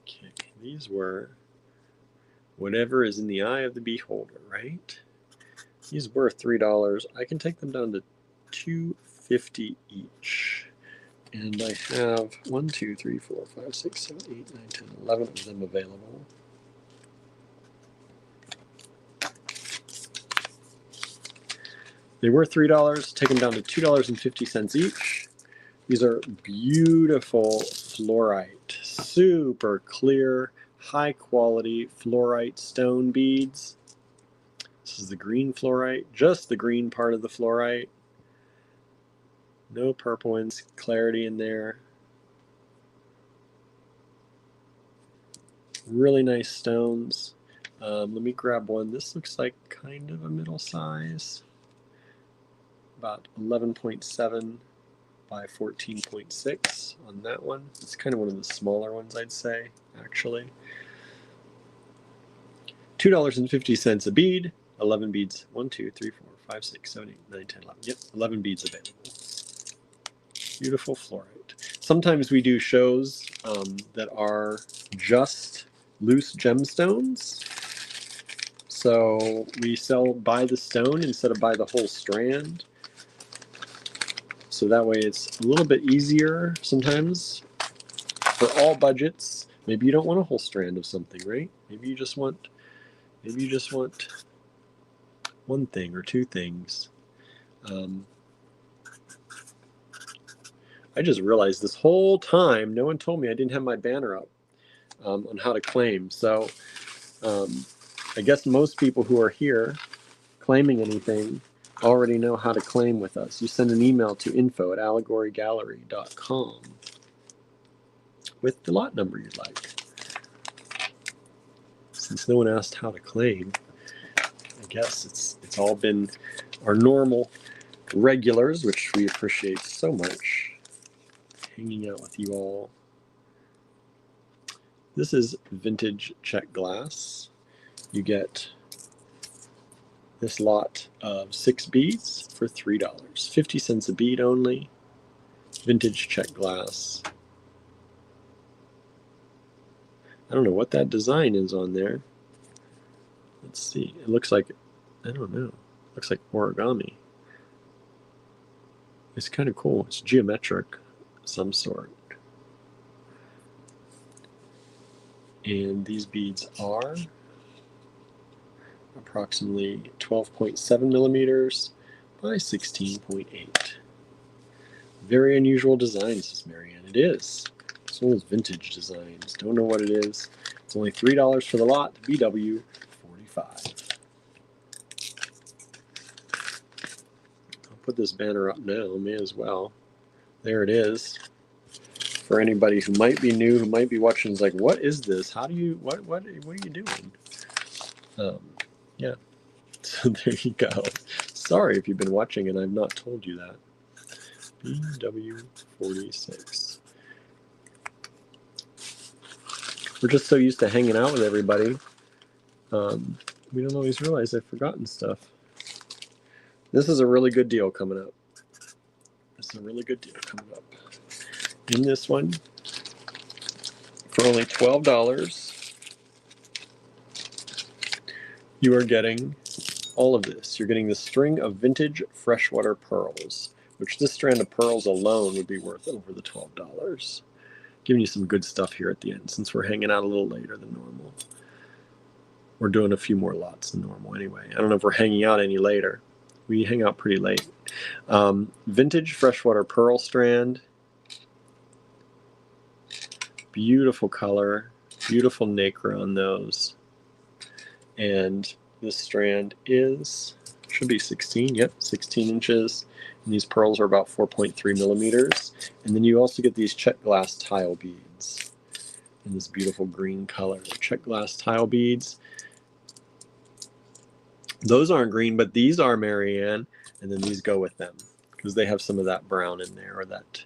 Okay, these were whatever is in the eye of the beholder, right? These were $3. I can take them down to $2.50 each. And I have 1, 2, 3, 4, 5, 6, 7, 8, 9, 10, 11 of them available. They were $3. Take them down to $2.50 each. These are beautiful fluorite, super clear, high quality fluorite stone beads. This is the green fluorite, just the green part of the fluorite. No purple and clarity in there. Really nice stones. Let me grab one. This looks like kind of a middle size. About 11.7 by 14.6 on that one. It's kind of one of the smaller ones, I'd say, actually. $2.50 a bead. 11 beads. 1, 2, 3, 4, 5, 6, 7, 8, 9, 10, 11. Yep, 11 beads available. Beautiful fluorite. Sometimes we do shows that are just loose gemstones. So we sell by the stone instead of by the whole strand. So that way it's a little bit easier sometimes for all budgets. Maybe you don't want a whole strand of something, right? Maybe you just want one thing or two things. I just realized this whole time, no one told me I didn't have my banner up on how to claim. So I guess most people who are here claiming anything already know how to claim with us. You send an email to info@allegorygallery.com with the lot number you'd like. Since no one asked how to claim, guess it's all been our normal regulars, which we appreciate so much, hanging out with you all. This is vintage Czech glass. You get this lot of 6 beads for $3, 50 cents a bead only. Vintage Czech glass. I don't know what that design is on there. Let's see. It looks like, I don't know. It looks like origami. It's kind of cool. It's geometric of some sort. And these beads are approximately 12.7 millimeters by 16.8. Very unusual design, says Marianne. It is. It's one of those vintage designs. Don't know what it is. It's only $3 for the lot. BW 45. I'll put this banner up now. May as well. There it is. For anybody who might be new, who might be watching, is like, what is this? How do you? What are you doing? Yeah. So there you go. Sorry if you've been watching and I've not told you that. BW46. We're just so used to hanging out with everybody. We don't always realize I've forgotten stuff. This is a really good deal coming up. This is a really good deal coming up. In this one, for only $12, you are getting all of this. You're getting the string of vintage freshwater pearls, which this strand of pearls alone would be worth over the $12. Giving you some good stuff here at the end, since we're hanging out a little later than normal. We're doing a few more lots than normal anyway. I don't know if we're hanging out any later. We hang out pretty late. Vintage freshwater pearl strand. Beautiful color. Beautiful nacre on those. And this strand should be 16. Yep, 16 inches. And these pearls are about 4.3 millimeters. And then you also get these Czech glass tile beads in this beautiful green color. Czech glass tile beads. Those aren't green, but these are, Marianne, and then these go with them because they have some of that brown in there, or that,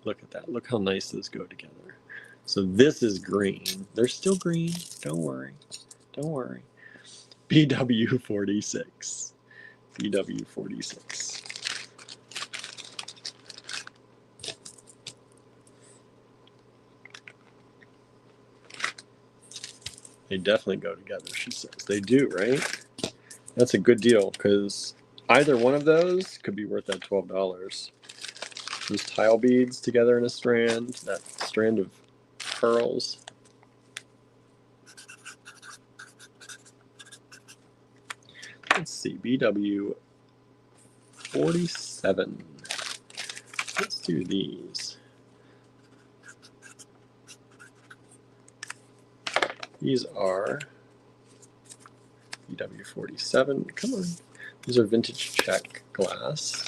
look at that. Look how nice those go together. So this is green. They're still green. Don't worry. Don't worry. BW46. BW46. They definitely go together, she says. They do, right? That's a good deal because either one of those could be worth that $12. Those tile beads together in a strand, that strand of pearls. Let's see, BW 47. Let's do these. These are BW 47. Come on. These are vintage Czech glass.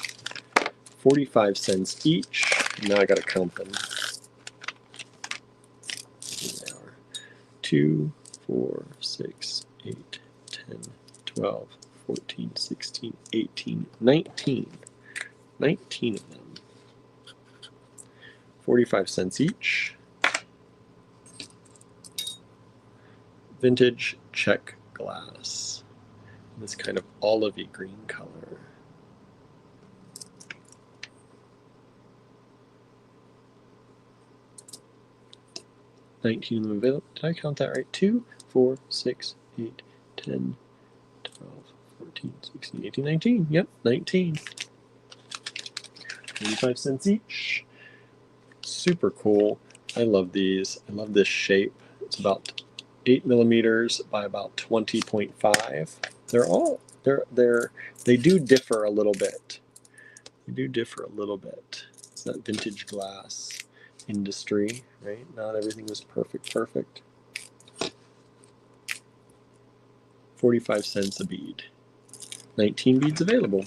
45 cents each. Now I gotta count them. Here they are. 2, 4, 6, 8, 10, 12, 14, 16, 18, 19. 19 of them. 45 cents each. Vintage Czech glass. This kind of olivey green color. $19 of them available. Did I count that right? 2, 4, 6, 8, 10, 12, 14, 16, 18, 19. Yep, 19. 25 cents each. Super cool. I love these. I love this shape. It's about 8 millimeters by about 20.5. They do differ a little bit. They do differ a little bit. It's that vintage glass industry, right? Not everything was perfect. 45 cents a bead. 19 beads available.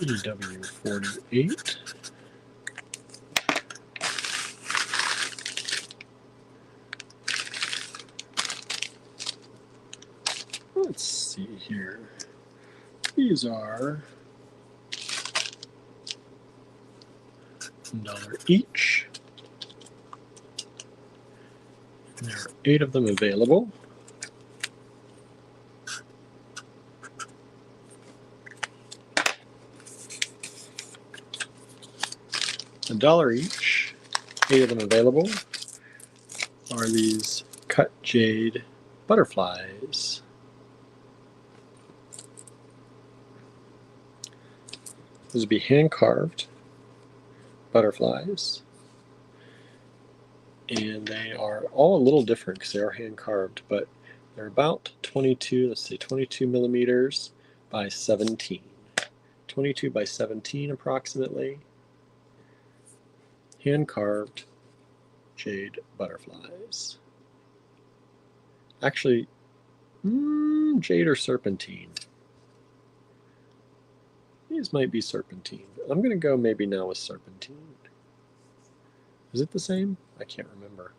BW48. Let's see here. These are $1 each. And there are 8 of them available. $1 each, 8 of them available, are these cut jade butterflies. These would be hand-carved butterflies. And they are all a little different because they are hand-carved, but they're about 22, let's say 22 millimeters by 17. 22 by 17 approximately. Hand-carved jade butterflies. Actually, jade or serpentine. These might be serpentine. I'm going to go maybe now with serpentine. Is it the same? I can't remember.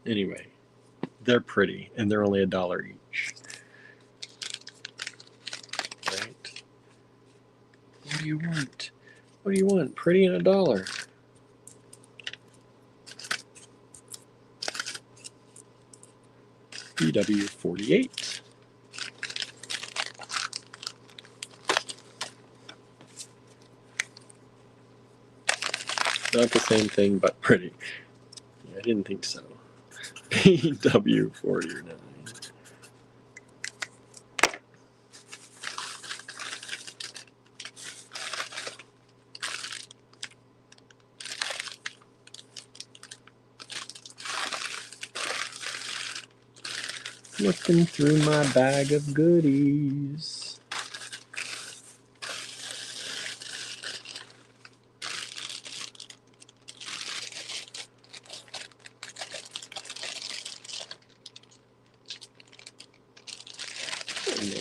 Anyway, they're pretty, and they're only $1 each. Right? What do you want? What do you want? Pretty and $1. BW48. Not the same thing, but pretty. Yeah, I didn't think so. BW49. Looking through my bag of goodies.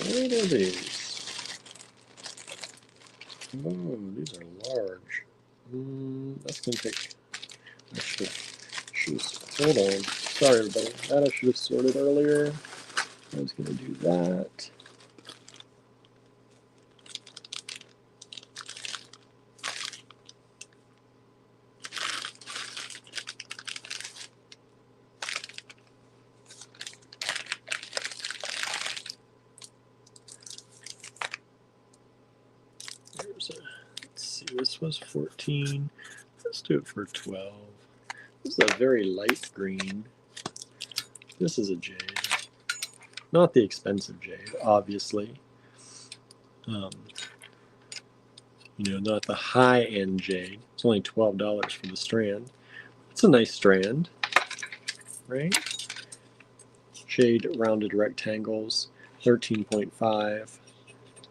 What are these? Oh, these are large. That's gonna take. I should hold on. Sorry, everybody. That I should have sorted earlier. I was gonna do that. Let's see, this was 14. Let's do it for 12. This is a very light green. This is a jade. Not the expensive jade, obviously. Not the high-end jade. It's only $12 for the strand. It's a nice strand, right? Jade rounded rectangles, 13.5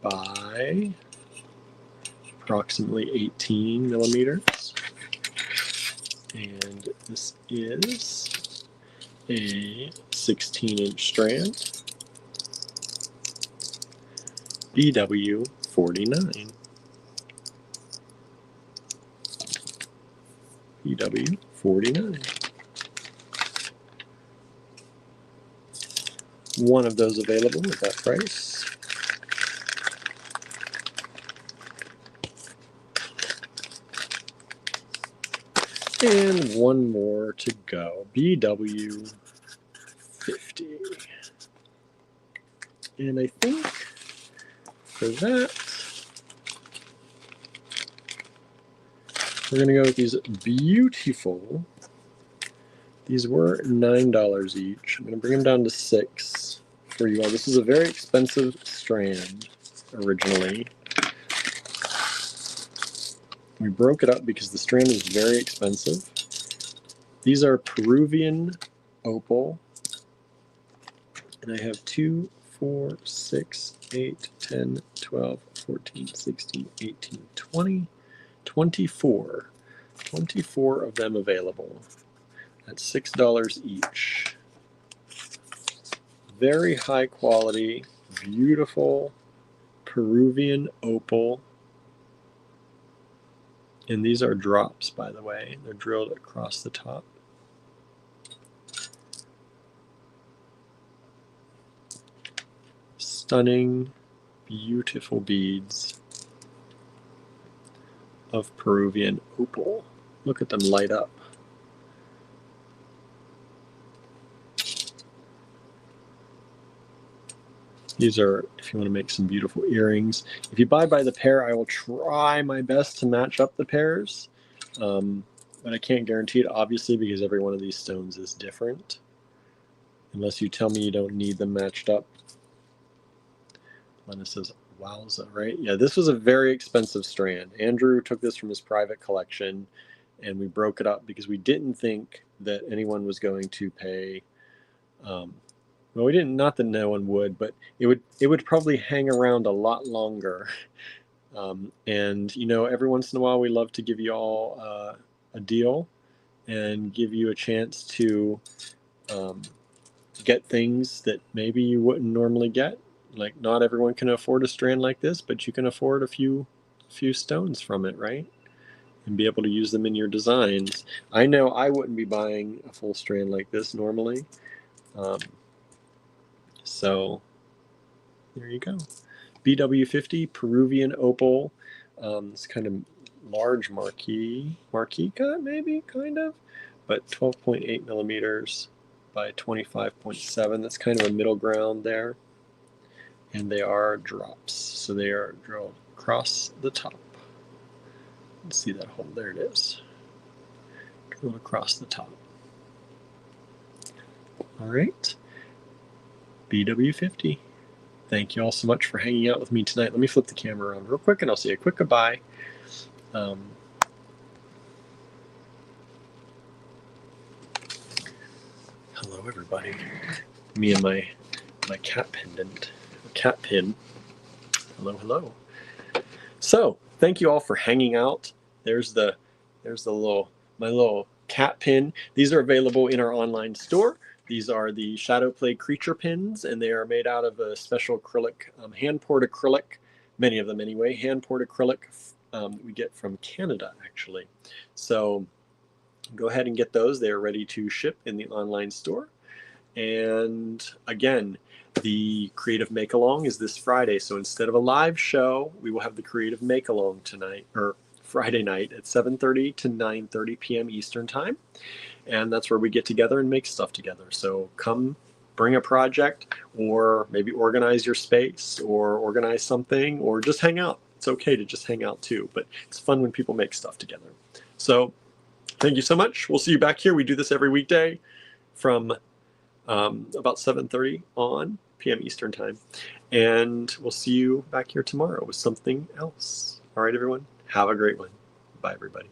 by approximately 18 millimeters. And this is a 16-inch strand. BW49. BW49. One of those available at that price. And one more to go. BW50. And I think for that, we're going to go with these beautiful. These were $9 each. I'm going to bring them down to $6 for you all. This is a very expensive strand originally. We broke it up because the strand is very expensive. These are Peruvian opal. And I have 2, 4, 6, 8, 10, 12, 14, 16, 18, 20, 24. 24 of them available at $6 each. Very high quality, beautiful Peruvian opal. And these are drops, by the way. They're drilled across the top. Stunning, beautiful beads of Peruvian opal. Look at them light up. These are, if you want to make some beautiful earrings. If you buy by the pair, I will try my best to match up the pairs. But I can't guarantee it, obviously, because every one of these stones is different. Unless you tell me you don't need them matched up. Lena says, wowza, right? Yeah, this was a very expensive strand. Andrew took this from his private collection, and we broke it up because we didn't think that anyone was going to pay... well, we didn't, not that no one would, but it would probably hang around a lot longer. And, you know, every once in a while we love to give you all a deal and give you a chance to get things that maybe you wouldn't normally get. Like, not everyone can afford a strand like this, but you can afford a few stones from it, right? And be able to use them in your designs. I know I wouldn't be buying a full strand like this normally. So there you go. BW50 Peruvian opal. It's kind of large marquee cut, maybe, kind of, but 12.8 millimeters by 25.7. That's kind of a middle ground there. And they are drops, so they are drilled across the top. Let's see that hole. There it is. Drilled across the top. All right. BW50. Thank you all so much for hanging out with me tonight. Let me flip the camera around real quick and I'll say a quick goodbye. Hello, everybody. Me and my cat pendant, cat pin. Hello, hello. So, thank you all for hanging out. There's the my little cat pin. These are available in our online store. These are the Shadow Play Creature pins, and they are made out of a special acrylic, hand-poured acrylic, many of them anyway, hand-poured acrylic that we get from Canada, actually. So go ahead and get those. They are ready to ship in the online store. And again, the Creative Make-Along is this Friday. So instead of a live show, we will have the Creative Make-Along tonight, or Friday night at 7:30 to 9:30 p.m. Eastern Time. And that's where we get together and make stuff together. So come bring a project, or maybe organize your space, or organize something, or just hang out. It's okay to just hang out too, but it's fun when people make stuff together. So thank you so much. We'll see you back here. We do this every weekday from about 7:30 on p.m. Eastern Time. And we'll see you back here tomorrow with something else. All right, everyone. Have a great one. Bye, everybody.